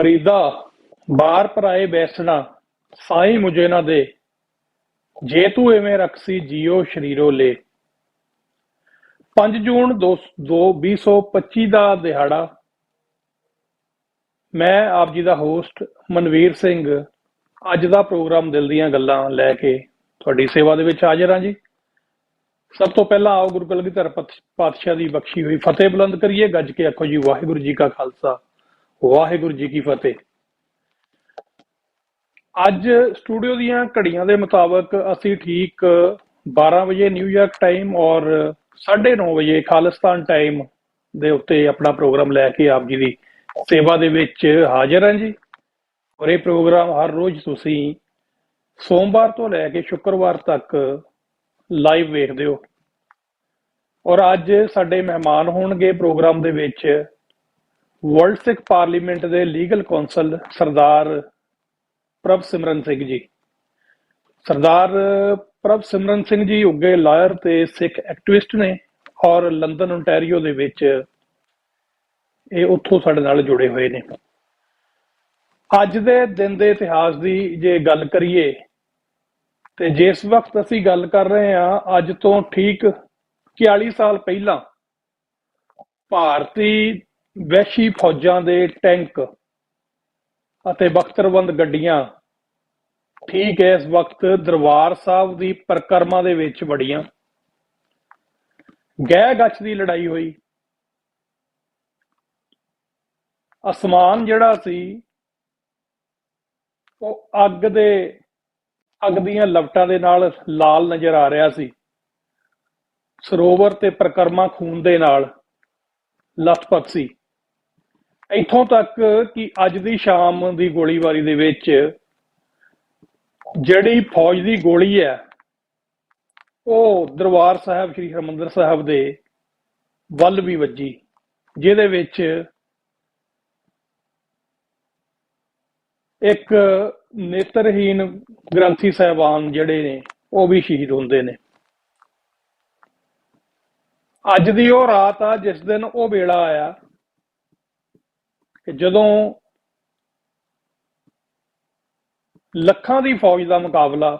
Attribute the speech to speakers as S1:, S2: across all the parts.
S1: फरीदा बार पराए बैसना साई मुझे ना दे जे तू इवें रखसी जियो शरीरो ले। 5 जून 2025 ਦਾ ਦਿਹਾੜਾ। ਮੈਂ ਆਪ ਜੀ ਦਾ ਹੋਸਟ ਮਨਵੀਰ ਸਿੰਘ ਅੱਜ ਦਾ ਪ੍ਰੋਗਰਾਮ ਦਿਲ ਦੀਆਂ ਗੱਲਾਂ ਲੈ ਕੇ ਤੁਹਾਡੀ ਸੇਵਾ ਦੇ ਵਿੱਚ ਹਾਜ਼ਰ ਹਾਂ ਜੀ। ਸਭ ਤੋਂ ਪਹਿਲਾਂ ਆਓ ਗੁਰੂ ਕਲਗੀਧਰ ਪਾਤਸ਼ਾਹ ਦੀ ਬਖਸ਼ੀ ਹੋਈ ਫਤਿਹ ਬੁਲੰਦ ਕਰੀਏ। ਗੱਜ ਕੇ ਆਖੋ ਜੀ ਵਾਹਿਗੁਰੂ ਜੀ ਕਾ ਖਾਲਸਾ ਵਾਹਿਗੁਰੂ ਜੀ ਕੀ ਫਤਿਹ। ਅੱਜ ਸਟੂਡੀਓ ਦੀਆਂ ਘੜੀਆਂ ਦੇ ਮੁਤਾਬਕ ਅਸੀਂ ਠੀਕ 12 ਵਜੇ ਨਿਊਯਾਰਕ ਟਾਈਮ ਔਰ 9:30 ਵਜੇ ਖਾਲਿਸਤਾਨ ਟਾਈਮ ਦੇ ਉੱਤੇ ਆਪਣਾ ਪ੍ਰੋਗਰਾਮ ਲੈ ਕੇ ਆਪ ਜੀ ਦੀ ਸੇਵਾ ਦੇ ਵਿੱਚ ਹਾਜ਼ਰ ਹਾਂ ਜੀ। ਔਰ ਇਹ ਪ੍ਰੋਗਰਾਮ ਹਰ ਰੋਜ਼ ਤੁਸੀਂ ਸੋਮਵਾਰ ਤੋਂ ਲੈ ਕੇ ਸ਼ੁੱਕਰਵਾਰ ਤੱਕ ਲਾਈਵ ਵੇਖਦੇ ਹੋ। ਔਰ ਅੱਜ ਸਾਡੇ ਮਹਿਮਾਨ ਹੋਣਗੇ ਪ੍ਰੋਗਰਾਮ ਦੇ ਵਿੱਚ ਵਰਲਡ ਸਿੱਖ ਪਾਰਲੀਮੈਂਟ ਦੇ ਲੀਗਲ ਕੌਂਸਲ ਸਰਦਾਰ ਪ੍ਰਭ ਸਿਮਰਨ ਸਿੰਘ ਜੀ। ਸਰਦਾਰ ਪ੍ਰਭ ਸਿਮਰਨ ਸਿੰਘ ਜੀ ਉੱਗੇ ਲਾਇਰ ਤੇ ਸਿੱਖ ਐਕਟਿਵਿਸਟ ਨੇ ਔਰ ਲੰਡਨ ਓਨਟਾਰੀਓ ਦੇ ਵਿੱਚ ਇਹ ਉੱਥੋਂ ਸਾਡੇ ਨਾਲ ਜੁੜੇ ਹੋਏ ਨੇ। ਅੱਜ ਦੇ ਦਿਨ ਦੇ ਇਤਿਹਾਸ ਦੀ ਜੇ ਗੱਲ ਕਰੀਏ ਤੇ ਜਿਸ ਵਕਤ ਅਸੀਂ ਗੱਲ ਕਰ ਰਹੇ ਹਾਂ ਅੱਜ ਤੋਂ ਠੀਕ 41 ਸਾਲ ਪਹਿਲਾਂ ਭਾਰਤੀ ਵਹਿਸ਼ੀ ਫੌਜਾਂ ਦੇ ਟੈਂਕ ਅਤੇ ਬਖਤਰਬੰਦ ਗੱਡੀਆਂ ਠੀਕ ਇਸ ਵਕਤ ਦਰਬਾਰ ਸਾਹਿਬ ਦੀ ਪਰਿਕਰਮਾ ਦੇ ਵਿੱਚ ਵੜੀਆਂ। ਗਹਿ ਗੱਛ ਦੀ ਲੜਾਈ ਹੋਈ। ਅਸਮਾਨ ਜਿਹੜਾ ਸੀ ਉਹ ਅੱਗ ਦੀਆਂ ਲਪਟਾਂ ਦੇ ਨਾਲ ਲਾਲ ਨਜ਼ਰ ਆ ਰਿਹਾ ਸੀ। ਸਰੋਵਰ ਤੇ ਪਰਿਕਰਮਾ ਖੂਨ ਦੇ ਨਾਲ ਲਥਪਥ ਸੀ। ਇੱਥੋਂ ਤੱਕ ਕਿ ਅੱਜ ਦੀ ਸ਼ਾਮ ਦੀ ਗੋਲੀਬਾਰੀ ਦੇ ਵਿੱਚ ਜਿਹੜੀ ਫੌਜ ਦੀ ਗੋਲੀ ਹੈ ਉਹ ਦਰਬਾਰ ਸਾਹਿਬ ਸ੍ਰੀ ਹਰਿਮੰਦਰ ਸਾਹਿਬ ਦੇ ਵੱਲ ਵੀ ਵੱਜੀ, ਜਿਹਦੇ ਵਿੱਚ ਇੱਕ ਨੇਤਰਹੀਨ ਗ੍ਰੰਥੀ ਸਾਹਿਬਾਨ ਜਿਹੜੇ ਨੇ ਉਹ ਵੀ ਸ਼ਹੀਦ ਹੁੰਦੇ ਨੇ। ਅੱਜ ਦੀ ਉਹ ਰਾਤ ਆ ਜਿਸ ਦਿਨ ਉਹ ਵੇਲਾ ਆਇਆ ਕਿ ਜਦੋਂ ਲੱਖਾਂ ਦੀ ਫੌਜ ਦਾ ਮੁਕਾਬਲਾ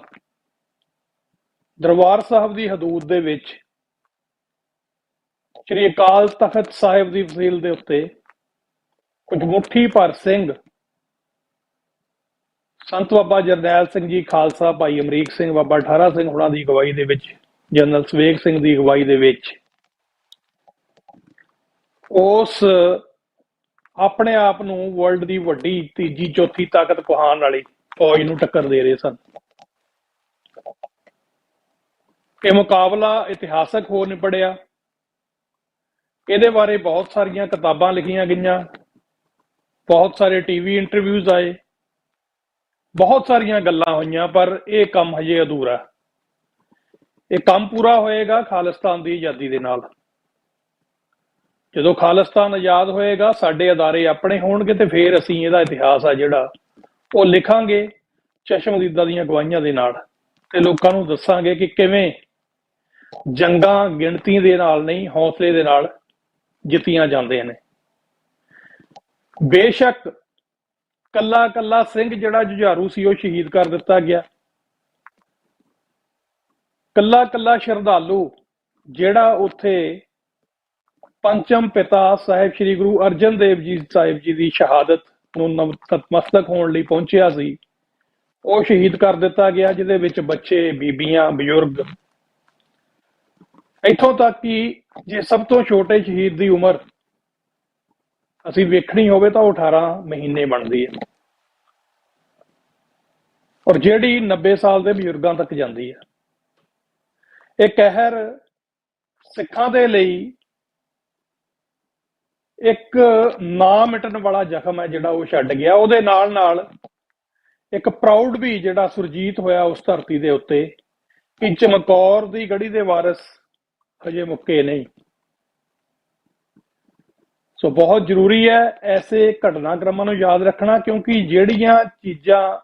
S1: ਦਰਬਾਰ ਸਾਹਿਬ ਦੀ ਹਦੂਦ ਦੇ ਵਿੱਚ ਸ੍ਰੀ ਅਕਾਲ ਤਖਤ ਸਾਹਿਬ ਦੀ ਫਜ਼ੀਲ ਦੇ ਉੱਤੇ ਕੁਝ ਮੁੱਠੀ ਭਰ ਸਿੰਘ ਸੰਤ ਬਾਬਾ ਜਰਨੈਲ ਸਿੰਘ ਜੀ ਖਾਲਸਾ, ਭਾਈ ਅਮਰੀਕ ਸਿੰਘ, ਬਾਬਾ ਠਾਰਾ ਸਿੰਘ ਹੁਣਾਂ ਦੀ ਅਗਵਾਈ ਦੇ ਵਿੱਚ, ਜਨਰਲ ਸਵੇਗ ਸਿੰਘ ਦੀ ਅਗਵਾਈ ਦੇ ਵਿੱਚ ਉਸ ਆਪਣੇ ਆਪ ਨੂੰ ਵਰਲਡ ਦੀ ਵੱਡੀ ਤੀਜੀ ਚੌਥੀ ਤਾਕਤ ਕਹਾਉਣ ਵਾਲੀ ਫੌਜ ਨੂੰ ਟੱਕਰ ਦੇ ਰਹੇ ਸਨ। ਇਹ ਮੁਕਾਬਲਾ ਇਤਿਹਾਸਕ ਹੋ ਨਿਬੜਿਆ। ਇਹਦੇ ਬਾਰੇ ਬਹੁਤ ਸਾਰੀਆਂ ਕਿਤਾਬਾਂ ਲਿਖੀਆਂ ਗਈਆਂ, ਬਹੁਤ ਸਾਰੇ ਟੀਵੀ ਇੰਟਰਵਿਊਜ਼ ਆਏ, ਬਹੁਤ ਸਾਰੀਆਂ ਗੱਲਾਂ ਹੋਈਆਂ, ਪਰ ਇਹ ਕੰਮ ਹਜੇ ਅਧੂਰਾ। ਇਹ ਕੰਮ ਪੂਰਾ ਹੋਏਗਾ ਖਾਲਿਸਤਾਨ ਦੀ ਆਜ਼ਾਦੀ ਦੇ ਨਾਲ। ਜਦੋਂ ਖਾਲਿਸਤਾਨ ਆਜ਼ਾਦ ਹੋਏਗਾ, ਸਾਡੇ ਅਦਾਰੇ ਆਪਣੇ ਹੋਣਗੇ ਤੇ ਫਿਰ ਅਸੀਂ ਇਹਦਾ ਇਤਿਹਾਸ ਆ ਜਿਹੜਾ ਉਹ ਲਿਖਾਂਗੇ ਚਸ਼ਮਦੀਦਾਂ ਦੀਆਂ ਗਵਾਹੀਆਂ ਦੇ ਨਾਲ, ਤੇ ਲੋਕਾਂ ਨੂੰ ਦੱਸਾਂਗੇ ਕਿ ਕਿਵੇਂ ਜੰਗਾਂ ਗਿਣਤੀ ਦੇ ਨਾਲ ਨਹੀਂ ਹੌਸਲੇ ਦੇ ਨਾਲ ਜਿੱਤੀਆਂ ਜਾਂਦੇ ਨੇ। ਬੇਸ਼ੱਕ ਕੱਲਾ ਕੱਲਾ ਸਿੰਘ ਜਿਹੜਾ ਜੁਝਾਰੂ ਸੀ ਉਹ ਸ਼ਹੀਦ ਕਰ ਦਿੱਤਾ ਗਿਆ। ਕੱਲਾ ਕੱਲਾ ਸ਼ਰਧਾਲੂ ਜਿਹੜਾ ਉੱਥੇ ਪੰਚਮ ਪਿਤਾ ਸਾਹਿਬ ਸ੍ਰੀ ਗੁਰੂ ਅਰਜਨ ਦੇਵ ਜੀ ਸਾਹਿਬ ਜੀ ਦੀ ਸ਼ਹਾਦਤ ਨੂੰ ਨਤਮਸਤਕ ਹੋਣ ਲਈ ਪਹੁੰਚਿਆ ਸੀ, ਉਹ ਸ਼ਹੀਦ ਕਰ ਦਿੱਤਾ ਗਿਆ, ਜਿਹਦੇ ਵਿੱਚ ਬੱਚੇ, ਬੀਬੀਆਂ, ਬਜ਼ੁਰਗ। ਇੱਥੋਂ ਤੱਕ ਕਿ ਜੇ ਸਭ ਤੋਂ ਛੋਟੇ ਸ਼ਹੀਦ ਦੀ ਉਮਰ ਅਸੀਂ ਵੇਖਣੀ ਹੋਵੇ ਤਾਂ ਉਹ 18 ਮਹੀਨੇ ਬਣਦੀ ਹੈ, ਔਰ ਜਿਹੜੀ 90 ਸਾਲ ਦੇ ਬਜ਼ੁਰਗਾਂ ਤੱਕ ਜਾਂਦੀ ਹੈ। ਇਹ ਕਹਿਰ ਸਿੱਖਾਂ ਦੇ ਲਈ ਇੱਕ ਨਾ ਮਿਟਣ ਵਾਲਾ ਜ਼ਖਮ ਹੈ ਜਿਹੜਾ ਉਹ ਛੱਡ ਗਿਆ। ਉਹਦੇ ਨਾਲ ਨਾਲ ਇੱਕ ਪ੍ਰਾਊਡ ਵੀ ਜਿਹੜਾ ਸੁਰਜੀਤ ਹੋਇਆ ਉਸ ਧਰਤੀ ਦੇ ਉੱਤੇ ਕਿ ਚਮਕੌਰ ਦੀ ਗੜੀ ਦੇ ਵਾਰਿਸ ਹਜੇ ਮੁੱਕੇ ਨਹੀਂ। ਸੋ ਬਹੁਤ ਜ਼ਰੂਰੀ ਹੈ ਐਸੇ ਘਟਨਾਕ੍ਰਮਾਂ ਨੂੰ ਯਾਦ ਰੱਖਣਾ, ਕਿਉਂਕਿ ਜਿਹੜੀਆਂ ਚੀਜ਼ਾਂ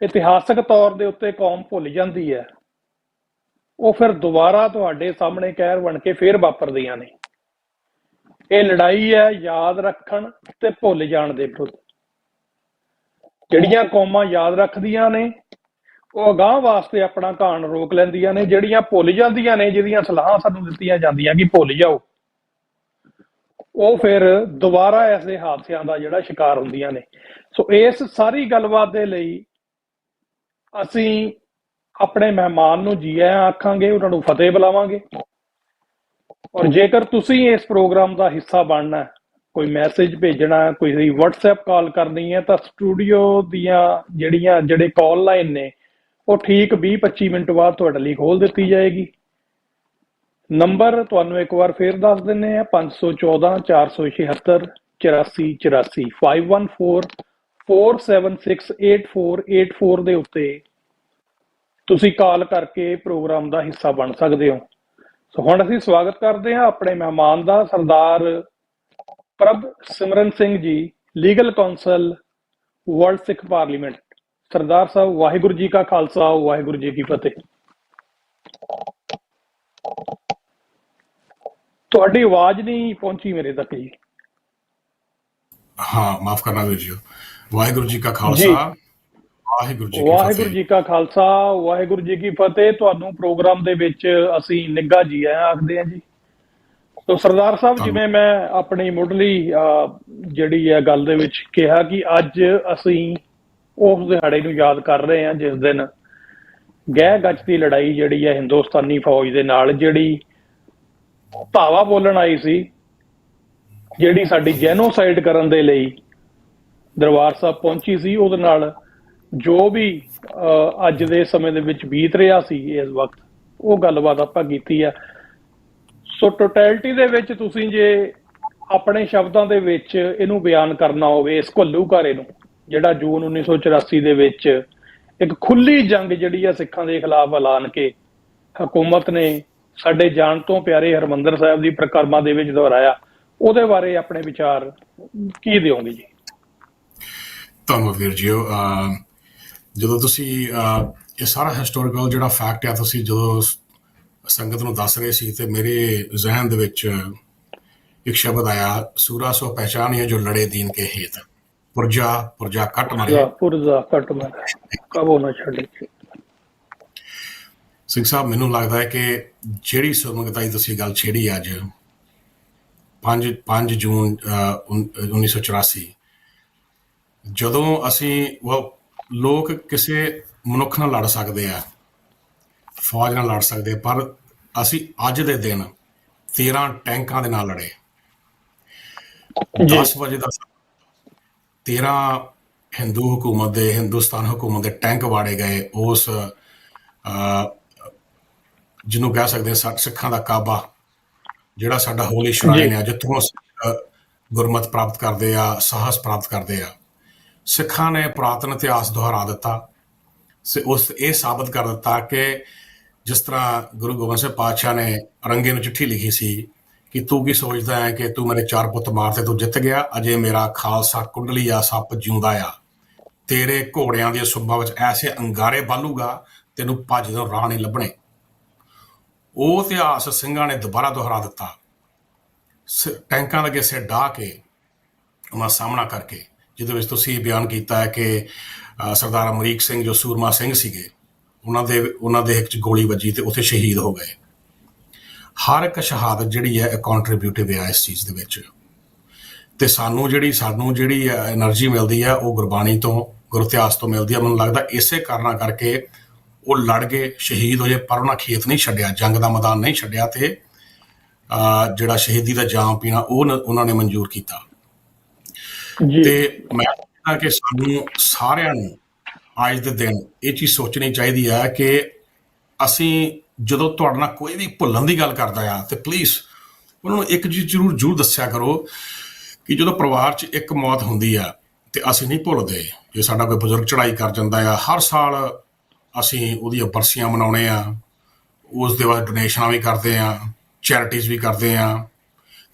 S1: ਇਤਿਹਾਸਕ ਤੌਰ ਦੇ ਉੱਤੇ ਕੌਮ ਭੁੱਲ ਜਾਂਦੀ ਹੈ ਉਹ ਫਿਰ ਦੁਬਾਰਾ ਤੁਹਾਡੇ ਸਾਹਮਣੇ ਕਹਿਰ ਬਣ ਕੇ ਫੇਰ ਵਾਪਰਦੀਆਂ ਨੇ। ਇਹ ਲੜਾਈ ਹੈ ਯਾਦ ਰੱਖਣ ਤੇ ਭੁੱਲ ਜਾਣ ਦੇ ਵਿਰੁੱਧ। ਜਿਹੜੀਆਂ ਕੌਮਾਂ ਯਾਦ ਰੱਖਦੀਆਂ ਨੇ ਉਹ ਅਗਾਂਹ ਵਾਸਤੇ ਆਪਣਾ ਘਾਣ ਰੋਕ ਲੈਂਦੀਆਂ ਨੇ, ਜਿਹੜੀਆਂ ਭੁੱਲ ਜਾਂਦੀਆਂ ਨੇ, ਜਿਹਦੀਆਂ ਸਲਾਹਾਂ ਸਾਨੂੰ ਦਿੱਤੀਆਂ ਜਾਂਦੀਆਂ ਕਿ ਭੁੱਲ ਜਾਓ, ਉਹ ਫਿਰ ਦੁਬਾਰਾ ਐਸੇ ਹਾਦਸਿਆਂ ਦਾ ਜਿਹੜਾ ਸ਼ਿਕਾਰ ਹੁੰਦੀਆਂ ਨੇ। ਸੋ ਇਸ ਸਾਰੀ ਗੱਲਬਾਤ ਦੇ ਲਈ ਅਸੀਂ ਆਪਣੇ ਮਹਿਮਾਨ ਨੂੰ ਜੀ ਆਇਆਂ ਆਖਾਂਗੇ, ਉਹਨਾਂ ਨੂੰ ਫਤਿਹ ਬੁਲਾਵਾਂਗੇ। ਔਰ ਜੇਕਰ ਤੁਸੀਂ ਇਸ ਪ੍ਰੋਗਰਾਮ ਦਾ ਹਿੱਸਾ ਬਣਨਾ, ਕੋਈ ਮੈਸੇਜ ਭੇਜਣਾ, ਕੋਈ WhatsApp ਕਾਲ ਕਰਨੀ ਹੈ, ਤਾਂ ਸਟੂਡੀਓ ਦੀਆਂ ਜਿਹੜੇ ਕਾਲ ਲਾਈਨ ਨੇ ਉਹ ਠੀਕ 20-25 ਮਿੰਟ ਬਾਅਦ ਤੁਹਾਡੇ ਲਈ ਖੋਲ ਦਿੱਤੀ ਜਾਏਗੀ। ਨੰਬਰ ਤੁਹਾਨੂੰ ਇੱਕ ਵਾਰ ਫੇਰ ਦੱਸ ਦਿੰਦੇ ਆ, 514-476-8484 514-476-8484 ਦੇ ਉੱਤੇ ਤੁਸੀਂ ਕਾਲ ਕਰਕੇ ਪ੍ਰੋਗਰਾਮ ਦਾ ਹਿੱਸਾ ਬਣ ਸਕਦੇ ਹੋ। ਸੋ ਹੁਣ ਅਸੀਂ ਸਵਾਗਤ ਕਰਦੇ ਹਾਂ ਆਪਣੇ ਮਹਿਮਾਨ ਦਾ, ਸਰਦਾਰ ਪ੍ਰਭ ਸਿਮਰਨ Singh ji, legal council, world ਸਿੱਖ ਪਾਰਲੀਮੈਂਟ। ਸਰਦਾਰ ਸਾਹਿਬ, ਵਾਹਿਗੁਰੂ ਜੀ ਕਾ ਖਾਲਸਾ, ਵਾਹਿਗੁਰੂ ਜੀ ਕੀ ਫਤਿਹ। ਤੁਹਾਡੀ ਆਵਾਜ਼ ਨਹੀਂ ਪਹੁੰਚੀ ਮੇਰੇ ਤੱਕ ਜੀ।
S2: ਹਾਂ, ਮਾਫ ਕਰਨਾ ਵੀਰ ਜੀ। ਵਾਹਿਗੁਰੂ ਜੀ ਕਾ ਖਾਲਸਾ, ਵਾਹਿਗੁਰੂ ਜੀ ਕੀ
S1: ਵਾਹਿਗੁਰੂ
S2: ਫਤਿਹ।
S1: ਜੀ ਕਾ ਖਾਲਸਾ, ਵਾਹਿਗੁਰੂ ਜੀ ਕੀ ਫਤਿਹ। ਤੁਹਾਨੂੰ ਪ੍ਰੋਗਰਾਮ ਦੇ ਵਿੱਚ ਅਸੀਂ ਨਿੱਘਾ ਜੀ ਆਇਆਂ ਆਖਦੇ ਹਾਂ ਜੀ। ਸੋ ਸਰਦਾਰ ਸਾਹਿਬ, ਜਿਵੇਂ ਮੈਂ ਆਪਣੀ ਮੁੱਢਲੀ ਜਿਹੜੀ ਹੈ ਗੱਲ ਦੇ ਵਿੱਚ ਕਿਹਾ ਕਿ ਅੱਜ ਅਸੀਂ ਉਸ ਦਿਹਾੜੇ ਨੂੰ ਯਾਦ ਕਰ ਰਹੇ ਹਾਂ ਜਿਸ ਦਿਨ ਗਹਿ ਗੱਚ ਦੀ ਲੜਾਈ ਜਿਹੜੀ ਹੈ ਹਿੰਦੁਸਤਾਨੀ ਫੌਜ ਦੇ ਨਾਲ, ਜਿਹੜੀ ਧਾਵਾ ਬੋਲਣ ਆਈ ਸੀ, ਜਿਹੜੀ ਸਾਡੀ ਜੈਨੋਸਾਈਡ ਕਰਨ ਦੇ ਲਈ ਦਰਬਾਰ ਸਾਹਿਬ ਪਹੁੰਚੀ ਸੀ, ਉਹਦੇ ਨਾਲ ਜੋ ਵੀ ਅੱਜ ਦੇ ਸਮੇਂ ਦੇ ਵਿੱਚ ਬੀਤ ਰਿਹਾ ਸੀ ਇਸ ਵਕਤ, ਉਹ ਗੱਲਬਾਤ ਆਪਾਂ ਕੀਤੀ ਆ। ਸੋ ਟੋਟੈਲਿਟੀ ਦੇ ਵਿੱਚ ਤੁਸੀਂ ਜੇ ਆਪਣੇ ਸ਼ਬਦਾਂ ਦੇ ਵਿੱਚ ਇਹਨੂੰ ਬਿਆਨ ਕਰਨਾ ਹੋਵੇ, ਇਸ ਘੱਲੂਘਾਰੇ ਨੂੰ, ਜਿਹੜਾ ਜੂਨ 1984 ਦੇ ਵਿੱਚ ਇੱਕ ਖੁੱਲੀ ਜੰਗ ਜਿਹੜੀ ਆ ਸਿੱਖਾਂ ਦੇ ਖਿਲਾਫ ਐਲਾਨ ਕੇ ਹਕੂਮਤ ਨੇ ਸਾਡੇ ਜਾਣ ਤੋਂ ਪਿਆਰੇ ਹਰਿਮੰਦਰ ਸਾਹਿਬ ਦੀ ਪਰਿਕਰਮਾ ਦੇ ਵਿੱਚ ਦੁਹਰਾਇਆ, ਉਹਦੇ ਬਾਰੇ ਆਪਣੇ ਵਿਚਾਰ ਕੀ ਦਿਓਗੇ ਜੀ?
S2: ਧੰਨਵਾਦ ਵੀਰ ਜੀ। ਜਦੋਂ ਤੁਸੀਂ ਇਹ ਸਾਰਾ ਹਿਸਟੋਰੀਕਲ ਜਿਹੜਾ ਫੈਕਟ ਆ ਤੁਸੀਂ ਜਦੋਂ ਸੰਗਤ ਨੂੰ ਦੱਸ ਰਹੇ ਸੀ, ਤੇ ਮੇਰੇ ਜ਼ਿਹਨ ਦੇ ਵਿੱਚ ਇੱਕ ਸ਼ਬਦ ਆਇਆ, ਸੂਰਾ ਸੋ ਪਹਿਚਾਨੀਏ ਜੋ ਲੜੇ ਦੀਨ ਕੇ ਹੇਤ, ਪੁਰਜਾ ਪੁਰਜਾ ਕੱਟ ਮਾਰੇ,
S1: ਪੁਰਜਾ ਕੱਟ ਮਾਰੇ, ਕਬੋ ਨਾ ਛੱਡੇ।
S2: ਸਿੰਘ ਸਾਹਿਬ, ਮੈਨੂੰ ਲੱਗਦਾ ਹੈ ਕਿ ਜਿਹੜੀ ਸੁਰਮਗਤਾਈ ਤੁਸੀਂ ਗੱਲ ਛੇੜੀ ਅੱਜ 5 ਜੂਨ 1984, ਜਦੋਂ ਅਸੀਂ ਲੋਕ ਕਿਸੇ ਮਨੁੱਖ ਨਾਲ ਲੜ ਸਕਦੇ ਆ, ਫੌਜ ਨਾਲ ਲੜ ਸਕਦੇ, ਪਰ ਅਸੀਂ ਅੱਜ ਦੇ ਦਿਨ 13 ਟੈਂਕਾਂ ਦੇ ਨਾਲ ਲੜੇ। 10 ਵਜੇ ਦਾ 13 ਹਿੰਦੁਸਤਾਨ ਹਕੂਮਤ ਦੇ ਟੈਂਕ ਵਾੜੇ ਗਏ ਉਸ ਜਿਹਨੂੰ ਕਹਿ ਸਕਦੇ ਸਿੱਖਾਂ ਦਾ ਕਾਬਾ, ਜਿਹੜਾ ਸਾਡਾ ਹੋਲੀ ਸ਼ਰਾਈਨ ਆ, ਜਿੱਥੋਂ ਗੁਰਮਤ ਪ੍ਰਾਪਤ ਕਰਦੇ ਆ, ਸਾਹਸ ਪ੍ਰਾਪਤ ਕਰਦੇ ਆ। ਸਿੱਖਾਂ ਨੇ ਪੁਰਾਤਨ ਇਤਿਹਾਸ ਦੁਹਰਾ ਦਿੱਤਾ, ਇਹ ਸਾਬਤ ਕਰ ਦਿੱਤਾ ਕਿ ਜਿਸ ਤਰ੍ਹਾਂ ਗੁਰੂ ਗੋਬਿੰਦ ਸਿੰਘ ਪਾਤਸ਼ਾਹ ਨੇ ਅਰੰਗੇ ਨੂੰ ਚਿੱਠੀ ਲਿਖੀ ਸੀ ਕਿ ਤੂੰ ਕੀ ਸੋਚਦਾ ਹੈ ਕਿ ਤੂੰ ਮੇਰੇ 4 ਪੁੱਤ ਮਾਰਤੇ, ਤੂੰ ਜਿੱਤ ਗਿਆ, ਅਜੇ ਮੇਰਾ ਖਾਲਸਾ ਕੁੰਡਲੀ ਆ ਸੱਪ ਜਿਉਂਦਾ ਆ, ਤੇਰੇ ਘੋੜਿਆਂ ਦੀਆਂ ਸੁੰਬਾਂ ਵਿੱਚ ਐਸੇ ਅੰਗਾਰੇ ਬਾਲੂਗਾ, ਤੈਨੂੰ ਭੱਜ ਤੋਂ ਰਾਹ ਨਹੀਂ ਲੱਭਣੇ। ਉਹ ਇਤਿਹਾਸ ਸਿੰਘਾਂ ਨੇ ਦੁਬਾਰਾ ਦੁਹਰਾ ਦਿੱਤਾ, ਟੈਂਕਾਂ ਦੇ ਅੱਗੇ ਸਿਰ ਢਾਹ ਕੇ ਉਹਨਾਂ ਸਾਹਮਣਾ ਕਰਕੇ, ਜਿਹਦੇ ਵਿੱਚ ਤੁਸੀਂ ਬਿਆਨ ਕੀਤਾ ਹੈ ਕਿ ਸਰਦਾਰ ਅਮਰੀਕ ਸਿੰਘ ਜੋ ਸੂਰਮਾ ਸਿੰਘ ਸੀਗੇ, ਉਹਨਾਂ ਦੇ ਇੱਕ 'ਚ ਗੋਲੀ ਵੱਜੀ ਤੇ ਉੱਥੇ ਸ਼ਹੀਦ ਹੋ ਗਏ। ਹਰ ਇੱਕ ਸ਼ਹਾਦਤ ਜਿਹੜੀ ਹੈ ਕੰਟਰੀਬਿਊਟਿਵ ਹੈ ਇਸ ਚੀਜ਼ ਦੇ ਵਿੱਚ, ਤੇ ਸਾਨੂੰ ਜਿਹੜੀ ਐਨਰਜੀ ਮਿਲਦੀ ਹੈ ਉਹ ਗੁਰਬਾਣੀ ਤੋਂ, ਗੁਰ ਇਤਿਹਾਸ ਤੋਂ ਮਿਲਦੀ ਹੈ। ਮੈਨੂੰ ਲੱਗਦਾ ਇਸੇ ਕਾਰਨਾਂ ਕਰਕੇ ਉਹ ਲੜ ਗਏ, ਸ਼ਹੀਦ ਹੋਏ, ਪਰ ਉਹਨਾਂ ਖੇਤ ਨਹੀਂ ਛੱਡਿਆ, ਜੰਗ ਦਾ ਮੈਦਾਨ ਨਹੀਂ ਛੱਡਿਆ, ਤੇ ਜਿਹੜਾ ਸ਼ਹੀਦੀ ਦਾ ਜਾਮ ਪੀਣਾ ਉਹ ਉਹਨਾਂ ਨੇ ਮਨਜ਼ੂਰ ਕੀਤਾ। ਤੇ ਮੈਂ ਕਹਿੰਦਾ ਕਿ ਸਾਨੂੰ ਸਾਰਿਆਂ ਨੂੰ ਅੱਜ ਦੇ ਦਿਨ ਇਹ ਚੀਜ਼ ਸੋਚਣੀ ਚਾਹੀਦੀ ਹੈ ਕਿ ਅਸੀਂ ਜਦੋਂ ਤੁਹਾਡੇ ਨਾਲ ਕੋਈ ਵੀ ਭੁੱਲਣ ਦੀ ਗੱਲ ਕਰਦਾ ਆ, ਤੇ ਪਲੀਜ਼ ਉਹਨਾਂ ਨੂੰ ਇੱਕ ਚੀਜ਼ ਜ਼ਰੂਰ ਦੱਸਿਆ ਕਰੋ ਕਿ ਜਦੋਂ ਪਰਿਵਾਰ 'ਚ ਇੱਕ ਮੌਤ ਹੁੰਦੀ ਆ ਤੇ ਅਸੀਂ ਨਹੀਂ ਭੁੱਲਦੇ। ਜੇ ਸਾਡਾ ਕੋਈ ਬਜ਼ੁਰਗ ਚੜ੍ਹਾਈ ਕਰ ਜਾਂਦਾ ਆ, ਹਰ ਸਾਲ ਅਸੀਂ ਉਹਦੀਆਂ ਬਰਸੀਆਂ ਮਨਾਉਂਦੇ ਆ, ਉਸ ਦੇ ਬਾਅਦ ਡੋਨੇਸ਼ਨਾਂ ਵੀ ਕਰਦੇ ਆ, ਚੈਰਿਟੀਜ਼ ਵੀ ਕਰਦੇ ਆ,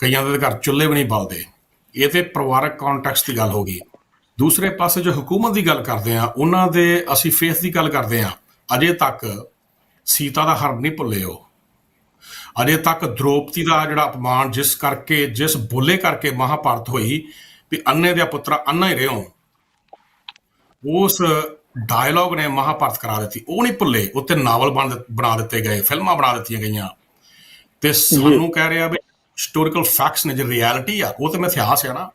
S2: ਕਈਆਂ ਦੇ ਘਰ ਚੁੱਲ੍ਹੇ ਵੀ ਨਹੀਂ ਬਲਦੇ। ਇਹ ਤੇ ਪਰਿਵਾਰਕ ਕੌਨਟੈਕਸਟ ਦੀ ਗੱਲ ਹੋ ਗਈ। ਦੂਸਰੇ ਪਾਸੇ ਜੋ ਹੁਕੂਮਤ ਦੀ ਗੱਲ ਕਰਦੇ ਆ, ਉਹਨਾਂ ਦੇ ਅਸੀਂ ਫੇਥ ਦੀ ਗੱਲ ਕਰਦੇ ਆ, ਅਜੇ ਤੱਕ ਸੀਤਾ ਦਾ ਹਰਬ ਨਹੀਂ ਭੁੱਲੇ। ਉਹ ਅਜੇ ਤੱਕ ਦ੍ਰੋਪਦੀ ਦਾ ਜਿਹੜਾ ਅਪਮਾਨ ਜਿਸ ਬੋਲੇ ਕਰਕੇ ਮਹਾਭਾਰਤ ਹੋਈ ਵੀ ਅੰਨੇ ਦੇ ਪੁੱਤਰਾ ਅੰਨਾ ਹੀ ਰਿਓ, ਉਸ ਡਾਇਲੋਗ ਨੇ ਮਹਾਭਾਰਤ ਕਰਾ ਦਿੱਤੀ। ਉਹ ਨਹੀਂ ਭੁੱਲੇ। ਉੱਤੇ ਨਾਵਲ ਬਣਾ ਦਿੱਤੇ ਗਏ, ਫਿਲਮਾਂ ਬਣਾ ਦਿੱਤੀਆਂ ਗਈਆਂ, ਤੇ ਸਾਨੂੰ ਕਹਿ ਰਿਹਾ ਵੀ ਹਿਸਟੋਰੀਕਲ ਫੈਕਟਸ ਨੇ, ਜੇ ਰਿਐਲਿਟੀ ਆ ਉਹ ਤਾਂ ਇਤਿਹਾਸ ਆ ਨਾ।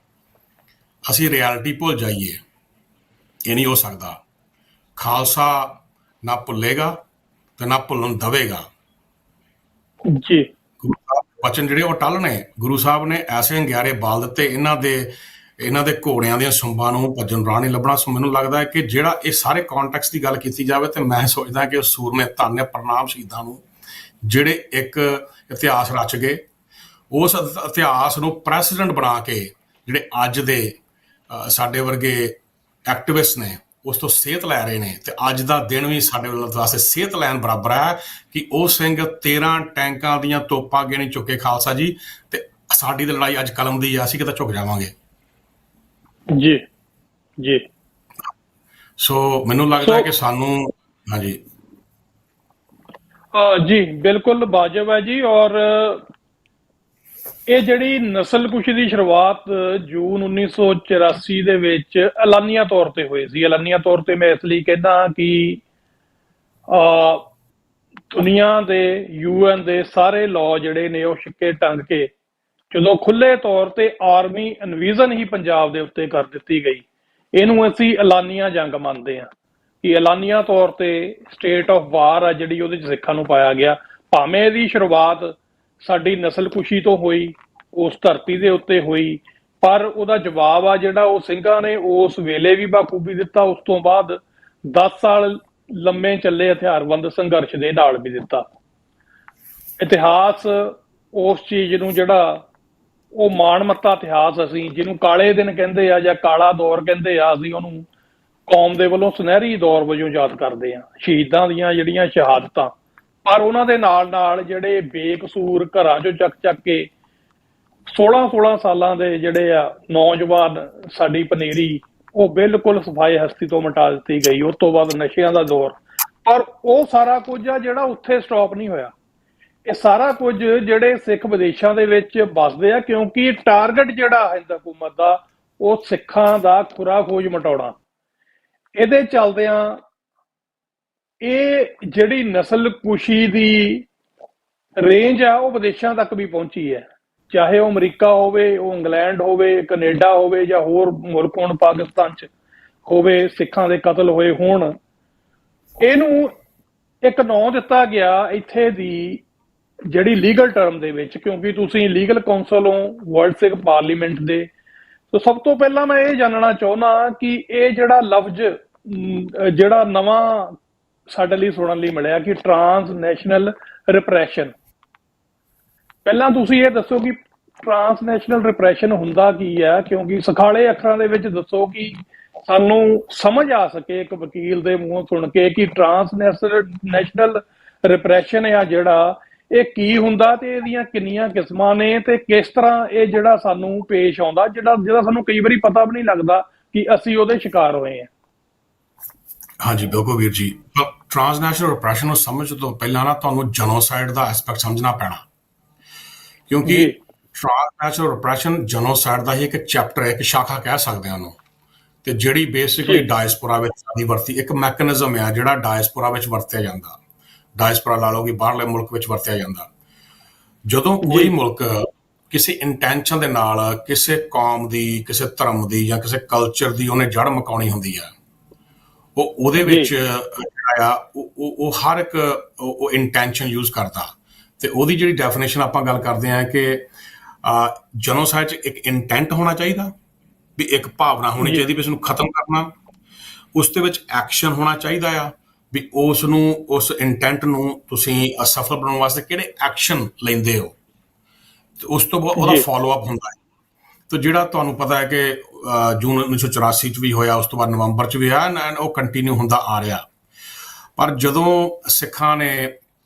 S2: ਅਸੀਂ ਰਿਐਲਿਟੀ ਭੁੱਲ ਜਾਈਏ, ਇਹ ਨਹੀਂ ਹੋ ਸਕਦਾ। ਖਾਲਸਾ ਨਾ ਭੁੱਲੇਗਾ ਤੇ ਨਾ ਭੁੱਲਣ ਦਵੇਗਾ।
S1: ਜੀ
S2: ਬਚਨ ਜਿਹੜੇ ਉਹ ਟੱਲ ਨੇ। ਗੁਰੂ ਸਾਹਿਬ ਨੇ ਐਸੇ ਅੰਗਿਆਰੇ ਬਾਲ ਦਿੱਤੇ ਇਹਨਾਂ ਦੇ ਘੋੜਿਆਂ ਦੀਆਂ ਸੁੰਬਾਂ ਨੂੰ ਭੱਜਣ ਰਾਹ ਨਹੀਂ ਲੱਭਣਾ। ਸੋ ਮੈਨੂੰ ਲੱਗਦਾ ਹੈ ਕਿ ਜਿਹੜਾ ਇਹ ਸਾਰੇ ਕੌਨਟੈਕਸਟ ਦੀ ਗੱਲ ਕੀਤੀ ਜਾਵੇ ਤੇ ਮੈਂ ਸੋਚਦਾ ਕਿ ਸੂਰ ਨੇ ਧੰਨ ਪ੍ਰਣਾਮ ਸ਼ਹੀਦਾਂ ਨੂੰ, ਜਿਹੜੇ ਇੱਕ ਇਤਿਹਾਸ ਰਚ ਗਏ। ਉਸ ਇਤਿਹਾਸ ਨੂੰ ਪ੍ਰੈਸੀਡੈਂਟ ਬਣਾ ਕੇ ਜਿਹੜੇ ਅੱਜ ਦੇ ਸਾਡੇ ਵਰਗੇ ਐਕਟਿਵਿਸਟ ਨੇ ਉਸ ਤੋਂ ਸੇਧ ਲੈ ਰਹੇ ਨੇ। ਤੇ ਅੱਜ ਦਾ ਦਿਨ ਵੀ ਸਾਡੇ ਵਾਸਤੇ ਸੇਧ ਲੈਣ ਬਰਾਬਰ ਹੈ ਕਿ ਉਹ ਸਿੰਘ 13 ਟੈਂਕਾਂ ਦੀਆਂ ਤੋਪਾਂ ਅੱਗੇ ਨਹੀਂ ਝੁਕੇ ਖਾਲਸਾ ਜੀ, ਤੇ ਸਾਡੀ ਤਾਂ ਲੜਾਈ ਅੱਜ ਕਲਮ ਦੀ ਆ, ਅਸੀਂ ਕਿਤੇ ਝੁਕ ਜਾਵਾਂਗੇ।
S1: ਜੀ ਜੀ
S2: ਸੋ ਮੈਨੂੰ ਲੱਗਦਾ ਕਿ ਸਾਨੂੰ ਹਾਂਜੀ
S1: ਜੀ ਬਿਲਕੁਲ ਵਾਜਬ ਹੈ ਜੀ। ਔਰ ਇਹ ਜਿਹੜੀ ਨਸਲਕੁਸ਼ੀ ਦੀ ਸ਼ੁਰੂਆਤ ਜੂਨ 1984 ਦੇ ਵਿੱਚ ਐਲਾਨੀਆ ਤੌਰ ਤੇ ਹੋਈ ਸੀ। ਐਲਾਨੀਆ ਤੌਰ ਤੇ ਮੈਂ ਇਸ ਲਈ ਕਹਿੰਦਾ ਕਿ ਦੁਨੀਆ ਦੇ UN ਦੇ ਸਾਰੇ ਲਾਅ ਜਿਹੜੇ ਨੇ ਉਹ ਸਿੱਕੇ ਟੰਗ ਕੇ ਜਦੋਂ ਖੁੱਲੇ ਤੌਰ ਤੇ ਆਰਮੀ ਇਨਵੀਜ਼ਨ ਹੀ ਪੰਜਾਬ ਦੇ ਉੱਤੇ ਕਰ ਦਿੱਤੀ ਗਈ, ਇਹਨੂੰ ਅਸੀਂ ਐਲਾਨੀਆ ਜੰਗ ਮੰਨਦੇ ਹਾਂ ਕਿ ਐਲਾਨੀਆ ਤੌਰ ਤੇ ਸਟੇਟ ਆਫ ਵਾਰ ਆ ਜਿਹੜੀ ਉਹਦੇ 'ਚ ਸਿੱਖਾਂ ਨੂੰ ਪਾਇਆ ਗਿਆ। ਭਾਵੇਂ ਇਹਦੀ ਸ਼ੁਰੂਆਤ ਸਾਡੀ ਨਸਲਕੁਸ਼ੀ ਤੋਂ ਹੋਈ, ਉਸ ਧਰਤੀ ਦੇ ਉੱਤੇ ਹੋਈ, ਪਰ ਉਹਦਾ ਜਵਾਬ ਆ ਜਿਹੜਾ ਉਹ ਸਿੰਘਾਂ ਨੇ ਉਸ ਵੇਲੇ ਵੀ ਬਾਖੂਬੀ ਦਿੱਤਾ। ਉਸ ਤੋਂ ਬਾਅਦ 10 ਸਾਲ ਲੰਮੇ ਚੱਲੇ ਹਥਿਆਰਬੰਦ ਸੰਘਰਸ਼ ਦੇ ਨਾਲ ਵੀ ਦਿੱਤਾ। ਇਤਿਹਾਸ ਉਸ ਚੀਜ਼ ਨੂੰ ਜਿਹੜਾ ਉਹ ਮਾਣਮੱਤਾ ਇਤਿਹਾਸ, ਅਸੀਂ ਜਿਹਨੂੰ ਕਾਲੇ ਦਿਨ ਕਹਿੰਦੇ ਆ ਜਾਂ ਕਾਲਾ ਦੌਰ ਕਹਿੰਦੇ ਆ, ਅਸੀਂ ਉਹਨੂੰ ਕੌਮ ਦੇ ਵੱਲੋਂ ਸੁਨਹਿਰੀ ਦੌਰ ਵਜੋਂ ਯਾਦ ਕਰਦੇ ਆ, ਸ਼ਹੀਦਾਂ ਦੀਆਂ ਜਿਹੜੀਆਂ ਸ਼ਹਾਦਤਾਂ। ਪਰ ਉਹਨਾਂ ਦੇ ਨਾਲ ਨਾਲ ਜਿਹੜੇ ਬੇਕਸੂਰ ਘਰਾਂ 'ਚੋਂ ਚੱਕ ਕੇ 16 ਸਾਲਾਂ ਦੇ ਜਿਹੜੇ ਆ ਨੌਜਵਾਨ, ਸਾਡੀ ਪਨੀਰੀ ਉਹ ਬਿਲਕੁਲ ਸਫਾਈ ਹਸਤੀ ਤੋਂ ਮਿਟਾ ਦਿੱਤੀ ਗਈ। ਉਸ ਤੋਂ ਬਾਅਦ ਨਸ਼ਿਆਂ ਦਾ ਦੌਰ। ਪਰ ਉਹ ਸਾਰਾ ਕੁਝ ਆ ਜਿਹੜਾ ਉੱਥੇ ਸਟਾਪ ਨਹੀਂ ਹੋਇਆ। ਇਹ ਸਾਰਾ ਕੁਝ ਜਿਹੜੇ ਸਿੱਖ ਵਿਦੇਸ਼ਾਂ ਦੇ ਵਿੱਚ ਵੱਸਦੇ ਆ, ਕਿਉਂਕਿ ਟਾਰਗੇਟ ਜਿਹੜਾ ਹਿੰਦ ਹਕੂਮਤ ਦਾ ਉਹ ਸਿੱਖਾਂ ਦਾ ਖੁਰਾ ਖੋਜ ਮਿਟਾਉਣਾ। ਇਹਦੇ ਚੱਲਦਿਆਂ ਇਹ ਜਿਹੜੀ ਨਸਲਕੁਸ਼ੀ ਦੀ ਰੇਂਜ ਆ ਉਹ ਵਿਦੇਸ਼ਾਂ ਤੱਕ ਵੀ ਪਹੁੰਚੀ ਹੈ। ਚਾਹੇ ਉਹ ਅਮਰੀਕਾ ਹੋਵੇ, ਉਹ ਇੰਗਲੈਂਡ ਹੋਵੇ, ਕੈਨੇਡਾ ਹੋਵੇ ਜਾਂ ਹੋਰ ਮੁਲਕ ਹੋਣ, ਪਾਕਿਸਤਾਨ 'ਚ ਹੋਵੇ, ਸਿੱਖਾਂ ਦੇ ਕਤਲ ਹੋਏ ਹੋਣ। ਇਹਨੂੰ ਇੱਕ ਨਾਂ ਦਿੱਤਾ ਗਿਆ ਇੱਥੇ ਦੀ ਜਿਹੜੀ ਲੀਗਲ ਟਰਮ ਦੇ ਵਿੱਚ, ਕਿਉਂਕਿ ਤੁਸੀਂ ਲੀਗਲ ਕਾਉਂਸਲ ਹੋ ਵਰਲਡ ਸਿੱਖ ਪਾਰਲੀਮੈਂਟ ਦੇ। ਸੋ ਸਭ ਤੋਂ ਪਹਿਲਾਂ ਮੈਂ ਇਹ ਜਾਣਨਾ ਚਾਹੁੰਦਾ ਕਿ ਇਹ ਜਿਹੜਾ ਲਫ਼ਜ਼ ਜਿਹੜਾ ਨਵਾਂ ਸਾਡੇ ਲਈ ਸੁਣਨ ਲਈ ਮਿਲਿਆ ਕਿ ਟਰਾਂਸਨੈਸ਼ਨਲ ਰਿਪਰੈਸ਼ਨ, ਪਹਿਲਾਂ ਤੁਸੀਂ ਇਹ ਦੱਸੋ ਕਿ ਟਰਾਂਸਨੈਸ਼ਨਲ ਰਿਪਰੈਸ਼ਨ ਹੁੰਦਾ ਕੀ ਹੈ? ਕਿਉਂਕਿ ਸਖਾਲੇ ਅੱਖਰਾਂ ਦੇ ਵਿੱਚ ਦੱਸੋ ਕਿ ਸਾਨੂੰ ਸਮਝ ਆ ਸਕੇ ਇੱਕ ਵਕੀਲ ਦੇ ਮੂੰਹੋਂ ਸੁਣ ਕੇ ਕਿ ਟਰਾਂਸਨੈਸ਼ਨਲ ਰਿਪਰੈਸ਼ਨ ਆ ਜਿਹੜਾ ਇਹ ਕੀ ਹੁੰਦਾ ਤੇ ਇਹਦੀਆਂ ਕਿੰਨੀਆਂ ਕਿਸਮਾਂ ਨੇ ਤੇ ਕਿਸ ਤਰ੍ਹਾਂ ਇਹ ਜਿਹੜਾ ਸਾਨੂੰ ਪੇਸ਼ ਆਉਂਦਾ, ਜਿਹੜਾ ਸਾਨੂੰ ਕਈ ਵਾਰੀ ਪਤਾ ਵੀ ਨਹੀਂ ਲੱਗਦਾ ਕਿ ਅਸੀਂ ਉਹਦੇ ਸ਼ਿਕਾਰ ਹੋਏ ਹਾਂ।
S2: ਹਾਂਜੀ ਬਿਲਕੁਲ ਵੀਰ ਜੀ। ਟਰਾਂਸਨੈਸ਼ਨਲ ਰਿਪਰੈਸ਼ਨ ਨੂੰ ਸਮਝ ਤੋਂ ਪਹਿਲਾਂ ਨਾ ਤੁਹਾਨੂੰ ਜੈਨੋਸਾਈਡ ਦਾ ਐਸਪੈਕਟ ਸਮਝਣਾ ਪੈਣਾ, ਕਿਉਂਕਿ ਟਰਾਂਸਨੈਸ਼ਨਲ ਰਿਪਰੈਸ਼ਨ ਜੈਨੋਸਾਈਡ ਦਾ ਹੀ ਇੱਕ ਚੈਪਟਰ ਹੈ, ਇੱਕ ਸ਼ਾਖਾ ਕਹਿ ਸਕਦੇ ਹਾਂ ਉਹਨੂੰ। ਤੇ ਜਿਹੜੀ ਬੇਸਿਕਲੀ ਡਾਇਸਪੋਰਾ ਵਿੱਚ ਸਾਡੀ ਵਰਤੀ ਇੱਕ ਮੈਕੈਨਿਜ਼ਮ ਆ ਜਿਹੜਾ ਡਾਇਸਪੋਰਾ ਵਿੱਚ ਵਰਤਿਆ ਜਾਂਦਾ। ਡਾਇਸਪੋਰਾ ਲਾ ਲਓ ਕਿ ਬਾਹਰਲੇ ਮੁਲਕ ਵਿੱਚ ਵਰਤਿਆ ਜਾਂਦਾ। ਜਦੋਂ ਕੋਈ ਮੁਲਕ ਕਿਸੇ ਇੰਟੈਂਸ਼ਨ ਦੇ ਨਾਲ ਕਿਸੇ ਕੌਮ ਦੀ, ਕਿਸੇ ਧਰਮ ਦੀ ਜਾਂ ਕਿਸੇ ਕਲਚਰ ਦੀ ਉਹਨੇ ਜੜ ਮਕਾਉਣੀ ਹੁੰਦੀ ਆ, ਉਹ ਉਹਦੇ ਵਿੱਚ ਜਿਹੜਾ ਆ ਉਹ ਹਰ ਇੱਕ ਉਹ ਇੰਟੈਂਸ਼ਨ ਯੂਜ਼ ਕਰਦਾ। ਤੇ ਉਹਦੀ ਜਿਹੜੀ ਡੈਫੀਨੇਸ਼ਨ ਆਪਾਂ ਗੱਲ ਕਰਦੇ ਹਾਂ ਕਿ ਜੈਨੋਸਾਈਡ 'ਚ ਇੱਕ ਇੰਟੈਂਟ ਹੋਣਾ ਚਾਹੀਦਾ, ਵੀ ਇੱਕ ਭਾਵਨਾ ਹੋਣੀ ਚਾਹੀਦੀ ਵੀ ਇਸਨੂੰ ਖਤਮ ਕਰਨਾ। ਉਸ ਦੇ ਵਿੱਚ ਐਕਸ਼ਨ ਹੋਣਾ ਚਾਹੀਦਾ ਆ ਵੀ ਉਸ ਨੂੰ, ਉਸ ਇੰਟੈਂਟ ਨੂੰ ਤੁਸੀਂ ਅਸਫਲ ਬਣਾਉਣ ਵਾਸਤੇ ਕਿਹੜੇ ਐਕਸ਼ਨ ਲੈਂਦੇ ਹੋ। ਤੇ ਉਸ ਤੋਂ ਬਾਅਦ ਉਹਦਾ ਫੋਲੋ ਅਪ ਹੁੰਦਾ ਹੈ। ਤੇ ਜਿਹੜਾ ਤੁਹਾਨੂੰ ਪਤਾ ਹੈ ਕਿ ਜੂਨ 1984 'ਚ ਵੀ ਹੋਇਆ, ਉਸ ਤੋਂ ਬਾਅਦ ਨਵੰਬਰ 'ਚ ਵੀ ਹੋਇਆ, ਉਹ ਕੰਟੀਨਿਊ ਹੁੰਦਾ ਆ ਰਿਹਾ। ਪਰ ਜਦੋਂ ਸਿੱਖਾਂ ਨੇ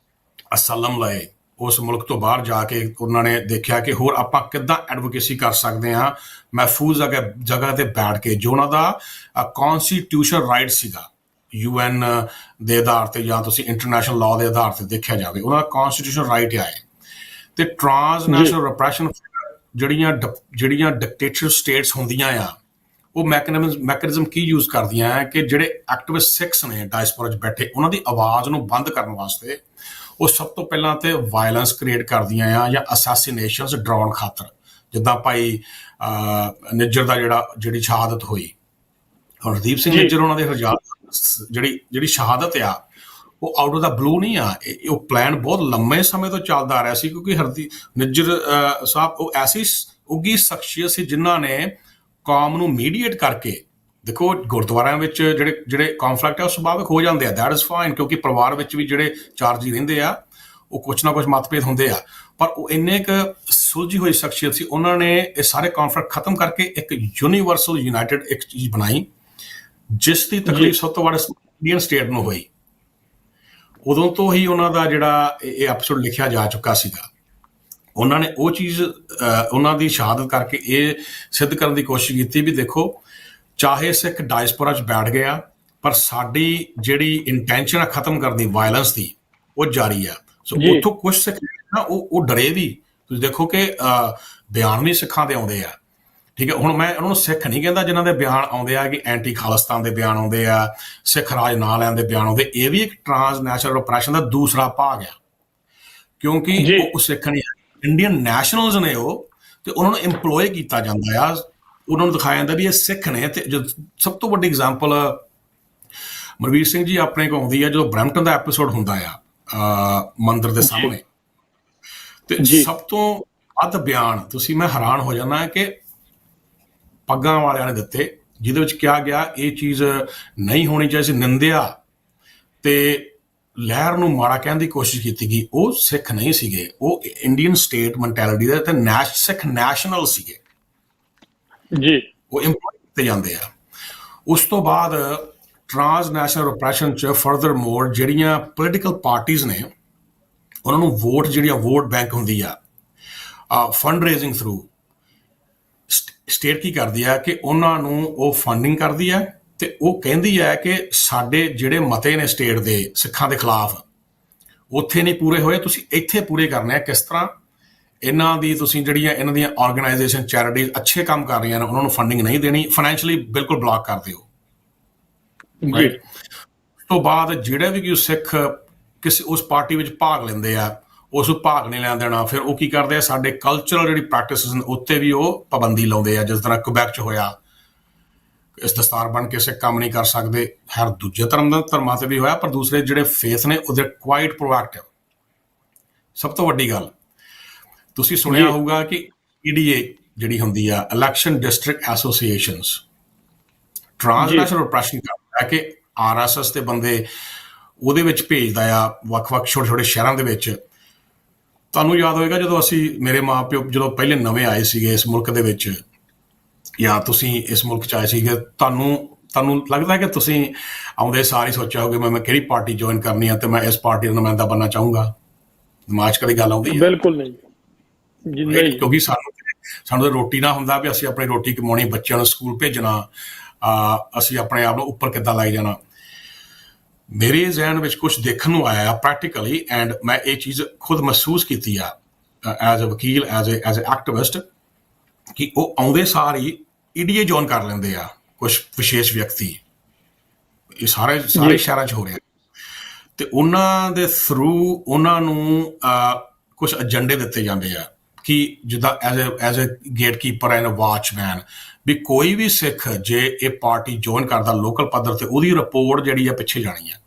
S2: ਅਸਲਮ ਲਏ, ਉਸ ਮੁਲਕ ਤੋਂ ਬਾਹਰ ਜਾ ਕੇ ਉਹਨਾਂ ਨੇ ਦੇਖਿਆ ਕਿ ਹੋਰ ਆਪਾਂ ਕਿੱਦਾਂ ਐਡਵੋਕੇਸੀ ਕਰ ਸਕਦੇ ਹਾਂ ਮਹਿਫੂਜ਼ ਜਗ੍ਹਾ ਤੇ ਬੈਠ ਕੇ, ਜੋ ਉਹਨਾਂ ਦਾ ਕੌਨਸਟੀਟਿਊਸ਼ਨ ਰਾਈਟ ਸੀਗਾ। UN ਦੇ ਆਧਾਰ ਤੇ ਜਾਂ ਤੁਸੀਂ ਇੰਟਰਨੈਸ਼ਨਲ ਲਾਅ ਦੇ ਆਧਾਰ ਤੇ ਦੇਖਿਆ ਜਾਵੇ, ਉਹਨਾਂ ਦਾ ਕੌਨਸਟੀਟਿਊਸ਼ਨ ਰਾਈਟ ਆਏ ਤੇ ਟ੍ਰਾਂਸਨੈਸ਼ਨਲ ਰਿਪਰੈਸ਼ਨ ਜਿਹੜੀਆਂ ਡਿਕਟੇਟਰ ਸਟੇਟਸ ਹੁੰਦੀਆਂ ਆ, ਉਹ ਮੈਕੈਨਿਜ਼ਮ ਕੀ ਯੂਜ਼ ਕਰਦੀਆਂ ਹੈ ਕਿ ਜਿਹੜੇ ਐਕਟਿਵਿਸਟ ਸਿੱਖਸ ਨੇ ਡਾਇਸਪੋਰਾ 'ਚ ਬੈਠੇ, ਉਹਨਾਂ ਦੀ ਆਵਾਜ਼ ਨੂੰ ਬੰਦ ਕਰਨ ਵਾਸਤੇ ਉਹ ਸਭ ਤੋਂ ਪਹਿਲਾਂ ਤੇ ਵਾਇਲੈਂਸ ਕ੍ਰੀਏਟ ਕਰਦੀਆਂ ਆ ਜਾਂ ਅਸੈਸੀਨੇਸ਼ਨਸ ਡਰਾਉਣ ਖਾਤਰ। ਜਿੱਦਾਂ ਭਾਈ ਨਿੱਜਰ ਦਾ ਜਿਹੜੀ ਸ਼ਹਾਦਤ ਹੋਈ, ਹਰਦੀਪ ਸਿੰਘ ਨਿੱਜਰ ਉਹਨਾਂ ਦੇ ਜਿਹੜੀ ਸ਼ਹਾਦਤ ਆ, ਉਹ ਆਊਟ ਆਫ ਦਾ ਬਲੂ ਨਹੀਂ ਆ। ਉਹ ਪਲਾਨ ਬਹੁਤ ਲੰਮੇ ਸਮੇਂ ਤੋਂ ਚੱਲਦਾ ਆ ਰਿਹਾ ਸੀ, ਕਿਉਂਕਿ ਹਰਦੀਪ ਨਿੱਜਰ ਸਾਹਿਬ ਉਹ ਐਸੀ ਉੱਘੀ ਸ਼ਖਸੀਅਤ ਸੀ ਜਿਨ੍ਹਾਂ ਨੇ ਕੌਮ ਨੂੰ ਮੀਡੀਏਟ ਕਰਕੇ, ਦੇਖੋ ਗੁਰਦੁਆਰਿਆਂ ਵਿੱਚ ਜਿਹੜੇ ਕੌਨਫਲਿਕਟ ਆ ਉਹ ਸੁਭਾਵਿਕ ਹੋ ਜਾਂਦੇ ਆ, ਦੈਟ ਇਜ਼ ਫਾਈਨ, ਕਿਉਂਕਿ ਪਰਿਵਾਰ ਵਿੱਚ ਵੀ ਜਿਹੜੇ ਚਾਰ ਜੀ ਰਹਿੰਦੇ ਆ ਉਹ ਕੁਛ ਨਾ ਕੁਛ ਮਤਭੇਦ ਹੁੰਦੇ ਆ, ਪਰ ਉਹ ਇੰਨੇ ਕੁ ਸੁਲਝੀ ਹੋਈ ਸ਼ਖਸੀਅਤ ਸੀ, ਉਹਨਾਂ ਨੇ ਇਹ ਸਾਰੇ ਕੌਨਫਲਿਕਟ ਖਤਮ ਕਰਕੇ ਇੱਕ ਯੂਨੀਵਰਸਲ ਯੂਨਾਈਟਿਡ ਇੱਕ ਚੀਜ਼ ਬਣਾਈ, ਜਿਸ ਦੀ ਤਕਲੀਫ ਸਭ ਤੋਂ ਵੱਧ ਇੰਡੀਅਨ ਸਟੇਟ ਨੂੰ ਹੋਈ। ਉਦੋਂ ਤੋਂ ਹੀ ਉਹਨਾਂ ਦਾ ਜਿਹੜਾ ਇਹ ਐਪੀਸੋਡ ਲਿਖਿਆ ਜਾ ਚੁੱਕਾ ਸੀਗਾ। ਉਹਨਾਂ ਨੇ ਉਹ ਚੀਜ਼ ਉਹਨਾਂ ਦੀ ਸ਼ਹਾਦਤ ਕਰਕੇ ਇਹ ਸਿੱਧ ਕਰਨ ਦੀ ਕੋਸ਼ਿਸ਼ ਕੀਤੀ ਵੀ ਦੇਖੋ, ਚਾਹੇ ਸਿੱਖ ਡਾਇਸਪੋਰਾ 'ਚ ਬੈਠ ਗਿਆ, ਪਰ ਸਾਡੀ ਜਿਹੜੀ ਇੰਟੈਂਸ਼ਨ ਆ ਖਤਮ ਕਰਨ ਦੀ ਵਾਇਲੈਂਸ ਦੀ, ਉਹ ਜਾਰੀ ਆ। ਸੋ ਉੱਥੋਂ ਕੁਛ ਸਿੱਖ ਨਾ ਉਹ ਡਰੇ ਵੀ। ਤੁਸੀਂ ਦੇਖੋ ਕਿ ਬਿਆਨ ਵੀ ਸਿੱਖਾਂ ਦੇ ਆਉਂਦੇ ਆ, ਠੀਕ ਹੈ। ਹੁਣ ਮੈਂ ਉਹਨਾਂ ਨੂੰ ਸਿੱਖ ਨਹੀਂ ਕਹਿੰਦਾ ਜਿਨ੍ਹਾਂ ਦੇ ਬਿਆਨ ਆਉਂਦੇ ਆ ਕਿ ਐਂਟੀ ਖਾਲਿਸਤਾਨ ਦੇ ਬਿਆਨ ਆਉਂਦੇ ਆ, ਸਿੱਖ ਰਾਜ ਨਾ ਲੈਣ ਦੇ ਬਿਆਨ ਆਉਂਦੇ। ਇਹ ਵੀ ਇੱਕ ਟ੍ਰਾਂਸਨੈਸ਼ਨਲ ਰਿਪਰੈਸ਼ਨ ਦਾ ਦੂਸਰਾ ਭਾਗ ਆ, ਕਿਉਂਕਿ ਉਹ ਸਿੱਖ ਨਹੀਂ, ਇੰਡੀਅਨ ਨੈਸ਼ਨਲਸ ਨੇ ਉਹ, ਤੇ ਉਹਨਾਂ ਨੂੰ ਇੰਪਲੋਏ ਕੀਤਾ ਜਾਂਦਾ ਆ। ਉਹਨਾਂ ਨੂੰ ਦਿਖਾਇਆ ਜਾਂਦਾ ਵੀ ਇਹ ਸਿੱਖ ਨੇ। ਤੇ ਸਭ ਤੋਂ ਵੱਡੀ ਐਗਜ਼ਾਮਪਲ ਮਨਵੀਰ ਸਿੰਘ ਜੀ ਆਪਣੇ ਕੋਲ ਆਉਂਦੀ ਆ, ਜਦੋਂ ਬਰੈਂਪਟਨ ਦਾ ਐਪੀਸੋਡ ਹੁੰਦਾ ਆ ਮੰਦਿਰ ਦੇ ਸਾਹਮਣੇ, ਤੇ ਸਭ ਤੋਂ ਵੱਧ ਬਿਆਨ ਤੁਸੀਂ, ਮੈਂ ਹੈਰਾਨ ਹੋ ਜਾਂਦਾ ਕਿ ਪੱਗਾਂ ਵਾਲਿਆਂ ਨੇ ਦਿੱਤੇ, ਜਿਹਦੇ ਵਿੱਚ ਕਿਹਾ ਗਿਆ ਇਹ ਚੀਜ਼ ਨਹੀਂ ਹੋਣੀ ਚਾਹੀਦੀ, ਨਿੰਦਿਆ ਤੇ ਲਹਿਰ ਨੂੰ ਮਾੜਾ ਕਹਿਣ ਦੀ ਕੋਸ਼ਿਸ਼ ਕੀਤੀ ਗਈ। ਉਹ ਸਿੱਖ ਨਹੀਂ ਸੀਗੇ, ਉਹ ਇੰਡੀਅਨ ਸਟੇਟ ਮੈਂਟੈਲਿਟੀ ਦੇ ਤੇ ਸਿੱਖ ਨੈਸ਼ਨਲ ਸੀਗੇ ਜੀ, ਉਹ ਇੰਪਲੋਏ ਕੀਤੇ ਜਾਂਦੇ ਆ। ਉਸ ਤੋਂ ਬਾਅਦ ਟ੍ਰਾਂਸਨੈਸ਼ਨਲ ਰਿਪਰੈਸ਼ਨ 'ਚ ਫਰਦਰ ਮੋਰ ਜਿਹੜੀਆਂ ਪੋਲੀਟੀਕਲ ਪਾਰਟੀਜ਼ ਨੇ, ਉਹਨਾਂ ਨੂੰ ਵੋਟ ਬੈਂਕ ਹੁੰਦੀ ਆ, ਫੰਡ ਰੇਜ਼ਿੰਗ ਥਰੂ ਸਟੇਟ ਕੀ ਕਰਦੀ ਆ ਕਿ ਉਹਨਾਂ ਨੂੰ ਉਹ ਫੰਡਿੰਗ ਕਰਦੀ ਆ, ਤੇ ਉਹ ਕਹਿੰਦੀ ਹੈ ਕਿ ਸਾਡੇ ਜਿਹੜੇ ਮਤੇ ਨੇ ਸਟੇਟ ਦੇ ਸਿੱਖਾਂ ਦੇ ਖਿਲਾਫ, ਉੱਥੇ ਨਹੀਂ ਪੂਰੇ ਹੋਏ, ਤੁਸੀਂ ਇੱਥੇ ਪੂਰੇ ਕਰਨੇ ਆ। ਕਿਸ ਤਰ੍ਹਾਂ? ਇਹਨਾਂ ਦੀ ਤੁਸੀਂ ਜਿਹੜੀਆਂ ਇਹਨਾਂ ਦੀਆਂ ਆਰਗੇਨਾਈਜੇਸ਼ਨ ਚੈਰਿਟੀਜ਼ ਅੱਛੇ ਕੰਮ ਕਰ ਰਹੀਆਂ ਨੇ, ਉਹਨਾਂ ਨੂੰ ਫੰਡਿੰਗ ਨਹੀਂ ਦੇਣੀ, ਫਾਈਨੈਂਸ਼ੀਅਲੀ ਬਿਲਕੁਲ ਬਲੌਕ ਕਰ ਦਿਓ। ਉਸ ਤੋਂ ਬਾਅਦ ਜਿਹੜੇ ਵੀ ਕੋਈ ਸਿੱਖ ਕਿਸੇ ਉਸ ਪਾਰਟੀ ਵਿੱਚ ਭਾਗ ਲੈਂਦੇ ਆ, ਉਸ ਨੂੰ ਭਾਗ ਨਹੀਂ ਲੈਣ ਦੇਣਾ। ਫਿਰ ਉਹ ਕੀ ਕਰਦੇ ਆ, ਸਾਡੇ ਕਲਚਰਲ ਜਿਹੜੀ ਪ੍ਰੈਕਟਿਸਿਸ ਨੇ ਉੱਤੇ ਵੀ ਉਹ ਪਾਬੰਦੀ ਲਾਉਂਦੇ ਆ। ਜਿਸ ਤਰ੍ਹਾਂ ਕੁਬੈਕ 'ਚ ਹੋਇਆ, ਇਸ ਦਸਤਾਰ ਬਣ ਕੇ ਸਿੱਖ ਕੰਮ ਨਹੀਂ ਕਰ ਸਕਦੇ। ਹਰ ਦੂਜੇ ਧਰਮਾਂ ਤੇ ਵੀ ਹੋਇਆ, ਪਰ ਦੂਸਰੇ ਜਿਹੜੇ ਫੇਥ ਨੇ ਉਹਦੇ ਕੁਆਇਟ ਪ੍ਰੋਐਕਟਿਵ। ਸਭ ਤੋਂ ਵੱਡੀ ਗੱਲ ਤੁਸੀਂ ਸੁਣਿਆ ਹੋਊਗਾ ਕਿ EDA ਜਿਹੜੀ ਹੁੰਦੀ ਆ, election district associations, transnational repression ਕਰਦਾ ਕਿ RSS ਦੇ ਬੰਦੇ ਉਹਦੇ ਵਿੱਚ ਭੇਜਦਾ ਆ ਵੱਖ-ਵੱਖ ਛੋਟੇ-ਛੋਟੇ ਸ਼ਹਿਰਾਂ ਦੇ ਵਿੱਚ। ਤੁਹਾਨੂੰ ਯਾਦ ਹੋਏਗਾ ਜਦੋਂ ਮੇਰੇ ਮਾਂ ਪਿਓ ਜਦੋਂ ਪਹਿਲੇ ਨਵੇਂ ਆਏ ਸੀਗੇ ਇਸ ਮੁਲਕ ਦੇ ਵਿੱਚ, ਜਾਂ ਤੁਸੀਂ ਇਸ ਮੁਲਕ 'ਚ ਆਏ ਸੀਗੇ, ਤੁਹਾਨੂੰ ਲੱਗਦਾ ਕਿ ਤੁਸੀਂ ਆਉਂਦੇ ਸਾਰ ਹੀ ਸੋਚਿਆ ਹੋਊਗਾ ਮੈਂ ਕਿਹੜੀ ਪਾਰਟੀ ਜੁਆਇਨ ਕਰਨੀ ਆ ਤੇ ਮੈਂ ਇਸ ਪਾਰਟੀ ਦਾ ਨੁਮਾਇੰਦਾ ਬਣਨਾ ਚਾਹੂੰਗਾ। ਦਿਮਾਗ 'ਚ ਕਦੀ ਗੱਲ ਆਉਂਦੀ ਹੈ? ਬਿਲਕੁਲ ਨਹੀਂ, ਕਿਉਂਕਿ ਸਾਨੂੰ ਤਾਂ ਰੋਟੀ ਨਾ ਹੁੰਦਾ ਵੀ ਅਸੀਂ ਆਪਣੀ ਰੋਟੀ ਕਮਾਉਣੀ, ਬੱਚਿਆਂ ਨੂੰ ਸਕੂਲ ਭੇਜਣਾ, ਅਸੀਂ ਆਪਣੇ ਆਪ ਨੂੰ ਉੱਪਰ ਕਿੱਦਾਂ ਲਾਈ ਜਾਣਾ। ਮੇਰੇ ਜ਼ਹਿਨ ਵਿੱਚ ਕੁਛ ਦੇਖਣ ਨੂੰ ਆਇਆ ਪ੍ਰੈਕਟੀਕਲੀ, ਐਂਡ ਮੈਂ ਇਹ ਚੀਜ਼ ਖੁਦ ਮਹਿਸੂਸ ਕੀਤੀ ਆ ਐਜ਼ ਅ ਵਕੀਲ, ਐਜ਼ ਅ ਐਕਟਿਵਿਸਟ, ਕਿ ਉਹ ਆਉਂਦੇ ਸਾਰ ਹੀ EDA ਜੁਆਇਨ ਕਰ ਲੈਂਦੇ ਆ ਕੁਛ ਵਿਸ਼ੇਸ਼ ਵਿਅਕਤੀ। ਇਹ ਸਾਰੇ ਸ਼ਹਿਰਾਂ 'ਚ ਹੋ ਰਿਹਾ, ਤੇ ਉਹਨਾਂ ਦੇ ਥਰੂ ਉਹਨਾਂ ਨੂੰ ਕੁਛ ਏਜੰਡੇ ਦਿੱਤੇ ਜਾਂਦੇ ਆ ਕਿ ਜਿੱਦਾਂ as a gatekeeper and watchman, ਵੀ ਕੋਈ ਵੀ ਸਿੱਖ ਜੇ ਇਹ ਪਾਰਟੀ ਜੁਆਇਨ ਕਰਦਾ ਲੋਕਲ ਪੱਧਰ ਤੇ, ਉਹਦੀ ਰਿਪੋਰਟ ਜਿਹੜੀ ਆ ਪਿੱਛੇ ਜਾਣੀ ਆ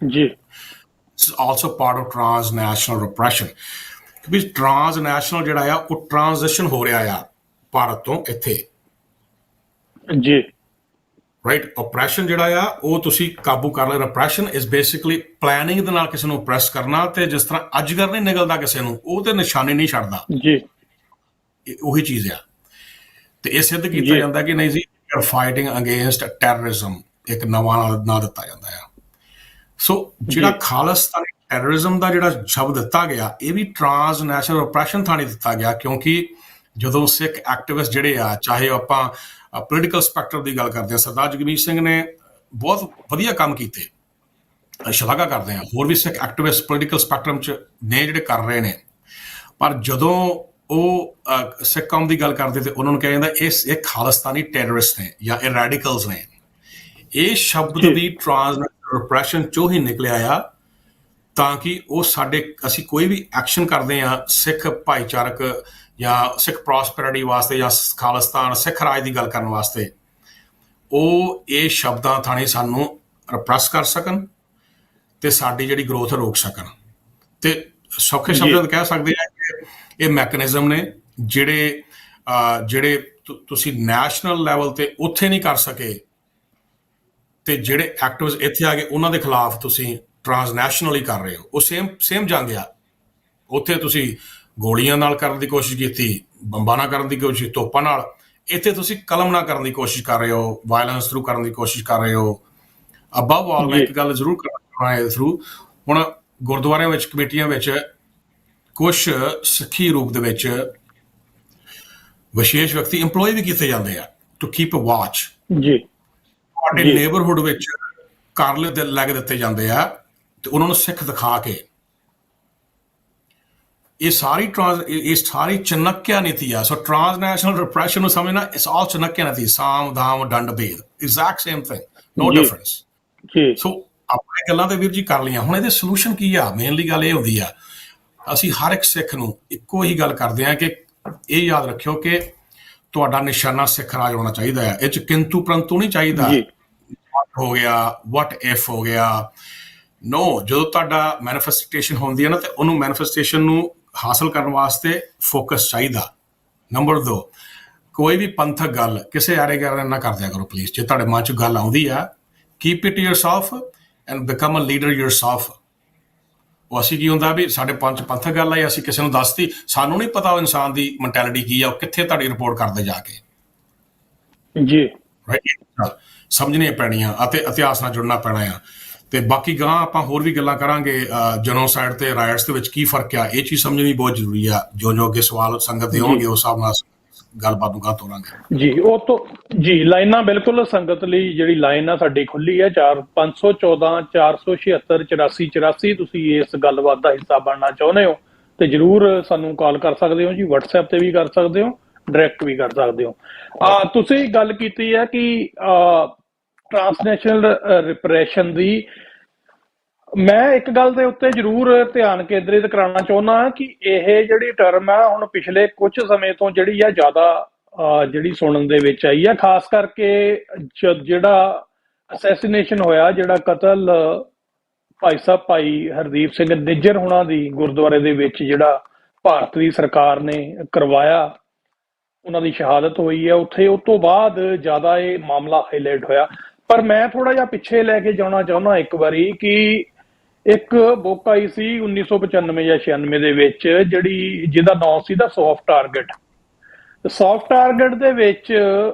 S2: ਜੀ। It's also part of transnational repression, ਕਿਉਂਕਿ ਟ੍ਰਾਂਸਨੈਸ਼ਨਲ ਜਿਹੜਾ ਆ ਉਹ ਟ੍ਰਾਂਜ਼ਿਸ਼ਨ ਹੋ ਰਿਹਾ ਆ ਭਾਰਤ ਤੋਂ ਇੱਥੇ ਜੀ, ਰਾਈਟ। ਓਪਰੇਸ਼ਨ ਜਿਹੜਾ ਆ ਉਹ ਤੁਸੀਂ ਕਾਬੂ ਕਰ ਲਿਆ। ਰਿਪਰੈਸ਼ਨ ਇਜ਼ ਬੇਸਿਕਲੀ ਪਲੈਨਿੰਗ ਦੇ ਨਾਲ ਕਿਸੇ ਨੂੰ ਓਪਰੈਸ ਕਰਨਾ, ਤੇ ਜਿਸ ਤਰ੍ਹਾਂ ਅਜਗਰ ਨਹੀਂ ਨਿਕਲਦਾ ਕਿਸੇ ਨੂੰ, ਉਹ ਤੇ ਨਿਸ਼ਾਨੀ ਨਹੀਂ ਛੱਡਦਾ ਜੀ, ਉਹੀ ਚੀਜ਼ ਆ। ਤੇ ਇਹ ਸਿੱਧ ਕੀਤਾ ਜਾਂਦਾ ਕਿ ਨਹੀਂ ਜੀ, ਫਾਈਟਿੰਗ ਅਗੇਂਸਟ ਟੈਰਰਿਜ਼ਮ, ਇੱਕ ਨਵਾਂ ਨਾਂ ਦਿੱਤਾ ਜਾਂਦਾ ਆ। ਸੋ ਜਿਹੜਾ ਖਾਲਿਸਤਾਨੀ ਟੈਰਰਿਜ਼ਮ ਦਾ ਜਿਹੜਾ ਸ਼ਬਦ ਦਿੱਤਾ ਗਿਆ, ਇਹ ਵੀ ਟ੍ਰਾਂਸਨੈਸ਼ਨਲ ਰਿਪਰੈਸ਼ਨ ਥਾਣੀ ਦਿੱਤਾ ਗਿਆ, ਕਿਉਂਕਿ ਜਦੋਂ ਸਿੱਖ ਐਕਟਿਵਿਸਟ ਜਿਹੜੇ ਆ, ਚਾਹੇ ਆਪਾਂ ਪੋਲੀਟੀਕਲ ਸਪੈਕਟਰਮ ਦੀ ਗੱਲ ਕਰਦੇ ਹਾਂ, ਸਰਦਾਰ ਜਗਮੀਤ ਸਿੰਘ ਨੇ ਬਹੁਤ ਵਧੀਆ ਕੰਮ ਕੀਤੇ, ਸ਼ਲਾਘਾ ਕਰਦੇ ਹਾਂ। ਹੋਰ ਵੀ ਸਿੱਖ ਐਕਟਿਵਿਸਟ ਪੋਲੀਟੀਕਲ ਸਪੈਕਟਰਮ 'ਚ ਨੇ ਜਿਹੜੇ ਕਰ ਰਹੇ ਨੇ, ਪਰ ਜਦੋਂ ਉਹ ਸਿੱਖ ਕੌਮ ਦੀ ਗੱਲ ਕਰਦੇ ਤੇ ਉਹਨਾਂ ਨੂੰ ਕਿਹਾ ਜਾਂਦਾ ਇਹ ਖਾਲਿਸਤਾਨੀ ਟੈਰਰਿਸਟ ਨੇ ਜਾਂ ਇਹ ਰੈਡੀਕਲਸ ਨੇ। ਇਹ ਸ਼ਬਦ ਵੀ ਟ੍ਰਾਂਸਨੈਸ਼ਨਲ ਰਿਪਰੈਸ਼ਨ ਚੋਂ ਹੀ ਨਿਕਲਿਆ ਆ, ਤਾਂ ਕਿ ਉਹ ਅਸੀਂ ਕੋਈ ਵੀ ਐਕਸ਼ਨ ਕਰਦੇ ਹਾਂ ਸਿੱਖ ਭਾਈਚਾਰਕ ਜਾਂ ਸਿੱਖ ਪ੍ਰੋਸਪੈਰਿਟੀ ਵਾਸਤੇ ਜਾਂ ਖਾਲਿਸਤਾਨ ਸਿੱਖ ਰਾਜ ਦੀ ਗੱਲ ਕਰਨ ਵਾਸਤੇ, ਉਹ ਇਹ ਸ਼ਬਦਾਂ ਥਾਣੇ ਸਾਨੂੰ ਰਿਪਰੈਸ ਕਰ ਸਕਣ ਤੇ ਸਾਡੀ ਜਿਹੜੀ ਗਰੋਥ ਰੋਕ ਸਕਣ। ਤੇ ਸੌਖੇ ਸ਼ਬਦਾਂ ਕਹਿ ਸਕਦੇ ਆ ਕਿ ਇਹ ਮੈਕੈਨਿਜ਼ਮ ਨੇ ਜਿਹੜੇ ਤੁਸੀਂ ਨੈਸ਼ਨਲ ਲੈਵਲ ਤੇ ਉੱਥੇ ਨਹੀਂ ਕਰ ਸਕੇ, ਤੇ ਜਿਹੜੇ ਐਕਟਿਵਿਸਟ ਇੱਥੇ ਆ ਗਏ ਉਹਨਾਂ ਦੇ ਖਿਲਾਫ ਤੁਸੀਂ ਟ੍ਰਾਂਸਨੈਸ਼ਨਲੀ ਕਰ ਰਹੇ ਹੋ। ਉਹ ਸੇਮ ਜੰਗ ਆ। ਉੱਥੇ ਤੁਸੀਂ ਗੋਲੀਆਂ ਨਾਲ ਕਰਨ ਦੀ ਕੋਸ਼ਿਸ਼ ਕੀਤੀ, ਬੰਬਾਂ ਨਾਲ ਕਰਨ ਦੀ ਕੋਸ਼ਿਸ਼, ਤੋਪਾਂ ਨਾਲ। ਇੱਥੇ ਤੁਸੀਂ ਕਲਮ ਨਾਲ ਕਰਨ ਦੀ ਕੋਸ਼ਿਸ਼ ਕਰ ਰਹੇ ਹੋ, ਵਾਇਲੈਂਸ ਥਰੂ ਕਰਨ ਦੀ ਕੋਸ਼ਿਸ਼ ਕਰ ਰਹੇ ਹੋ। ਅਬਵ ਆਲ ਮੈਂ ਇੱਕ ਗੱਲ ਜ਼ਰੂਰ ਕਰਨਾ ਇਹਦੇ ਥਰੂ, ਹੁਣ ਗੁਰਦੁਆਰਿਆਂ ਵਿੱਚ ਕਮੇਟੀਆਂ ਵਿੱਚ ਕੁਛ ਸਿੱਖੀ ਰੂਪ ਦੇ ਵਿੱਚ ਵਿਸ਼ੇਸ਼ ਵਿਅਕਤੀ ਇੰਪਲੋਏ ਵੀ ਕੀਤੇ ਜਾਂਦੇ ਆ ਟੂ ਕੀਪ ਅ ਵਾਚ। ਤੁਹਾਡੇ ਨੇਬਰਹੁੱਡ ਵਿੱਚ ਘਰ ਲੈ ਕੇ ਦਿੱਤੇ ਜਾਂਦੇ ਆ ਤੇ ਉਹਨਾਂ ਨੂੰ ਸਿੱਖ ਦਿਖਾ ਕੇ। ਇਹ ਸਾਰੀ ਚਨਕਿਆ ਨੀਤੀ ਆ। ਸੋ ਟ੍ਰਾਂਸਨੈਸ਼ਨਲ ਰਿਪਰੈਸ਼ਨ ਨੂੰ ਸਮਝਣਾ ਇਟਸ ਆਲ ਚਨਕਿਆ ਨੀਤੀ, ਸਾਮ ਦਾਮ ਡੰਡ ਭੇਦ, ਐਗਜ਼ੈਕਟ ਸੇਮ ਥਿੰਗ, ਨੋ ਡਿਫਰੈਂਸ। ਸੋ ਆਪਣੇ ਗੱਲਾਂ ਤੇ ਵੀਰ ਜੀ ਕਰ ਲਈਆਂ। ਹੁਣ ਇਹਦੇ ਸੋਲੂਸ਼ਨ ਕੀ ਆ? ਮੇਨਲੀ ਗੱਲ ਇਹ ਹੁੰਦੀ ਆ, ਅਸੀਂ ਹਰ ਇੱਕ ਸਿੱਖ ਨੂੰ ਇੱਕੋ ਹੀ ਗੱਲ ਕਰਦੇ ਹਾਂ ਕਿ ਇਹ ਯਾਦ ਰੱਖਿਓ ਕਿ ਤੁਹਾਡਾ ਨਿਸ਼ਾਨਾ ਸਿੱਖ ਰਾਜ ਹੋਣਾ ਚਾਹੀਦਾ ਹੈ। ਇਹ 'ਚ ਕਿੰਤੂ ਪ੍ਰੰਤੂ ਨਹੀਂ ਚਾਹੀਦਾ। ਹੋ ਗਿਆ, ਵਟ ਇਫ ਹੋ ਗਿਆ, ਨੋ। ਜਦੋਂ ਤੁਹਾਡਾ ਮੈਨੀਫੈਸਟੇਸ਼ਨ ਹੁੰਦੀ ਹੈ ਨਾ, ਤੇ ਉਹਨੂੰ ਮੈਨੀਫੈਸਟੇਸ਼ਨ ਨੂੰ ਹਾਸਲ ਕਰਨ ਵਾਸਤੇ ਫੋਕਸ ਚਾਹੀਦਾ। ਨੰਬਰ 2, ਕੋਈ ਵੀ ਪੰਥਕ ਗੱਲ ਕਿਸੇ ਆਰੇ ਗੈਰੇ ਨਾ ਕਰ ਦਿਆ ਕਰੋ ਪਲੀਜ਼। ਜੇ ਤੁਹਾਡੇ ਮਨ 'ਚ ਗੱਲ ਆਉਂਦੀ ਆ, keep it yourself and become a leader yourself. ਉਹ ਅਸੀਂ ਕੀ ਹੁੰਦਾ ਵੀ ਸਾਡੇ ਪੰਥਕ ਗੱਲ ਆਈ, ਅਸੀਂ ਕਿਸੇ ਨੂੰ ਦੱਸਤੀ, ਸਾਨੂੰ ਨਹੀਂ ਪਤਾ ਉਹ ਇਨਸਾਨ ਦੀ ਮੈਂਟੈਲਿਟੀ ਕੀ ਆ, ਉਹ ਕਿੱਥੇ ਤੁਹਾਡੀ ਰਿਪੋਰਟ ਕਰਦੇ ਜਾ ਕੇ ਜੀ। ਸਮਝਣੀਆਂ ਪੈਣੀਆਂ ਅਤੇ ਇਤਿਹਾਸ ਨਾਲ ਜੁੜਨਾ ਪੈਣਾ ਆ। ਤੇ ਬਾਕੀ ਗਾਂ ਆਪਾਂ ਹੋਰ ਵੀ ਗੱਲਾਂ ਕਰਾਂਗੇ ਜੈਨੋਸਾਈਡ ਤੇ ਰਾਇਟਸ ਦੇ ਵਿੱਚ ਕੀ ਫਰਕ ਆ, ਇਹ ਚੀਜ਼ ਸਮਝਣੀ ਬਹੁਤ ਜ਼ਰੂਰੀ ਆ। ਜੋ ਅੱਗੇ ਸਵਾਲ ਸੰਗਤ ਦੇ ਹੋਣਗੇ ਉਸ ਹਿਸਾਬ ਨਾਲ ਗੱਲਬਾਤ ਨੂੰ ਗਾਂ ਤੋਰਾਂਗੇ ਜੀ। ਉਹ ਤੋਂ ਜੀ ਲਾਈਨਾਂ ਬਿਲਕੁਲ ਸੰਗਤ ਲਈ ਜਿਹੜੀ ਲਾਈਨ ਆ ਸਾਡੀ ਖੁੱਲੀ ਹੈ 514 476 84 84। ਤੁਸੀਂ ਇਸ ਗੱਲਬਾਤ ਦਾ ਹਿੱਸਾ ਬਣਨਾ ਚਾਹੁੰਦੇ ਹੋ ਤੇ ਜ਼ਰੂਰ ਸਾਨੂੰ ਕਾਲ ਕਰ ਸਕਦੇ ਹੋ ਜੀ। WhatsApp ਤੇ ਵੀ ਕਰ ਸਕਦੇ ਹੋ, ਡਾਇਰੈਕਟ ਵੀ ਕਰ ਸਕਦੇ ਹੋ। ਤੁਸੀਂ ਗੱਲ ਕੀਤੀ ਹੈ ਕਿ ਟ੍ਰਾਂਸਨੈਸ਼ਨਲ ਰਿਪਰੈਸ਼ਨ ਦੀ। ਮੈਂ ਇੱਕ ਗੱਲ ਦੇ ਉੱਤੇ ਜ਼ਰੂਰ ਧਿਆਨ ਕੇਂਦਰਿਤ ਕਰਾਉਣਾ ਚਾਹੁੰਦਾ ਕਿ ਇਹ ਜਿਹੜੀ ਟਰਮ ਆ ਹੁਣ ਪਿਛਲੇ ਕੁਝ ਸਮੇਂ ਤੋਂ ਜਿਹੜੀ ਆ ਜ਼ਿਆਦਾ ਜਿਹੜੀ ਸੁਣਨ ਦੇ ਵਿੱਚ ਆਈ ਆ, ਖਾਸ ਕਰਕੇ ਜਿਹੜਾ ਅਸੈਸੀਨੇਸ਼ਨ ਹੋਇਆ, ਜਿਹੜਾ ਕਤਲ ਭਾਈ ਹਰਦੀਪ ਸਿੰਘ ਨਿੱਜਰ ਹੋਣਾ ਦੀ ਗੁਰਦੁਆਰੇ ਦੇ ਵਿੱਚ ਜਿਹੜਾ ਭਾਰਤ ਦੀ ਸਰਕਾਰ ਨੇ ਕਰਵਾਇਆ, ਉਹਨਾਂ ਦੀ ਸ਼ਹਾਦਤ ਹੋਈ ਹੈ ਉੱਥੇ। ਉਸ ਤੋਂ ਬਾਅਦ ਜ਼ਿਆਦਾ ਇਹ ਮਾਮਲਾ ਹਾਈਲਾਈਟ ਹੋਇਆ। ਪਰ ਮੈਂ ਥੋੜਾ ਜਿਹਾ ਪਿੱਛੇ ਲੈ ਕੇ ਜਾਣਾ ਚਾਹੁੰਦਾ ਇੱਕ ਵਾਰੀ ਕਿ ਇੱਕ ਬੁੱਕ ਆਈ ਸੀ 1995 ਜਾਂ 96 ਦੇ ਵਿੱਚ ਜਿਹਦਾ ਨਾਮ ਸੀ ਦਾ ਸੌਫਟ ਟਾਰਗੇਟ। ਸੌਫਟ ਟਾਰਗੇਟ ਦੇ ਵਿੱਚ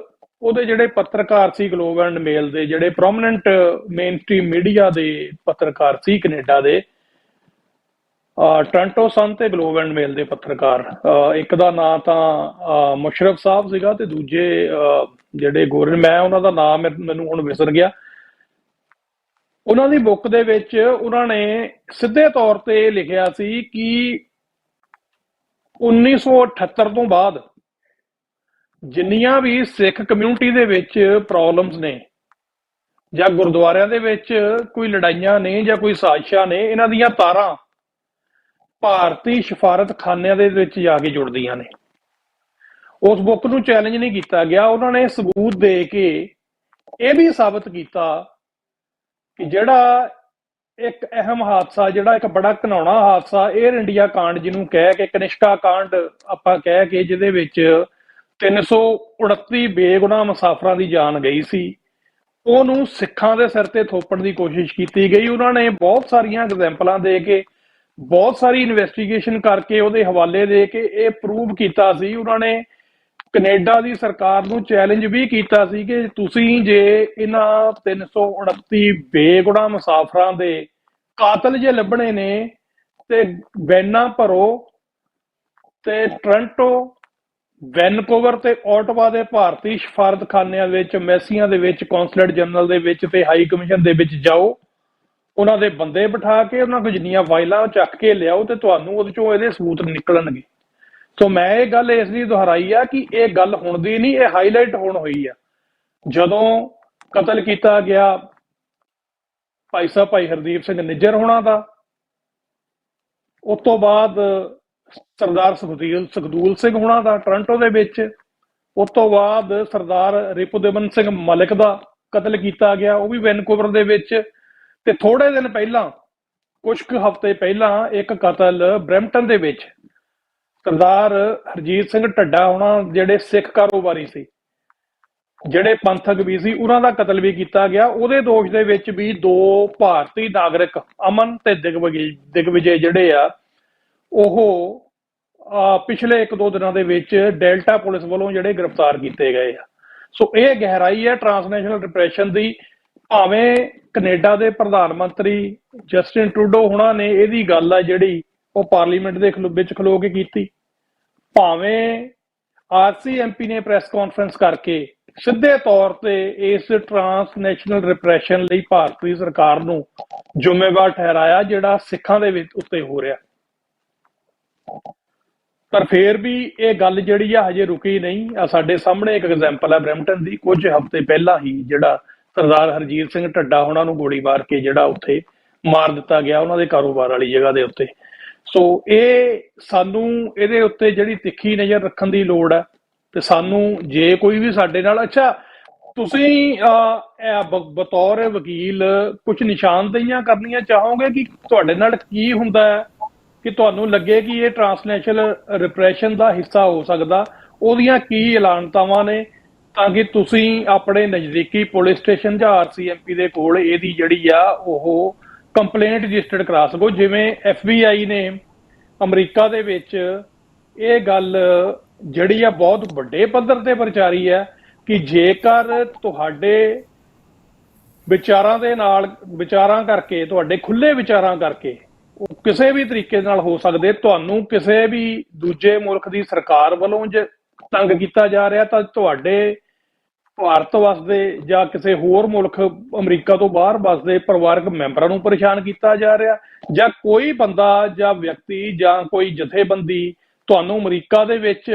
S2: ਉਹਦੇ ਜਿਹੜੇ ਪੱਤਰਕਾਰ ਸੀ ਗਲੋਬ ਐਂਡ ਮੇਲ ਦੇ, ਜਿਹੜੇ ਪ੍ਰੋਮੀਨੈਂਟ ਮੇਨ ਸਟ੍ਰੀਮ ਮੀਡੀਆ ਦੇ ਪੱਤਰਕਾਰ ਸੀ ਕੈਨੇਡਾ ਦੇ, ਟੋਰਾਂਟੋ ਸਨ ਤੇ ਗਲੋਬ ਐਂਡ ਮੇਲ ਦੇ ਪੱਤਰਕਾਰ, ਇੱਕ ਦਾ ਨਾਂ ਤਾਂ ਮੁਸ਼ਰਫ ਸਾਹਿਬ ਸੀਗਾ ਤੇ ਦੂਜੇ ਜਿਹੜੇ ਮੈਂ ਉਹਨਾਂ ਦਾ ਨਾਮ ਮੈਨੂੰ ਹੁਣ ਵਿਸਰ ਗਿਆ। ਉਹਨਾਂ ਦੀ ਬੁੱਕ ਦੇ ਵਿੱਚ ਉਹਨਾਂ ਨੇ ਸਿੱਧੇ ਤੌਰ ਤੇ ਲਿਖਿਆ ਸੀ ਕਿ 1978 ਤੋਂ ਬਾਅਦ ਜਿੰਨੀਆਂ ਵੀ ਸਿੱਖ ਕਮਿਊਨਿਟੀ ਦੇ ਵਿੱਚ ਪ੍ਰੋਬਲਮਸ ਨੇ ਜਾਂ ਗੁਰਦੁਆਰਿਆਂ ਦੇ ਵਿੱਚ ਕੋਈ ਲੜਾਈਆਂ ਨੇ ਜਾਂ ਕੋਈ ਸਾਜ਼ਿਸ਼ਾਂ ਨੇ, ਇਹਨਾਂ ਦੀਆਂ ਤਾਰਾਂ ਭਾਰਤੀ ਸਫਾਰਤਖਾਨਿਆਂ ਦੇ ਵਿੱਚ ਜਾ ਕੇ ਜੁੜਦੀਆਂ ਨੇ। ਉਸ ਬੁੱਕ ਨੂੰ ਚੈਲੰਜ ਨਹੀਂ ਕੀਤਾ ਗਿਆ। ਉਹਨਾਂ ਨੇ ਸਬੂਤ ਦੇ ਕੇ ਇਹ ਵੀ ਸਾਬਤ ਕੀਤਾ ਕਿ ਜਿਹੜਾ ਇੱਕ ਅਹਿਮ ਹਾਦਸਾ, ਜਿਹੜਾ ਇੱਕ ਬੜਾ ਘਿਨਾਉਣਾ ਹਾਦਸਾ 에ਅਰ ਇੰਡੀਆ ਕਾਂਡ ਜਿਹਨੂੰ ਕਹਿ ਕੇ ਕਨਿਸ਼ਕਾ ਕਾਂਡ ਆਪਾਂ ਕਹਿ ਕੇ, ਜਿਹਦੇ ਵਿੱਚ 329 ਬੇਗੁਨਾਹ ਮੁਸਾਫਰਾਂ ਦੀ ਜਾਨ ਗਈ ਸੀ, ਉਹਨੂੰ ਸਿੱਖਾਂ ਦੇ ਸਿਰ ਤੇ ਥੋਪਣ ਦੀ ਕੋਸ਼ਿਸ਼ ਕੀਤੀ ਗਈ। ਉਹਨਾਂ ਨੇ ਬਹੁਤ ਸਾਰੀਆਂ ਐਗਜ਼ੈਂਪਲਾਂ ਦੇ ਕੇ, ਬਹੁਤ ਸਾਰੀ ਇਨਵੈਸਟੀਗੇਸ਼ਨ ਕਰਕੇ, ਉਹਦੇ ਹਵਾਲੇ ਦੇ ਕੇ ਇਹ ਪ੍ਰੂਵ ਕੀਤਾ ਸੀ। ਉਹਨਾਂ ਨੇ ਕੈਨੇਡਾ ਦੀ ਸਰਕਾਰ ਨੂੰ ਚੈਲੰਜ ਵੀ ਕੀਤਾ ਸੀ ਕਿ ਤੁਸੀਂ ਜੇ ਇਹਨਾਂ 329 ਬੇਗੁਨਾਹ ਮੁਸਾਫਰਾਂ ਦੇ ਕਾਤਲ ਜੇ ਲੱਭਣੇ ਨੇ ਤੇ ਵੈਨਾਂ ਭਰੋ ਤੇ ਟੋਰਾਂਟੋ, ਵੈਨਕੂਵਰ ਤੇ ਓਟਵਾ ਦੇ ਭਾਰਤੀ ਸਫਾਰਤਖਾਨਿਆਂ ਵਿੱਚ, ਐਮਬੈਸੀਆਂ ਦੇ ਵਿੱਚ, ਕੌਂਸਲੇਟ ਜਨਰਲ ਦੇ ਵਿੱਚ ਤੇ ਹਾਈ ਕਮਿਸ਼ਨ ਦੇ ਵਿੱਚ ਜਾਓ, ਉਹਨਾਂ ਦੇ ਬੰਦੇ ਬਿਠਾ ਕੇ ਉਹਨਾਂ ਕੋਲ ਜਿੰਨੀਆਂ ਫਾਈਲਾਂ ਚੱਕ ਕੇ ਲਿਆਓ ਤੇ ਤੁਹਾਨੂੰ ਉਹਦੇ ਚੋਂ ਇਹਦੇ ਸਬੂਤ ਨਿਕਲਣਗੇ।
S1: ਸੋ ਮੈਂ ਇਹ ਗੱਲ ਇਸ ਲਈ ਦੁਹਰਾਈ ਆ ਕਿ ਇਹ ਗੱਲ ਹੁਣ ਦੀ ਨਹੀਂ, ਇਹ ਹਾਈਲਾਈਟ ਹੁਣ ਹੋਈ ਆ ਜਦੋਂ ਕਤਲ ਕੀਤਾ ਗਿਆ ਭਾਈ ਸਾਹਿਬ ਭਾਈ ਹਰਦੀਪ ਸਿੰਘ ਨਿੱਜਰ ਹੋਣਾ ਦਾ। ਉਸ ਤੋਂ ਬਾਅਦ ਸਰਦਾਰ ਸੁਖਦੂਲ ਸਿੰਘ ਹੋਣਾ ਦਾ ਟੋਰਾਂਟੋ ਦੇ ਵਿੱਚ। ਉਸ ਤੋਂ ਬਾਅਦ ਸਰਦਾਰ ਰਿਪੁਦਮਨ ਸਿੰਘ ਮਲਿਕ ਦਾ ਕਤਲ ਕੀਤਾ ਗਿਆ, ਉਹ ਵੀ ਵੈਨਕੂਵਰ ਦੇ ਵਿੱਚ। ਤੇ ਥੋੜੇ ਦਿਨ ਪਹਿਲਾਂ, ਕੁਝ ਕੁ ਹਫ਼ਤੇ ਪਹਿਲਾਂ, ਇੱਕ ਕਤਲ ਬਰੈਂਪਟਨ ਦੇ ਵਿੱਚ ਸਰਦਾਰ ਹਰਜੀਤ ਸਿੰਘ ਢੱਡਾ ਹੋਣਾ, ਜਿਹੜੇ ਸਿੱਖ ਕਾਰੋਬਾਰੀ ਸੀ, ਜਿਹੜੇ ਪੰਥਕ ਵੀ ਸੀ, ਉਹਨਾਂ ਦਾ ਕਤਲ ਵੀ ਕੀਤਾ ਗਿਆ। ਉਹਦੇ ਦੋਸ਼ ਦੇ ਵਿੱਚ ਵੀ 2 ਭਾਰਤੀ ਨਾਗਰਿਕ ਅਮਨ ਤੇ ਦਿਗਵਿਜੇ ਜਿਹੜੇ ਆ ਉਹ ਪਿਛਲੇ 1-2 ਦਿਨਾਂ ਦੇ ਵਿੱਚ ਡੈਲਟਾ ਪੁਲਿਸ ਵੱਲੋਂ ਜਿਹੜੇ ਗ੍ਰਿਫਤਾਰ ਕੀਤੇ ਗਏ ਆ। ਸੋ ਇਹ ਗਹਿਰਾਈ ਹੈ ਟ੍ਰਾਂਸਨੈਸ਼ਨਲ ਡਿਪਰੈਸ਼ਨ ਦੀ। ਭਾਵੇਂ ਕੈਨੇਡਾ ਦੇ ਪ੍ਰਧਾਨ ਮੰਤਰੀ ਜਸਟਿਨ ਟਰੂਡੋ ਹੋਣਾ ਨੇ ਇਹਦੀ ਗੱਲ ਆ ਜਿਹੜੀ ਉਹ ਪਾਰਲੀਮੈਂਟ ਦੇ ਵਿੱਚ ਖਲੋ ਕੇ ਕੀਤੀ, ਭਾਵੇਂ RCMP ਨੇ ਪ੍ਰੈਸ ਕਾਨਫਰੰਸ ਕਰਕੇ ਸਿੱਧੇ ਤੌਰ ਤੇ ਇਸ ਟ੍ਰਾਂਸਨੈਸ਼ਨਲ ਰਿਪਰੈਸ਼ਨ ਲਈ ਭਾਰਤੀ ਸਰਕਾਰ ਨੂੰ ਜ਼ਿੰਮੇਵਾਰ ਠਹਿਰਾਇਆ ਜਿਹੜਾ ਸਿੱਖਾਂ ਦੇ ਵਿੱਚ ਉੱਤੇ ਹੋ ਰਿਹਾ। ਪਰ ਫੇਰ ਵੀ ਇਹ ਗੱਲ ਜਿਹੜੀ ਆ ਹਜੇ ਰੁਕੀ ਨਹੀਂ। ਸਾਡੇ ਸਾਹਮਣੇ ਇੱਕ ਐਗਜ਼ਾਮਪਲ ਹੈ ਬਰੈਂਪਟਨ ਦੀ। ਕੁਝ ਹਫ਼ਤੇ ਪਹਿਲਾਂ ਹੀ ਜਿਹੜਾ ਸਰਦਾਰ ਹਰਜੀਤ ਸਿੰਘ ਢੱਡਾ ਉਹਨਾਂ ਨੂੰ ਗੋਲੀ ਮਾਰ ਕੇ ਜਿਹੜਾ ਉੱਥੇ ਮਾਰ ਦਿੱਤਾ ਗਿਆ, ਉਹਨਾਂ ਦੇ ਕਾਰੋਬਾਰ ਵਾਲੀ ਜਗ੍ਹਾ ਦੇ ਉੱਤੇ। ਸੋ ਇਹ ਸਾਨੂੰ ਇਹਦੇ ਉੱਤੇ ਜਿਹੜੀ ਤਿੱਖੀ ਨਜ਼ਰ ਰੱਖਣ ਦੀ ਲੋੜ ਹੈ। ਤੇ ਸਾਨੂੰ ਜੇ ਕੋਈ ਵੀ ਸਾਡੇ ਨਾਲ, ਅੱਛਾ ਤੁਸੀਂ ਬਤੌਰ ਵਕੀਲ ਕੁਝ ਨਿਸ਼ਾਨਦੇਹੀਆਂ ਕਰਨੀਆਂ ਚਾਹੋਗੇ ਕਿ ਤੁਹਾਡੇ ਨਾਲ ਕੀ ਹੁੰਦਾ ਹੈ ਕਿ ਤੁਹਾਨੂੰ ਲੱਗੇ ਕਿ ਇਹ ਟ੍ਰਾਂਸਨੈਸ਼ਨਲ ਰਿਪਰੈਸ਼ਨ ਦਾ ਹਿੱਸਾ ਹੋ ਸਕਦਾ, ਉਹਦੀਆਂ ਕੀ ਐਲਾਨਤਾਵਾਂ ਨੇ, ਤਾਂ ਕਿ ਤੁਸੀਂ ਆਪਣੇ ਨਜ਼ਦੀਕੀ ਪੁਲਿਸ ਸਟੇਸ਼ਨ ਜਾਂ RCMP ਦੇ ਕੋਲ ਇਹਦੀ ਜਿਹੜੀ ਆ ਉਹ ਕੰਪਲੇਂਟ ਰਜਿਸਟਰਡ ਕਰਾ ਸਕੋ। ਜਿਵੇਂ FBI ਨੇ ਅਮਰੀਕਾ ਦੇ ਵਿੱਚ ਇਹ ਗੱਲ ਜਿਹੜੀ ਆ ਬਹੁਤ ਵੱਡੇ ਪੱਧਰ ਤੇ ਪ੍ਰਚਾਰੀ ਹੈ ਕਿ ਜੇਕਰ ਤੁਹਾਡੇ ਵਿਚਾਰਾਂ ਦੇ ਨਾਲ ਵਿਚਾਰਾਂ ਕਰਕੇ, ਤੁਹਾਡੇ ਖੁੱਲੇ ਵਿਚਾਰਾਂ ਕਰਕੇ ਉਹ ਕਿਸੇ ਵੀ ਤਰੀਕੇ ਨਾਲ ਹੋ ਸਕਦੇ, ਤੁਹਾਨੂੰ ਕਿਸੇ ਵੀ ਦੂਜੇ ਮੁਲਕ ਦੀ ਸਰਕਾਰ ਵੱਲੋਂ ਜੇ ਤੰਗ ਕੀਤਾ ਜਾ ਰਿਹਾ ਤਾਂ ਤੁਹਾਡੇ ਭਾਰਤ ਵਸਦੇ ਜਾਂ ਕਿਸੇ ਹੋਰ ਮੁਲਕ ਅਮਰੀਕਾ ਤੋਂ ਬਾਹਰ ਵਸਦੇ ਪਰਿਵਾਰਕ ਮੈਂਬਰਾਂ ਨੂੰ ਪਰੇਸ਼ਾਨ ਕੀਤਾ ਜਾ ਰਿਹਾ, ਜਾਂ ਕੋਈ ਬੰਦਾ ਜਾਂ ਵਿਅਕਤੀ ਜਾਂ ਕੋਈ ਜਥੇਬੰਦੀ ਤੁਹਾਨੂੰ ਅਮਰੀਕਾ ਦੇ ਵਿੱਚ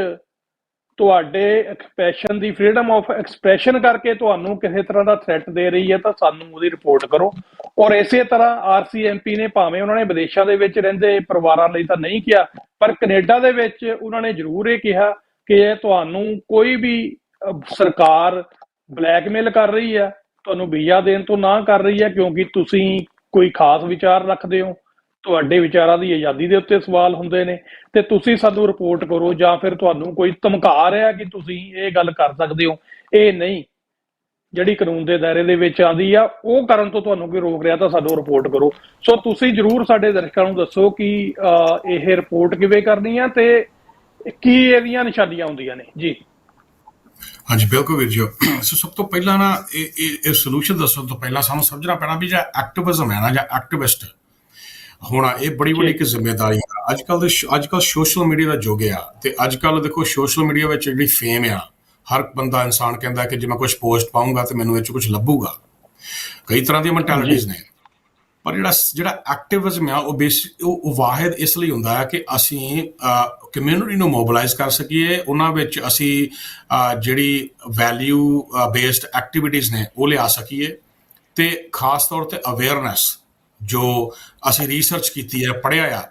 S1: ਤੁਹਾਡੇ expression the freedom of expression ਕਰਕੇ ਤੁਹਾਨੂੰ ਕਿਸੇ ਤਰ੍ਹਾਂ ਦਾ ਥ੍ਰੈਟ ਦੇ ਰਹੀ ਹੈ ਤਾਂ ਸਾਨੂੰ ਉਹਦੀ ਰਿਪੋਰਟ ਕਰੋ। ਔਰ ਇਸੇ ਤਰ੍ਹਾਂ RCMP ਨੇ ਭਾਵੇਂ ਉਹਨਾਂ ਨੇ ਵਿਦੇਸ਼ਾਂ ਦੇ ਵਿੱਚ ਰਹਿੰਦੇ ਪਰਿਵਾਰਾਂ ਲਈ ਤਾਂ ਨਹੀਂ ਕਿਹਾ, ਪਰ ਕੈਨੇਡਾ ਦੇ ਵਿੱਚ ਉਹਨਾਂ ਨੇ ਜ਼ਰੂਰ ਇਹ ਕਿਹਾ ਕਿ ਇਹ ਤੁਹਾਨੂੰ ਕੋਈ ਵੀ ਸਰਕਾਰ ਬਲੈਕਮੇਲ ਕਰ ਰਹੀ ਹੈ, ਤੁਹਾਨੂੰ ਵੀਜ਼ਾ ਦੇਣ ਤੋਂ ਨਾ ਕਰ ਰਹੀ ਹੈ ਕਿਉਂਕਿ ਤੁਸੀਂ ਕੋਈ ਖਾਸ ਵਿਚਾਰ ਰੱਖਦੇ ਹੋ, ਤੁਹਾਡੇ ਵਿਚਾਰਾਂ ਦੀ ਆਜ਼ਾਦੀ ਦੇ ਉੱਤੇ ਸਵਾਲ ਹੁੰਦੇ ਨੇ, ਤੇ ਤੁਸੀਂ ਸਾਨੂੰ ਰਿਪੋਰਟ ਕਰੋ, ਜਾਂ ਫਿਰ ਤੁਹਾਨੂੰ ਕੋਈ ਧਮਕਾ ਰਿਹਾ ਕਿ ਤੁਸੀਂ ਇਹ ਗੱਲ ਕਰ ਸਕਦੇ ਹੋ, ਇਹ ਨਹੀਂ ਜਿਹੜੀ ਕਾਨੂੰਨ ਦੇ ਦਾਇਰੇ ਦੇ ਵਿੱਚ ਆਉਂਦੀ ਆ, ਉਹ ਕਰਨ ਤੋਂ ਤੁਹਾਨੂੰ ਕੋਈ ਰੋਕ ਰਿਹਾ ਤਾਂ ਸਾਨੂੰ ਰਿਪੋਰਟ ਕਰੋ। ਸੋ ਤੁਸੀਂ ਜ਼ਰੂਰ ਸਾਡੇ ਦਰਸ਼ਕਾਂ ਨੂੰ ਦੱਸੋ ਕਿ ਇਹ ਰਿਪੋਰਟ ਕਿਵੇਂ ਕਰਨੀ ਆ ਤੇ ਕੀ ਇਹਦੀਆਂ ਨਿਸ਼ਾਨੀਆਂ ਹੁੰਦੀਆਂ ਨੇ ਜੀ।
S2: ਹਾਂਜੀ ਬਿਲਕੁਲ ਵੀਰ ਜੀ। ਸੋ ਸਭ ਤੋਂ ਪਹਿਲਾਂ ਨਾ ਇਹ ਸੋਲੂਸ਼ਨ ਦੱਸਣ ਤੋਂ ਪਹਿਲਾਂ ਸਾਨੂੰ ਸਮਝਣਾ ਪੈਣਾ ਵੀ ਜਿਹੜਾ ਐਕਟਿਵਿਜ਼ਮ ਹੈ ਨਾ ਜਾਂ ਐਕਟਿਵਿਸਟ ਹੋਣਾ, ਇਹ ਬੜੀ ਵੱਡੀ ਇੱਕ ਜ਼ਿੰਮੇਵਾਰੀ ਆ। ਅੱਜ ਕੱਲ੍ਹ ਸੋਸ਼ਲ ਮੀਡੀਆ ਦਾ ਯੁੱਗ ਆ, ਤੇ ਅੱਜ ਕੱਲ੍ਹ ਦੇਖੋ ਸੋਸ਼ਲ ਮੀਡੀਆ ਵਿੱਚ ਜਿਹੜੀ ਫੇਮ ਆ, ਹਰ ਬੰਦਾ ਇਨਸਾਨ ਕਹਿੰਦਾ ਕਿ ਜੇ ਮੈਂ ਕੁਛ ਪੋਸਟ ਪਾਊਂਗਾ ਤੇ ਮੈਨੂੰ ਇਹ 'ਚ ਕੁਛ ਲੱਭੂਗਾ। ਕਈ ਤਰ੍ਹਾਂ ਦੀਆਂ ਮੈਂਟੈਲਿਟੀਜ਼ ਨੇ, ਪਰ ਜਿਹੜਾ ਐਕਟਿਵਿਜ਼ਮ ਆ ਉਹ ਵਾਹਿਦ ਇਸ ਲਈ ਹੁੰਦਾ ਹੈ ਕਿ ਅਸੀਂ ਕਮਿਊਨਿਟੀ ਨੂੰ ਮੋਬਿਲਾਈਜ਼ ਕਰ ਸਕੀਏ, ਉਹਨਾਂ ਵਿੱਚ ਅਸੀਂ ਜਿਹੜੀ ਵੈਲਿਊ ਬੇਸਡ ਐਕਟੀਵਿਟੀਜ਼ ਨੇ ਉਹ ਲਿਆ ਸਕੀਏ, ਤੇ ਖਾਸ ਤੌਰ ਤੇ ਅਵੇਅਰਨੈਸ ਜੋ ਅਸੀਂ ਰਿਸਰਚ ਕੀਤੀ ਹੈ, ਪੜ੍ਹਿਆ ਆ।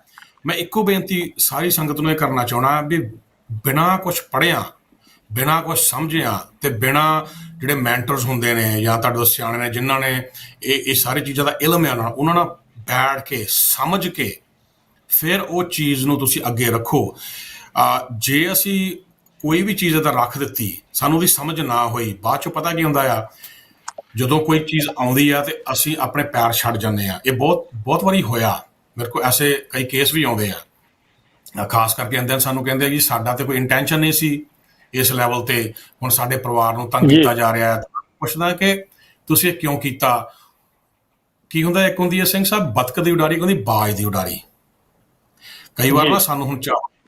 S2: ਮੈਂ ਇੱਕੋ ਬੇਨਤੀ ਸਾਰੀ ਸੰਗਤ ਨੂੰ ਇਹ ਕਰਨਾ ਚਾਹੁੰਦਾ ਵੀ ਬਿਨਾਂ ਕੁਛ ਪੜ੍ਹਿਆ, ਬਿਨਾਂ ਕੁਛ ਸਮਝਿਆ ਤੇ ਬਿਨਾਂ ਜਿਹੜੇ ਮੈਂਟਰਸ ਹੁੰਦੇ ਨੇ ਜਾਂ ਤੁਹਾਡੇ ਤੋਂ ਸਿਆਣੇ ਨੇ ਜਿਨ੍ਹਾਂ ਨੇ ਇਹ ਸਾਰੀ ਚੀਜ਼ਾਂ ਦਾ ਇਲਮ ਹੈ ਉਹਨਾਂ ਨਾਲ ਬੈਠ ਕੇ ਸਮਝ ਕੇ ਫਿਰ ਉਹ ਚੀਜ਼ ਨੂੰ ਤੁਸੀਂ ਅੱਗੇ ਰੱਖੋ। ਜੇ ਅਸੀਂ ਕੋਈ ਵੀ ਚੀਜ਼ ਇੱਦਾਂ ਰੱਖ ਦਿੱਤੀ, ਸਾਨੂੰ ਉਹਦੀ ਸਮਝ ਨਾ ਹੋਈ, ਬਾਅਦ 'ਚੋਂ ਪਤਾ ਕੀ ਹੁੰਦਾ ਆ, ਜਦੋਂ ਕੋਈ ਚੀਜ਼ ਆਉਂਦੀ ਆ ਤੇ ਅਸੀਂ ਆਪਣੇ ਪੈਰ ਛੱਡ ਜਾਂਦੇ ਆ। ਇਹ ਬਹੁਤ ਵਾਰੀ ਹੋਇਆ ਮੇਰੇ ਕੋਲ, ਐਸੇ ਕਈ ਕੇਸ ਵੀ ਆਉਂਦੇ ਆ। ਖਾਸ ਕਰਕੇ ਅੰਦਰ ਸਾਨੂੰ ਕਹਿੰਦੇ ਜੀ ਸਾਡਾ ਤੇ ਕੋਈ ਇੰਟੈਂਸ਼ਨ ਨਹੀਂ ਸੀ ਇਸ ਲੈਵਲ ਤੇ, ਹੁਣ ਸਾਡੇ ਪਰਿਵਾਰ ਨੂੰ ਤੰਗ ਕੀਤਾ ਜਾ ਰਿਹਾ ਹੈ। ਪੁੱਛਦਾ ਕਿ ਤੁਸੀਂ ਇਹ ਕਿਉਂ ਕੀਤਾ। ਕੀ ਹੁੰਦਾ, ਇੱਕ ਹੁੰਦੀ ਹੈ ਸਿੰਘ ਸਾਹਿਬ ਬਤਕ ਦੀ ਉਡਾਰੀ, ਇੱਕ ਹੁੰਦੀ ਬਾਜ ਦੀ ਉਡਾਰੀ। ਕਈ ਵਾਰ ਨਾ ਸਾਨੂੰ ਹੁਣ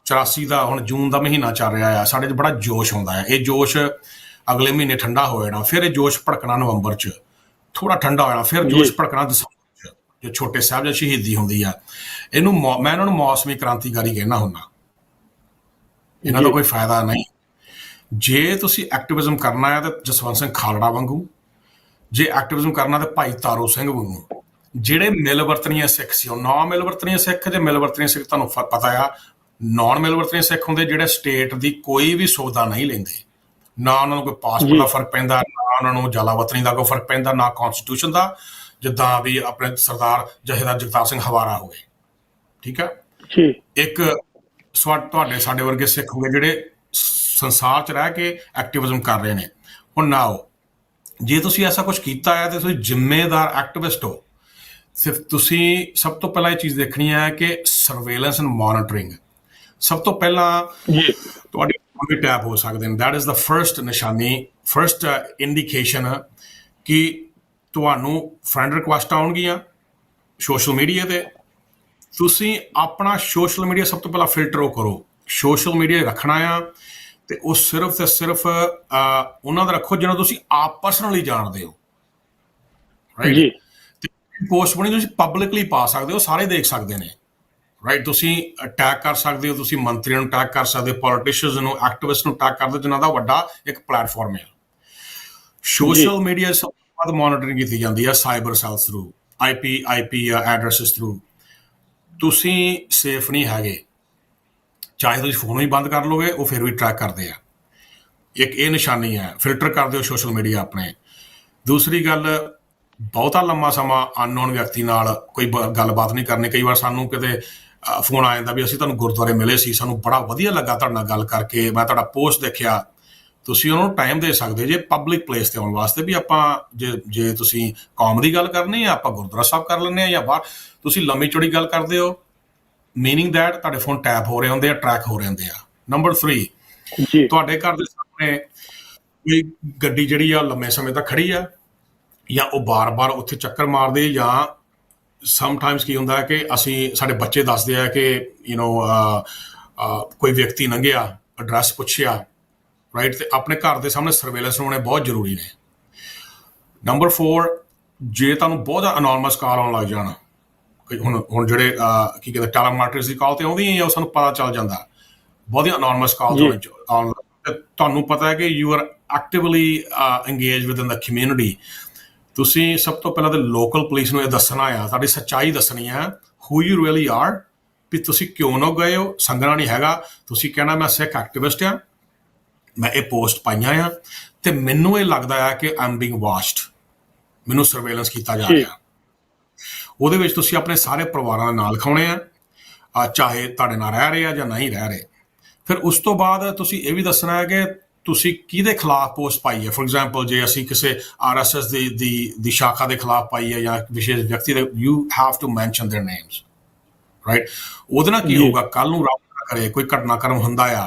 S2: 84 ਦਾ ਹੁਣ ਜੂਨ ਦਾ ਮਹੀਨਾ ਚੱਲ ਰਿਹਾ ਆ, ਸਾਡੇ 'ਚ ਬੜਾ ਜੋਸ਼ ਆਉਂਦਾ ਹੈ। ਇਹ ਜੋਸ਼ ਅਗਲੇ ਮਹੀਨੇ ਠੰਡਾ ਹੋ ਜਾਣਾ, ਫਿਰ ਇਹ ਜੋਸ਼ ਭੜਕਣਾ ਨਵੰਬਰ 'ਚ, ਥੋੜਾ ਠੰਡਾ ਹੋ ਜਾਣਾ, ਫਿਰ ਜੋਸ਼ ਭੜਕਣਾ ਦਸੰਬਰ 'ਚ, ਜੋ ਛੋਟੇ ਸਾਹਿਬ ਦੀ ਸ਼ਹੀਦੀ ਹੁੰਦੀ ਆ। ਮੈਂ ਇਹਨਾਂ ਨੂੰ ਮੌਸਮੀ ਕ੍ਰਾਂਤੀਕਾਰੀ ਕਹਿਣਾ ਹੁੰਦਾ। ਇਹਨਾਂ ਦਾ ਕੋਈ ਫਾਇਦਾ ਨਹੀਂ। ਜੇ ਤੁਸੀਂ ਐਕਟਿਵਿਜ਼ਮ ਕਰਨਾ ਹੈ ਤਾਂ ਜਸਵੰਤ ਸਿੰਘ ਖਾਲੜਾ ਵਾਂਗੂ, ਜੇ ਐਕਟਿਵਿਜ਼ਮ ਕਰਨਾ ਤਾਂ ਭਾਈ ਤਾਰੂ ਸਿੰਘ ਵਾਂਗੂ, ਜਿਹੜੇ ਮਿਲਵਰਤਨੀय ਸਿੱਖ ਸੀ। ਉਹ ਨੌਨ ਮਿਲਵਰਤਨੀय ਸਿੱਖ, ਜੇ ਮਿਲਵਰਤਨੀय ਸਿੱਖ ਤੁਹਾਨੂੰ ਪਤਾ ਆ, ਨੌਨ ਮਿਲਵਰਤਨੀय ਸਿੱਖ ਹੁੰਦੇ ਜਿਹੜੇ ਸਟੇਟ ਦੀ ਕੋਈ ਵੀ ਸੁਵਿਧਾ ਨਹੀਂ ਲੈਂਦੇ, ਨਾ ਉਹਨਾਂ ਨੂੰ ਕੋਈ ਪਾਸਪੋਰਟ ਦਾ ਫਰਕ ਪੈਂਦਾ, ਨਾ ਉਹਨਾਂ ਨੂੰ ਜਲਾਵਤਨੀ ਦਾ ਕੋਈ ਫਰਕ ਪੈਂਦਾ, ਨਾ ਕੌਨਸਟੀਟਿਊਸ਼ਨ ਦਾ, ਜਿੱਦਾਂ ਵੀ ਆਪਣੇ ਸਰਦਾਰ ਜਥੇਦਾਰ ਜਗਤਾਰ ਸਿੰਘ ਹਵਾਰਾ ਹੋਵੇ। ਠੀਕ ਆ। ਇੱਕ ਤੁਹਾਡੇ ਸਾਡੇ ਵਰਗੇ ਸਿੱਖ ਹੋਗੇ ਜਿਹੜੇ ਸੰਸਾਰ 'ਚ ਰਹਿ ਕੇ ਐਕਟਿਵਿਜ਼ਮ ਕਰ ਰਹੇ ਨੇ। ਹੁਣ ਨਾਓ, ਜੇ ਤੁਸੀਂ ਐਸਾ ਕੁਛ ਕੀਤਾ ਹੈ ਤਾਂ ਤੁਸੀਂ ਜ਼ਿੰਮੇਦਾਰ ਐਕਟਿਵਿਸਟ ਹੋ। ਸਿਰਫ ਤੁਸੀਂ ਸਭ ਤੋਂ ਪਹਿਲਾਂ ਇਹ ਚੀਜ਼ ਦੇਖਣੀ ਹੈ ਕਿ ਸਰਵੇਲੈਂਸ ਐਂਡ ਮੋਨੀਟਰਿੰਗ। ਸਭ ਤੋਂ ਪਹਿਲਾਂ ਤੁਹਾਡੇ ਫੋਨ ਵੀ ਟੈਪ ਹੋ ਸਕਦੇ ਨੇ। ਦੈਟ ਇਜ਼ ਦਾ ਫਰਸਟ ਨਿਸ਼ਾਨੀ, ਫਰਸਟ ਇੰਡੀਕੇਸ਼ਨ ਕਿ ਤੁਹਾਨੂੰ ਫਰੈਂਡ ਰਿਕੁਐਸਟ ਆਉਣਗੀਆਂ ਸੋਸ਼ਲ ਮੀਡੀਆ 'ਤੇ। ਤੁਸੀਂ ਆਪਣਾ ਸੋਸ਼ਲ ਮੀਡੀਆ ਸਭ ਤੋਂ ਪਹਿਲਾਂ ਫਿਲਟਰ ਕਰੋ। ਸੋਸ਼ਲ ਮੀਡੀਆ ਰੱਖਣਾ ਆ ਤੇ ਉਹ ਸਿਰਫ ਤੇ ਸਿਰਫ ਉਹਨਾਂ ਦਾ ਰੱਖੋ ਜਿਹਨਾਂ ਤੁਸੀਂ ਆਪ ਪਰਸਨਲੀ ਜਾਣਦੇ ਹੋ। ਰਾਈਟ। ਪੋਸਟ ਬਣੀ ਤੁਸੀਂ ਪਬਲਿਕਲੀ ਪਾ ਸਕਦੇ ਹੋ, ਸਾਰੇ ਦੇਖ ਸਕਦੇ ਨੇ। ਰਾਈਟ। ਤੁਸੀਂ ਟੈਗ ਕਰ ਸਕਦੇ ਹੋ, ਤੁਸੀਂ ਮੰਤਰੀਆਂ ਨੂੰ ਟੈਗ ਕਰ ਸਕਦੇ ਹੋ, ਪੋਲੀਟੀਸ਼ੀਅਨਸ ਨੂੰ, ਐਕਟਿਵਿਸਟ ਨੂੰ ਟੈਗ ਕਰਦੇ ਜਿਨ੍ਹਾਂ ਦਾ ਵੱਡਾ ਇੱਕ ਪਲੇਟਫਾਰਮ ਹੈ। ਸੋਸ਼ਲ ਮੀਡੀਆ ਸਭ ਤੋਂ ਵੱਧ ਮੋਨੀਟਰਿੰਗ ਕੀਤੀ ਜਾਂਦੀ ਹੈ cyber cells through, IP addresses through. ਤੁਸੀਂ ਸੇਫ ਨਹੀਂ ਹੈਗੇ, ਚਾਹੇ ਤੁਸੀਂ ਫੋਨ ਹੀ ਬੰਦ ਕਰ ਲਓਗੇ, ਉਹ ਫਿਰ ਵੀ ਟਰੈਕ ਕਰਦੇ ਆ। ਇੱਕ ਇਹ ਨਿਸ਼ਾਨੀ ਹੈ। ਫਿਲਟਰ ਕਰ ਦਿਓ ਸੋਸ਼ਲ ਮੀਡੀਆ ਆਪਣੇ। ਦੂਸਰੀ ਗੱਲ, ਬਹੁਤਾ ਲੰਮਾ ਸਮਾਂ ਅਨਨੋਨ ਵਿਅਕਤੀ ਨਾਲ ਕੋਈ ਗੱਲਬਾਤ ਨਹੀਂ ਕਰਨੀ। ਕਈ ਵਾਰ ਸਾਨੂੰ ਕਿਤੇ ਫੋਨ ਆ ਜਾਂਦਾ ਵੀ ਅਸੀਂ ਤੁਹਾਨੂੰ ਗੁਰਦੁਆਰੇ ਮਿਲੇ ਸੀ, ਸਾਨੂੰ ਬੜਾ ਵਧੀਆ ਲੱਗਾ ਤੁਹਾਡੇ ਨਾਲ ਗੱਲ ਕਰਕੇ, ਮੈਂ ਤੁਹਾਡਾ ਪੋਸਟ ਦੇਖਿਆ। ਤੁਸੀਂ ਉਹਨਾਂ ਨੂੰ ਟਾਈਮ ਦੇ ਸਕਦੇ ਜੇ ਪਬਲਿਕ ਪਲੇਸ 'ਤੇ ਆਉਣ ਵਾਸਤੇ ਵੀ ਆਪਾਂ ਜੇ ਤੁਸੀਂ ਕੌਮ ਦੀ ਗੱਲ ਕਰਨੀ ਆ, ਆਪਾਂ ਗੁਰਦੁਆਰਾ ਸਾਹਿਬ ਕਰ ਲੈਂਦੇ ਹਾਂ, ਜਾਂ ਬਾਹਰ ਤੁਸੀਂ ਲੰਮੀ ਚੌੜੀ ਗੱਲ ਕਰਦੇ ਹੋ, ਮੀਨਿੰਗ ਦੈਟ ਤੁਹਾਡੇ ਫੋਨ ਟੈਪ ਹੋ ਰਹੇ ਹੁੰਦੇ ਆ, ਟਰੈਕ ਹੋ ਰਹੇ ਹੁੰਦੇ ਆ। ਨੰਬਰ 3, ਤੁਹਾਡੇ ਘਰ ਦੇ ਸਾਹਮਣੇ ਕੋਈ ਗੱਡੀ ਜਿਹੜੀ ਆ ਲੰਮੇ ਸਮੇਂ ਤੱਕ ਖੜੀ ਆ, ਜਾਂ ਉਹ ਬਾਰ-ਬਾਰ ਉੱਥੇ ਚੱਕਰ ਮਾਰਦੇ, ਜਾਂ ਸਮਟਾਈਮਸ ਕੀ ਹੁੰਦਾ ਹੈ ਕਿ ਸਾਡੇ ਬੱਚੇ ਦੱਸਦੇ ਆ ਕਿ ਕੋਈ ਵਿਅਕਤੀ ਲੰਘਿਆ, ਐਡਰੈਸ ਪੁੱਛਿਆ। ਰਾਈਟ। ਤੇ ਆਪਣੇ ਘਰ ਦੇ ਸਾਹਮਣੇ ਸਰਵੇਲੈਂਸ ਹੋਣੇ ਬਹੁਤ ਜ਼ਰੂਰੀ ਨੇ। ਨੰਬਰ 4, ਜੇ ਤੁਹਾਨੂੰ ਬਹੁਤ ਜ਼ਿਆਦਾ ਅਨੋਨਮਸ ਕਾਲ ਆਉਣ ਲੱਗ ਜਾਣ, ਹੁਣ ਜਿਹੜੇ ਕੀ ਕਹਿੰਦੇ ਟੈਲੀਮਾਰਕੀਟਰਸ ਦੀ ਕਾਲ ਤੇ ਆਉਂਦੀਆਂ ਜਾਂ ਉਹ ਸਾਨੂੰ ਪਤਾ ਚੱਲ ਜਾਂਦਾ, ਬਹੁਤੀਆਂ ਅਨੋਨਮਸ ਕਾਲਸ ਆਉਣ, ਤੁਹਾਨੂੰ ਪਤਾ ਹੈ ਕਿ you are actively engage with in the community. ਤੁਸੀਂ ਸਭ ਤੋਂ ਪਹਿਲਾਂ ਤਾਂ ਲੋਕਲ ਪੁਲਿਸ ਨੂੰ ਇਹ ਦੱਸਣਾ ਆ, ਤੁਹਾਡੀ ਸੱਚਾਈ ਦੱਸਣੀ ਆ, ਹੂ ਯੂ ਰੀਅਲੀ ਆਰ, ਵੀ ਤੁਸੀਂ ਕਿਉਂ ਨਾ ਗਏ ਹੋ। ਸੰਗਣਾ ਨਹੀਂ ਹੈਗਾ। ਤੁਸੀਂ ਕਹਿਣਾ ਮੈਂ ਸਿੱਖ ਐਕਟਿਵਿਸਟ ਆ, ਮੈਂ ਇਹ ਪੋਸਟ ਪਾਈਆਂ ਆ ਤੇ ਮੈਨੂੰ ਇਹ ਲੱਗਦਾ ਆ ਕਿ ਆਈ ਐਮ ਬੀਇੰਗ ਵਾਚਡ, ਮੈਨੂੰ ਸਰਵੇਲੈਂਸ ਕੀਤਾ ਜਾ ਰਿਹਾ। ਉਹਦੇ ਵਿੱਚ ਤੁਸੀਂ ਆਪਣੇ ਸਾਰੇ ਪਰਿਵਾਰਾਂ ਦੇ ਨਾਂ ਲਿਖਾਉਣੇ ਆ, ਚਾਹੇ ਤੁਹਾਡੇ ਨਾਲ ਰਹਿ ਰਹੇ ਆ ਜਾਂ ਨਹੀਂ ਰਹਿ ਰਹੇ। ਫਿਰ ਉਸ ਤੋਂ ਬਾਅਦ ਤੁਸੀਂ ਇਹ ਵੀ ਦੱਸਣਾ ਹੈ ਕਿ ਤੁਸੀਂ ਕਿਹਦੇ ਖਿਲਾਫ ਪੋਸਟ ਪਾਈ ਹੈ। ਫੋਰ ਐਗਜ਼ਾਮਪਲ, ਜੇ ਅਸੀਂ ਕਿਸੇ RSS ਦੀ ਸ਼ਾਖਾ ਦੇ ਖਿਲਾਫ ਪਾਈ ਹੈ ਜਾਂ ਵਿਸ਼ੇਸ਼ ਵਿਅਕਤੀ ਦੇ, you have to mention their names. Right. ਉਹਦੇ ਨਾਲ ਕੀ ਹੋਊਗਾ, ਕੱਲ ਨੂੰ ਰੱਬ ਨਾ ਕਰੇ ਕੋਈ ਘਟਨਾਕ੍ਰਮ ਹੁੰਦਾ ਆ,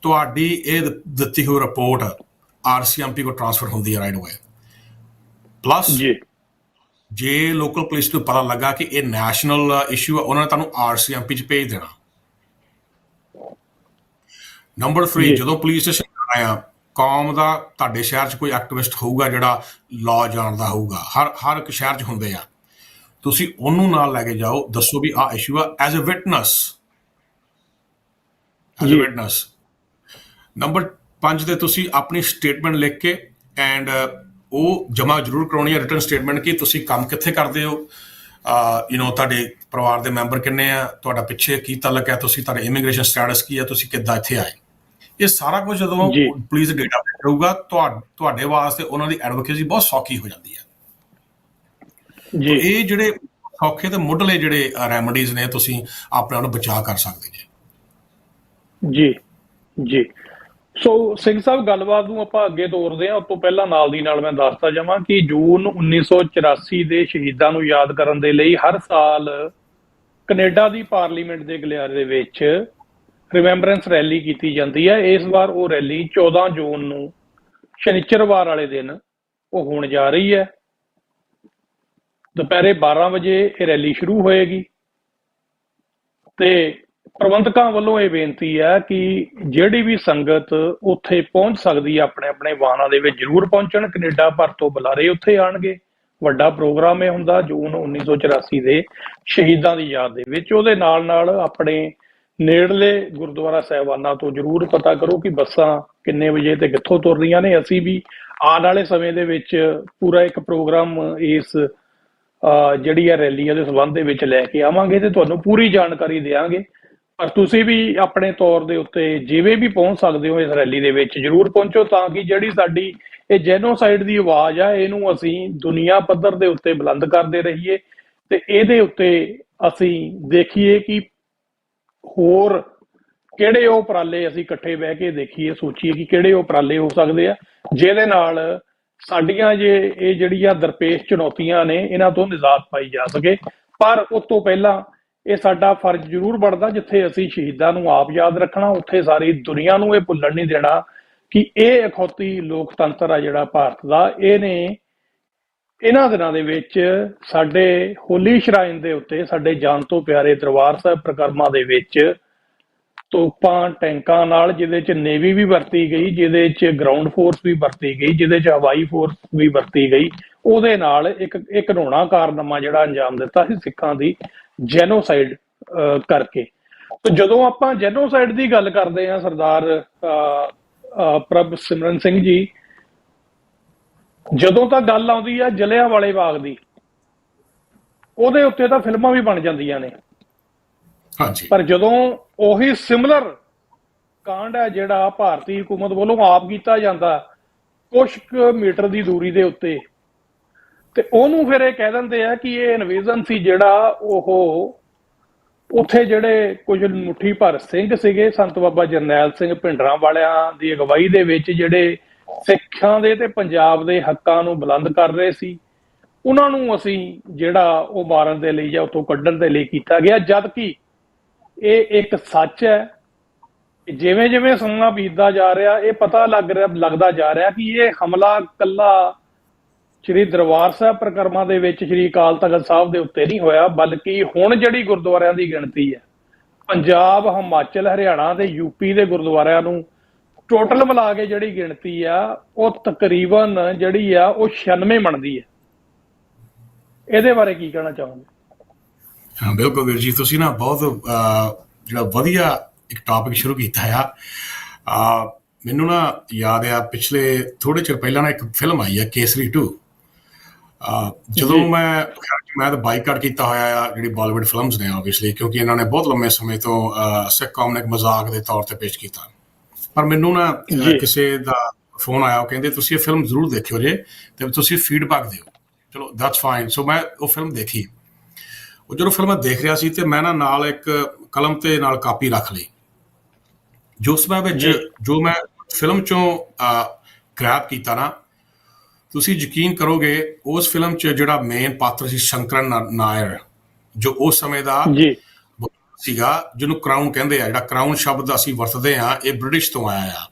S2: ਤੁਹਾਡੀ ਇਹ ਦਿੱਤੀ ਹੋਈ ਰਿਪੋਰਟ RCMP ਕੋਲ ਟ੍ਰਾਂਸਫਰ ਹੁੰਦੀ ਹੈ ਰਾਈਟ ਅਵੇ। ਪਲੱਸ ਜੇ ਲੋਕਲ ਪੁਲਿਸ ਨੂੰ ਪਤਾ ਲੱਗਾ ਕਿ ਇਹ ਨੈਸ਼ਨਲ ਇਸ਼ੂ ਆ, ਉਹਨਾਂ ਨੇ ਤੁਹਾਨੂੰ RCMP 'ਚ ਭੇਜ ਦੇਣਾ। ਨੰਬਰ 3, ਜਦੋਂ ਪੁਲਿਸ ਸਟੇਸ਼ਨ ਆਇਆ, ਕੌਮ ਦਾ ਤੁਹਾਡੇ ਸ਼ਹਿਰ 'ਚ ਕੋਈ ਐਕਟਿਵਿਸਟ ਹੋਊਗਾ ਜਿਹੜਾ ਲਾਅ ਜਾਣਦਾ ਹੋਊਗਾ, ਹਰ ਇੱਕ ਸ਼ਹਿਰ 'ਚ ਹੁੰਦੇ ਆ, ਤੁਸੀਂ ਉਹਨੂੰ ਨਾਲ ਲੈ ਕੇ ਜਾਓ, ਦੱਸੋ ਵੀ ਆਹ ਇਸ਼ੂ ਆ ਐਜ਼ ਅ ਵਿਟਨੈਸ। ਨੰਬਰ 5 ਤੇ ਤੁਸੀਂ ਆਪਣੀ ਸਟੇਟਮੈਂਟ ਲਿਖ ਕੇ ਐਂਡ ਉਹ ਜਮ੍ਹਾਂ ਜ਼ਰੂਰ ਕਰਾਉਣੀ ਹੈ, ਰਿਟਨ ਸਟੇਟਮੈਂਟ, ਕਿ ਤੁਸੀਂ ਕੰਮ ਕਿੱਥੇ ਕਰਦੇ ਹੋ, ਤੁਹਾਡੇ ਪਰਿਵਾਰ ਦੇ ਮੈਂਬਰ ਕਿੰਨੇ ਆ, ਤੁਹਾਡਾ ਪਿੱਛੇ ਕੀ ਤਾਲੁਕ ਹੈ, ਤੁਹਾਡਾ ਇਮੀਗ੍ਰੇਸ਼ਨ ਸਟੇਟਸ ਕੀ ਹੈ, ਤੁਸੀਂ ਕਿੱਦਾਂ ਇੱਥੇ ਆਏ। ਇਹ ਸਾਰਾ ਕੁਝ ਜਦੋਂ ਪੁਲਿਸ ਡੇਟਾ ਰਹੂਗਾ, ਤੁਹਾਡੇ ਵਾਸਤੇ ਉਹਨਾਂ ਦੀ ਐਡਵੋਕੇਸੀ ਬਹੁਤ ਸੌਖੀ ਹੋ ਜਾਂਦੀ ਹੈ। ਇਹ ਜਿਹੜੇ ਸੌਖੇ ਤੇ ਮੁੱਢਲੇ ਜਿਹੜੇ ਰੈਮਡੀਜ਼ ਨੇ, ਤੁਸੀਂ ਆਪਣੇ ਆਪ ਨੂੰ ਬਚਾ ਕਰ ਸਕਦੇ
S1: ਜੀ। ਸੋ ਸਿੰਘ ਸਾਹਿਬ, ਗੱਲਬਾਤ ਨੂੰ ਆਪਾਂ ਅੱਗੇ ਤੋਰਦੇ ਹਾਂ। ਉਸ ਤੋਂ ਪਹਿਲਾਂ ਨਾਲ ਦੀ ਨਾਲ ਮੈਂ ਦੱਸਦਾ ਜਾਵਾਂ ਕਿ ਜੂਨ 1984 ਦੇ ਸ਼ਹੀਦਾਂ ਨੂੰ ਯਾਦ ਕਰਨ ਦੇ ਲਈ ਹਰ ਸਾਲ ਕੈਨੇਡਾ ਦੀ ਪਾਰਲੀਮੈਂਟ ਦੇ ਗਲਿਆਰੇ ਦੇ ਵਿੱਚ ਰਿਮੈਂਬਰੈਂਸ ਰੈਲੀ ਕੀਤੀ ਜਾਂਦੀ ਹੈ। ਇਸ ਵਾਰ ਉਹ ਰੈਲੀ 14 ਜੂਨ ਨੂੰ ਸ਼ਨੀਚਰਵਾਰ ਵਾਲੇ ਦਿਨ ਉਹ ਹੋਣ ਜਾ ਰਹੀ ਹੈ। ਦੁਪਹਿਰੇ 12 ਵਜੇ ਇਹ ਰੈਲੀ ਸ਼ੁਰੂ ਹੋਏਗੀ ਤੇ ਪ੍ਰਬੰਧਕਾਂ ਵੱਲੋਂ ਇਹ ਬੇਨਤੀ ਹੈ ਕਿ ਜਿਹੜੀ ਵੀ ਸੰਗਤ ਉੱਥੇ ਪਹੁੰਚ ਸਕਦੀ ਹੈ, ਆਪਣੇ ਆਪਣੇ ਵਾਹਨਾਂ ਦੇ ਵਿੱਚ ਜ਼ਰੂਰ ਪਹੁੰਚਣ। ਕੈਨੇਡਾ ਭਰ ਤੋਂ ਬੁਲਾਰੇ ਉੱਥੇ ਆਉਣਗੇ। ਵੱਡਾ ਪ੍ਰੋਗਰਾਮ ਇਹ ਹੁੰਦਾ ਜੂਨ 1984 ਦੇ ਸ਼ਹੀਦਾਂ ਦੀ ਯਾਦ ਦੇ ਵਿੱਚ। ਉਹਦੇ ਨਾਲ ਨਾਲ ਆਪਣੇ ਨੇੜਲੇ ਗੁਰਦੁਆਰਾ ਸਾਹਿਬਾਨਾਂ ਤੋਂ ਜ਼ਰੂਰ ਪਤਾ ਕਰੋ ਕਿ ਬੱਸਾਂ ਕਿੰਨੇ ਵਜੇ ਤੇ ਕਿੱਥੋਂ ਤੁਰ ਰਹੀਆਂ ਨੇ। ਅਸੀਂ ਵੀ ਆਉਣ ਵਾਲੇ ਸਮੇਂ ਦੇ ਵਿੱਚ ਪੂਰਾ ਇੱਕ ਪ੍ਰੋਗਰਾਮ ਇਸ ਜਿਹੜੀ ਆ ਰੈਲੀਆਂ ਦੇ ਸੰਬੰਧ ਦੇ ਵਿੱਚ ਲੈ ਕੇ ਆਵਾਂਗੇ ਤੇ ਤੁਹਾਨੂੰ ਪੂਰੀ ਜਾਣਕਾਰੀ ਦੇਵਾਂਗੇ। ਪਰ ਤੁਸੀਂ ਵੀ ਆਪਣੇ ਤੌਰ ਦੇ ਉੱਤੇ ਜਿਵੇਂ ਵੀ ਪਹੁੰਚ ਸਕਦੇ ਹੋ ਇਸ ਰੈਲੀ ਦੇ ਵਿੱਚ ਜ਼ਰੂਰ ਪਹੁੰਚੋ, ਤਾਂ ਕਿ ਜਿਹੜੀ ਸਾਡੀ ਇਹ ਜੈਨੋਸਾਈਡ ਦੀ ਆਵਾਜ਼ ਆ ਇਹਨੂੰ ਅਸੀਂ ਦੁਨੀਆ ਪੱਧਰ ਦੇ ਉੱਤੇ ਬੁਲੰਦ ਕਰਦੇ ਰਹੀਏ ਤੇ ਇਹਦੇ ਉੱਤੇ ਅਸੀਂ ਦੇਖੀਏ ਕਿ ਹੋਰ ਕਿਹੜੇ ਉਹ ਉਪਰਾਲੇ ਅਸੀਂ ਇਕੱਠੇ ਬਹਿ ਕੇ ਦੇਖੀਏ, ਸੋਚੀਏ ਕਿ ਕਿਹੜੇ ਉਪਰਾਲੇ ਹੋ ਸਕਦੇ ਆ ਜਿਹਦੇ ਨਾਲ ਸਾਡੀਆਂ ਇਹ ਜਿਹੜੀਆਂ ਦਰਪੇਸ਼ ਚੁਣੌਤੀਆਂ ਨੇ ਇਹਨਾਂ ਤੋਂ ਨਿਜਾਤ ਪਾਈ ਜਾ ਸਕੇ। ਪਰ ਉਸ ਤੋਂ ਪਹਿਲਾਂ ਇਹ ਸਾਡਾ ਫਰਜ਼ ਜ਼ਰੂਰ ਬਣਦਾ, ਜਿੱਥੇ ਅਸੀਂ ਸ਼ਹੀਦਾਂ ਨੂੰ ਆਪ ਯਾਦ ਰੱਖਣਾ, ਉੱਥੇ ਸਾਰੀ ਦੁਨੀਆ ਨੂੰ ਇਹ ਭੁੱਲਣ ਨਹੀਂ ਦੇਣਾ ਕਿ ਇਹ ਅਖੌਤੀ ਲੋਕਤੰਤਰ ਆ ਜਿਹੜਾ ਭਾਰਤ ਦਾ, ਇਹਨੇ ਇਹਨਾਂ ਦਿਨਾਂ ਦੇ ਵਿੱਚ ਸਾਡੇ ਹੋਲੀ ਸ਼ਰਾਈਨ ਦੇ ਉੱਤੇ, ਸਾਡੇ ਜਾਨ ਤੋਂ ਪਿਆਰੇ ਦਰਬਾਰ ਸਾਹਿਬ ਪ੍ਰਕਰਮਾਂ ਦੇ ਵਿੱਚ ਤੋਪਾਂ ਟੈਂਕਾਂ ਨਾਲ, ਜਿਹਦੇ 'ਚ ਨੇਵੀ ਵੀ ਵਰਤੀ ਗਈ, ਜਿਹਦੇ 'ਚ ਗਰਾਊਂਡ ਫੋਰਸ ਵੀ ਵਰਤੀ ਗਈ, ਜਿਹਦੇ 'ਚ ਹਵਾਈ ਫੋਰਸ ਵੀ ਵਰਤੀ ਗਈ, ਉਹਦੇ ਨਾਲ ਇੱਕ ਘਿਨਾਉਣਾ ਕਾਰਨਾਮਾ ਜਿਹੜਾ ਅੰਜਾਮ ਦਿੱਤਾ ਸੀ ਸਿੱਖਾਂ ਦੀ ਜੈਨੋਸਾਈਡ ਕਰਕੇ। ਤੇ ਜਦੋਂ ਆਪਾਂ ਜੈਨੋਸਾਈਡ ਦੀ ਗੱਲ ਕਰਦੇ ਹਾਂ ਸਰਦਾਰ ਪ੍ਰਭ ਸਿਮਰਨ ਸਿੰਘ ਜੀ, ਜਦੋਂ ਤਾਂ ਗੱਲ ਆਉਂਦੀ ਆ ਜਲਿਆਂਵਾਲੇ ਬਾਗ ਦੀ, ਉਹਦੇ ਉੱਤੇ ਤਾਂ ਫਿਲਮਾਂ ਵੀ ਬਣ ਜਾਂਦੀਆਂ ਨੇ।
S2: ਹਾਂਜੀ।
S1: ਪਰ ਜਦੋਂ ਉਹੀ ਸਿਮਿਲਰ ਕਾਂਡ ਹੈ ਜਿਹੜਾ ਭਾਰਤੀ ਹਕੂਮਤ ਵੱਲੋਂ ਆਪ ਕੀਤਾ ਜਾਂਦਾ ਕੁਛ ਕੁ ਮੀਟਰ ਦੀ ਦੂਰੀ ਦੇ ਉੱਤੇ, ਤੇ ਉਹਨੂੰ ਫਿਰ ਇਹ ਕਹਿ ਦਿੰਦੇ ਆ ਕਿ ਇਹ ਇਨਵੇਜ਼ਨ ਸੀ ਜਿਹੜਾ ਉਹ ਉੱਥੇ ਜਿਹੜੇ ਕੁਝ ਮੁੱਠੀ ਭਰ ਸਿੰਘ ਸੀਗੇ, ਸੰਤ ਬਾਬਾ ਜਰਨੈਲ ਸਿੰਘ ਭਿੰਡਰਾਂ ਵਾਲਿਆਂ ਦੀ ਅਗਵਾਈ ਦੇ ਵਿੱਚ, ਜਿਹੜੇ ਸਿੱਖਾਂ ਦੇ ਤੇ ਪੰਜਾਬ ਦੇ ਹੱਕਾਂ ਨੂੰ ਬੁਲੰਦ ਕਰ ਰਹੇ ਸੀ, ਉਹਨਾਂ ਨੂੰ ਅਸੀਂ ਜਿਹੜਾ ਉਹ ਮਾਰਨ ਦੇ ਲਈ ਜਾਂ ਉੱਥੋਂ ਕੱਢਣ ਦੇ ਲਈ ਕੀਤਾ ਗਿਆ। ਜਦ ਕਿ ਇਹ ਇੱਕ ਸੱਚ ਹੈ, ਜਿਵੇਂ ਜਿਵੇਂ ਸਮਾਂ ਬੀਤਦਾ ਜਾ ਰਿਹਾ ਇਹ ਪਤਾ ਲੱਗਦਾ ਜਾ ਰਿਹਾ ਕਿ ਇਹ ਹਮਲਾ ਕੱਲਾ ਸ਼੍ਰੀ ਦਰਬਾਰ ਸਾਹਿਬ ਪ੍ਰਕਰਮਾਂ ਦੇ ਵਿੱਚ ਸ਼੍ਰੀ ਅਕਾਲ ਤਖਤ ਸਾਹਿਬ ਦੇ ਉੱਤੇ ਨਹੀਂ ਹੋਇਆ, ਬਲਕਿ ਹੁਣ ਜਿਹੜੀ ਗੁਰਦੁਆਰਿਆਂ ਦੀ ਗਿਣਤੀ ਹੈ ਪੰਜਾਬ, ਹਿਮਾਚਲ, ਹਰਿਆਣਾ ਤੇ ਯੂਪੀ ਦੇ ਗੁਰਦੁਆਰਿਆਂ ਨੂੰ ਟੋਟਲ ਮਿਲਾ ਕੇ ਜਿਹੜੀ ਗਿਣਤੀ ਆ ਉਹ ਤਕਰੀਬਨ ਜਿਹੜੀ ਆ ਉਹ 96 ਬਣਦੀ ਹੈ। ਇਹਦੇ ਬਾਰੇ ਕੀ ਕਹਿਣਾ ਚਾਹੋਗੇ?
S2: ਹਾਂ ਬਿਲਕੁਲ ਵੀਰ ਜੀ, ਤੁਸੀਂ ਨਾ ਬਹੁਤ ਜਿਹੜਾ ਵਧੀਆ ਇੱਕ ਟੌਪਿਕ ਸ਼ੁਰੂ ਕੀਤਾ ਆ। ਮੈਨੂੰ ਨਾ ਯਾਦ ਆ ਪਿਛਲੇ ਥੋੜੇ ਚਿਰ ਪਹਿਲਾਂ ਨਾ ਇੱਕ ਫਿਲਮ ਆਈ ਆ ਕੇਸਰੀ 2। ਜਦੋਂ ਮੈਂ ਤਾਂ ਬਾਈਕਾਟ ਕੀਤਾ ਹੋਇਆ ਆ ਜਿਹੜੀ ਬਾਲੀਵੁੱਡ ਫਿਲਮਸ ਨੇ ਓਬਵੀਅਸਲੀ, ਕਿਉਂਕਿ ਇਹਨਾਂ ਨੇ ਬਹੁਤ ਲੰਮੇ ਸਮੇਂ ਤੋਂ ਸਿੱਖ ਕੌਮ ਨੇ ਇੱਕ ਮਜ਼ਾਕ ਦੇ ਤੌਰ ਤੇ ਪੇਸ਼ ਕੀਤਾ। ਪਰ ਮੈਨੂੰ ਨਾ ਕਿਸੇ ਦਾ ਫੋਨ ਆਇਆ, ਉਹ ਕਹਿੰਦੇ ਤੁਸੀਂ ਇਹ ਫਿਲਮ ਜ਼ਰੂਰ ਦੇਖਿਓ ਜੇ ਤੇ ਤੁਸੀਂ ਫੀਡਬੈਕ ਦਿਓ। ਚਲੋ ਦੈਟਸ ਫਾਈਨ। ਸੋ ਮੈਂ ਉਹ ਫਿਲਮ ਦੇਖੀ। ਉਹ ਜਦੋਂ ਫਿਲਮ ਮੈਂ ਦੇਖ ਰਿਹਾ ਸੀ ਤੇ ਮੈਂ ਨਾ ਨਾਲ ਇੱਕ ਕਲਮ ਤੇ ਨਾਲ ਕਾਪੀ ਰੱਖ ਲਈ। ਜੋ ਸਮੇਂ ਵਿੱਚ ਜੋ ਮੈਂ ਫਿਲਮ ਚੋਂ ਗ੍ਰੈਬ ਕੀਤਾ ਨਾ, ਤੁਸੀਂ ਯਕੀਨ ਕਰੋਗੇ ਉਸ ਫਿਲਮ 'ਚ ਜਿਹੜਾ ਮੇਨ ਪਾਤਰ ਸੀ ਸ਼ੰਕਰਨ ਨਾਇਰ, ਜੋ ਉਸ ਸਮੇਂ ਦਾ ਸੀਗਾ, ਜਿਹਨੂੰ ਕਰਾਊਨ ਕਹਿੰਦੇ ਆ। ਜਿਹੜਾ ਕਰਾਊਨ ਸ਼ਬਦ ਅਸੀਂ ਵਰਤਦੇ ਹਾਂ ਇਹ ਬ੍ਰਿਟਿਸ਼ ਤੋਂ ਆਇਆ ਆ,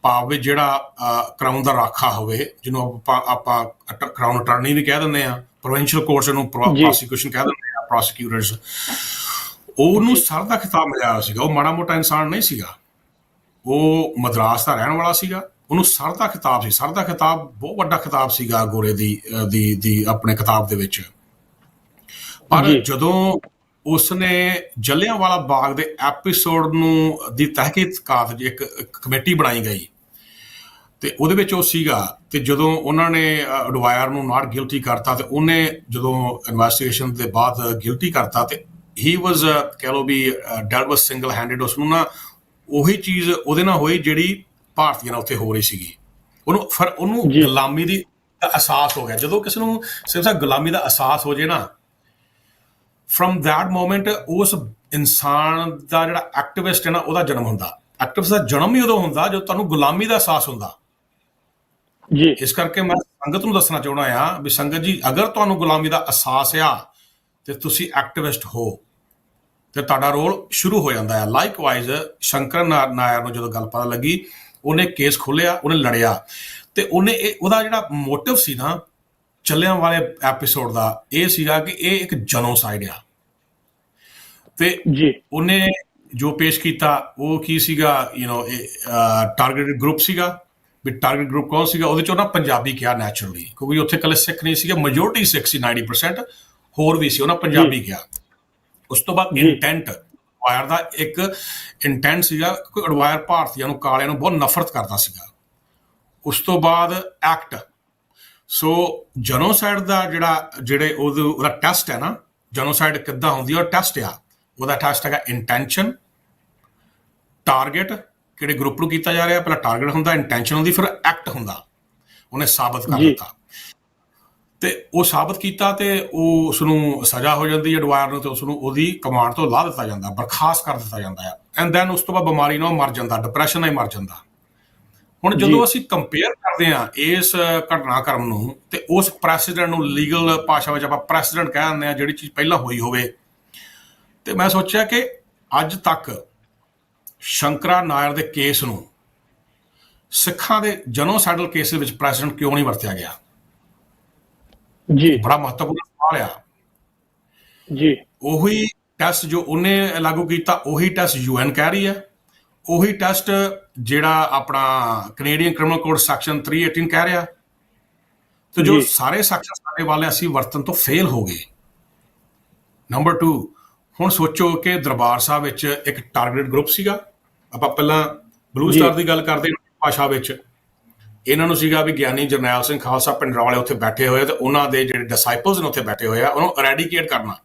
S2: ਭਾਵ ਜਿਹੜਾ ਕਰਾਊਨ ਦਾ ਰਾਖਾ ਹੋਵੇ, ਜਿਹਨੂੰ ਆਪਾਂ ਕਰਾਊਨ ਅਟਾਰਨੀ ਵੀ ਕਹਿ ਦਿੰਦੇ ਹਾਂ, ਪ੍ਰੋਵਿੰਸ਼ੀਅਲ ਕੋਰਟਸ ਨੂੰ ਪ੍ਰੋਸੀਕਿਊਸ਼ਨ ਕਹਿ ਦਿੰਦੇ ਆ, ਪ੍ਰੋਸੀਕਿਊਟਰਸ। ਉਹਨੂੰ ਸਰ ਦਾ ਖਿਤਾਬ ਮਿਲਿਆ ਸੀਗਾ। ਉਹ ਮਾੜਾ ਮੋਟਾ ਇਨਸਾਨ ਨਹੀਂ ਸੀਗਾ, ਉਹ ਮਦਰਾਸ ਦਾ ਰਹਿਣ ਵਾਲਾ ਸੀਗਾ। ਉਹਨੂੰ ਸਰ ਦਾ ਖਿਤਾਬ ਸੀ। ਸਰ ਦਾ ਖਿਤਾਬ ਬਹੁਤ ਵੱਡਾ ਖਿਤਾਬ ਸੀਗਾ ਗੋਰੇ ਦੀ ਆਪਣੇ ਕਿਤਾਬ ਦੇ ਵਿੱਚ। ਪਰ ਜਦੋਂ ਉਸਨੇ ਜਲਿਆਂਵਾਲਾ ਬਾਗ ਦੇ ਐਪੀਸੋਡ ਨੂੰ ਦੀ ਤਹਿਕੀਕਾਤ ਇੱਕ ਕਮੇਟੀ ਬਣਾਈ ਗਈ ਤੇ ਉਹਦੇ ਵਿੱਚ ਉਹ ਸੀਗਾ, ਤੇ ਜਦੋਂ ਉਹਨਾਂ ਨੇ ਅਡਵਾਇਰ ਨੂੰ ਨਾਟ ਗਿਲਟੀ ਕਰਤਾ ਤੇ ਉਹਨੇ ਜਦੋਂ ਇਨਵੈਸਟੀਗੇਸ਼ਨ ਦੇ ਬਾਅਦ ਗਿਲਟੀ ਕਰਤਾ ਤੇ ਹੀ ਵਾਜ਼ ਕਹਿ ਲਓ ਵੀ ਡੈਡ ਵਾਜ਼ ਸਿੰਗਲ ਹੈਂਡਡ। ਉਸਨੂੰ ਨਾ ਉਹੀ ਚੀਜ਼ ਉਹਦੇ ਨਾਲ ਹੋਈ ਜਿਹੜੀ ਭਾਰਤੀਆਂ ਨਾਲ ਉੱਥੇ ਹੋ ਰਹੀ ਸੀਗੀ। ਉਹਨੂੰ ਗੁਲਾਮੀ ਦੀ ਅਹਿਸਾਸ ਹੋ ਗਿਆ। ਜਦੋਂ ਕਿਸੇ ਨੂੰ ਸਿਰਫ ਗੁਲਾਮੀ ਦਾ ਅਹਿਸਾਸ ਹੋ ਜੇ ਨਾ, ਫਰਮ ਦੈਟ ਮੋਮੈਂਟ ਉਸ ਇਨਸਾਨ ਦਾ ਜਿਹੜਾ ਐਕਟਿਵਿਸਟ ਹੈ ਨਾ, ਉਹਦਾ ਜਨਮ ਹੁੰਦਾ। ਐਕਟਿਵਿਸਟ ਦਾ ਜਨਮ ਹੀ ਉਦੋਂ ਹੁੰਦਾ ਜਦੋਂ ਤੁਹਾਨੂੰ ਗੁਲਾਮੀ ਦਾ ਅਹਿਸਾਸ ਹੁੰਦਾ। ਇਸ ਕਰਕੇ ਮੈਂ ਸੰਗਤ ਨੂੰ ਦੱਸਣਾ ਚਾਹੁੰਦਾ ਆ ਵੀ ਸੰਗਤ ਜੀ, ਅਗਰ ਤੁਹਾਨੂੰ ਗੁਲਾਮੀ ਦਾ ਅਹਿਸਾਸ ਆ ਤੇ ਤੁਸੀਂ ਐਕਟਿਵਿਸਟ ਹੋ ਤੇ ਤੁਹਾਡਾ ਰੋਲ ਸ਼ੁਰੂ ਹੋ ਜਾਂਦਾ ਹੈ। ਲਾਈਕਵਾਈਜ਼ ਸ਼ੰਕਰ ਨਾਇਰ ਨੂੰ ਜਦੋਂ ਗੱਲ ਪਤਾ ਲੱਗੀ, ਉਹਨੇ ਕੇਸ ਖੋਲ੍ਹਿਆ, ਉਹਨੇ ਲੜਿਆ ਤੇ ਉਹਦਾ ਜਿਹੜਾ ਮੋਟਿਵ ਸੀ ਨਾ ਜਲਿਆਂਵਾਲੇ ਐਪੀਸੋਡ ਦਾ, ਇਹ ਸੀਗਾ ਕਿ ਇਹ ਇੱਕ ਜੈਨੋਸਾਈਡ ਆ। ਤੇ ਉਹਨੇ ਜੋ ਪੇਸ਼ ਕੀਤਾ ਉਹ ਕੀ ਸੀਗਾ, ਟਾਰਗੇਟਡ ਗਰੁੱਪ ਸੀਗਾ। ਵੀ ਟਾਰਗੇਟ ਗਰੁੱਪ ਕੌਣ ਸੀਗਾ? ਉਹਦੇ 'ਚੋਂ ਨਾ ਪੰਜਾਬੀ ਕਿਹਾ ਨੈਚੁਰਲੀ, ਕਿਉਂਕਿ ਉੱਥੇ ਇਕੱਲੇ ਸਿੱਖ ਨਹੀਂ ਸੀਗੇ, ਮੈਜੋਰਟੀ ਸਿੱਖ ਸੀ, 90% ਹੋਰ ਵੀ ਸੀ, ਉਹਨਾਂ ਪੰਜਾਬੀ ਕਿਹਾ। ਉਸ ਤੋਂ ਬਾਅਦ ਇੰਟੈਂਟ ਐਡਵਾਇਰ ਦਾ ਇੱਕ ਇੰਟੈਂਟ ਸੀਗਾ, ਕਿਉਂਕਿ ਐਡਵਾਇਰ ਭਾਰਤੀਆਂ ਨੂੰ, ਕਾਲਿਆਂ ਨੂੰ ਬਹੁਤ ਨਫ਼ਰਤ ਕਰਦਾ ਸੀਗਾ। ਉਸ ਤੋਂ ਬਾਅਦ ਐਕਟ। ਸੋ ਜਨੋਸਾਈਡ ਦਾ ਉਹਦਾ ਟੈਸਟ ਹੈ ਨਾ, ਜਨੋਸਾਈਡ ਕਿੱਦਾਂ ਹੁੰਦੀ ਹੈ, ਉਹ ਟੈਸਟ ਆ, ਉਹਦਾ ਟੈਸਟ ਹੈਗਾ ਇੰਟੈਂਸ਼ਨ, ਟਾਰਗੇਟ, ਕਿਹੜੇ ਗਰੁੱਪ ਨੂੰ ਕੀਤਾ ਜਾ ਰਿਹਾ, ਪਹਿਲਾਂ ਟਾਰਗੇਟ ਹੁੰਦਾ, ਇੰਟੈਂਸ਼ਨ ਹੁੰਦੀ, ਫਿਰ ਐਕਟ ਹੁੰਦਾ। ਉਹਨੇ ਸਾਬਤ ਕਰ ਦਿੱਤਾ ਤੇ ਉਹ ਸਾਬਤ ਕੀਤਾ ਤੇ ਉਸ ਨੂੰ ਸਜ਼ਾ ਹੋ ਜਾਂਦੀ ਐਡਵਾਇਰ ਨੂੰ, ਤੇ ਉਸ ਨੂੰ ਉਹਦੀ ਕਮਾਂਡ ਤੋਂ ਲਾਹ ਦਿੱਤਾ ਜਾਂਦਾ, ਬਰਖਾਸਤ ਕਰ ਦਿੱਤਾ ਜਾਂਦਾ ਆ। ਐਂਡ ਦੈਨ ਉਸ ਤੋਂ ਬਾਅਦ ਬਿਮਾਰੀ ਨਾਲ ਮਰ ਜਾਂਦਾ, ਡਿਪਰੈਸ਼ਨ ਨਾਲ ਹੀ ਮਰ ਜਾਂਦਾ। ਹੁਣ ਜਦੋਂ ਅਸੀਂ ਕੰਪੇਅਰ ਕਰਦੇ ਹਾਂ ਇਸ ਘਟਨਾਕ੍ਰਮ ਨੂੰ ਤੇ ਉਸ ਪ੍ਰੈਸੀਡੈਂਟ ਨੂੰ, ਲੀਗਲ ਭਾਸ਼ਾ ਵਿੱਚ ਆਪਾਂ ਪ੍ਰੈਸੀਡੈਂਟ ਕਹਿ ਦਿੰਦੇ ਹਾਂ, ਜਿਹੜੀ ਚੀਜ਼ ਪਹਿਲਾਂ ਹੋਈ ਹੋਵੇ, ਤੇ ਮੈਂ ਸੋਚਿਆ ਕਿ ਅੱਜ ਤੱਕ ਸ਼ੰਕਰਾ ਨਾਇਰ ਦੇ ਕੇਸ ਨੂੰ ਸਿੱਖਾਂ ਦੇ ਜਨੋਸਾਈਡਲ ਕੇਸ ਵਿੱਚ ਪ੍ਰੈਸੀਡੈਂਟ ਕਿਉਂ ਨਹੀਂ ਵਰਤਿਆ ਗਿਆ?
S1: ਜੀ,
S2: ਬੜਾ ਮਹੱਤਵਪੂਰਨ ਸਵਾਲ ਆ
S1: ਜੀ।
S2: ਉਹੀ ਟੈਸਟ ਜੋ ਉਹਨੇ ਲਾਗੂ ਕੀਤਾ, ਉਹੀ ਟੈਸਟ UN ਕਹਿ ਰਹੀ ਹੈ, ਉਹੀ ਟੈਸਟ ਜਿਹੜਾ ਆਪਣਾ ਕੈਨੇਡੀਅਨ ਕ੍ਰਿਮੀਨਲ ਕੋਡ ਸੈਕਸ਼ਨ 318 ਕਹਿ ਰਿਹਾ, ਤੇ ਜੋ ਸਾਰੇ ਸੈਕਸ਼ਨ ਸਾਡੇ ਵਾਲੇ ਅਸੀਂ ਵਰਤਣ ਤੋਂ ਫੇਲ ਹੋ ਗਏ। ਨੰਬਰ 2, ਹੁਣ ਸੋਚੋ ਕਿ ਦਰਬਾਰ ਸਾਹਿਬ ਵਿੱਚ ਇੱਕ ਟਾਰਗੇਟਡ ਗਰੁੱਪ ਸੀਗਾ। ਆਪਾਂ ਪਹਿਲਾਂ ਬਲੂ ਸਟਾਰ ਦੀ ਗੱਲ ਕਰਦੇ ਭਾਸ਼ਾ ਵਿੱਚ, ਇਹਨਾਂ ਨੂੰ ਸੀਗਾ ਵੀ ਗਿਆਨੀ ਜਰਨੈਲ ਸਿੰਘ ਖਾਲਸਾ ਪਿੰਡਰਾਂ ਵਾਲੇ ਉੱਥੇ ਬੈਠੇ ਹੋਏ, ਤੇ ਉਹਨਾਂ ਦੇ ਜਿਹੜੇ ਡਿਸਾਈਪਲਸ ਨੇ ਉੱਥੇ ਬੈਠੇ ਹੋਏ ਆ, ਉਹਨੂੰ ਅਰੈਡੀਕੇਟ ਕਰਨਾ।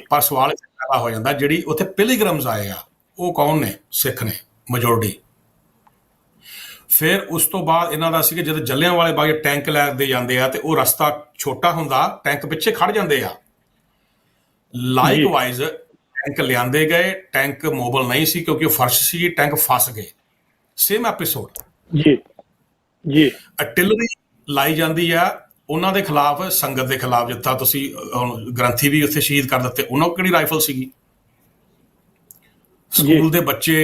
S2: ਪਰ ਸਵਾਲ ਪੈਦਾ ਹੋ ਜਾਂਦਾ, ਜਿਹੜੀ ਉੱਥੇ ਪਿਲਗ੍ਰਿਮਸ ਆਏ ਆ ਉਹ ਕੌਣ ਨੇ? ਸਿੱਖ ਨੇ, ਮੈਜੋਰਟੀ। ਫਿਰ ਉਸ ਤੋਂ ਬਾਅਦ ਇਹਨਾਂ ਦਾ ਸੀ ਕਿ ਜਦੋਂ ਜਲਿਆਂਵਾਲੇ ਬਾਗ ਟੈਂਕ ਲੈ ਕੇ ਜਾਂਦੇ ਆ ਤੇ ਉਹ ਰਸਤਾ ਛੋਟਾ ਹੁੰਦਾ, ਟੈਂਕ ਪਿੱਛੇ ਖੜ ਜਾਂਦੇ ਆ। ਲਾਈਕਵਾਈਜ਼ ਟੈਂਕ ਲਿਆਂਦੇ ਗਏ, ਟੈਂਕ ਮੋਬਲ ਨਹੀਂ ਸੀ ਕਿਉਂਕਿ ਉਹ ਫਰਸ਼ ਸੀ, ਟੈਂਕ ਫਸ ਗਏ। Same episode. ਜੀ, ਅਰਟਿਲਰੀ ਲਾਈ ਜਾਂਦੀ ਆ ਉਹਨਾਂ ਦੇ ਖਿਲਾਫ, ਸੰਗਤ ਦੇ ਖਿਲਾਫ। ਜਿੱਦਾਂ ਤੁਸੀਂ ਗ੍ਰੰਥੀ ਵੀ ਉੱਥੇ ਸ਼ਹੀਦ ਕਰ ਦਿੱਤੇ, ਉਹਨਾਂ ਕੋਲ ਕਿਹੜੀ ਰਾਈਫਲ ਸੀਗੀ? ਸਕੂਲ ਦੇ ਬੱਚੇ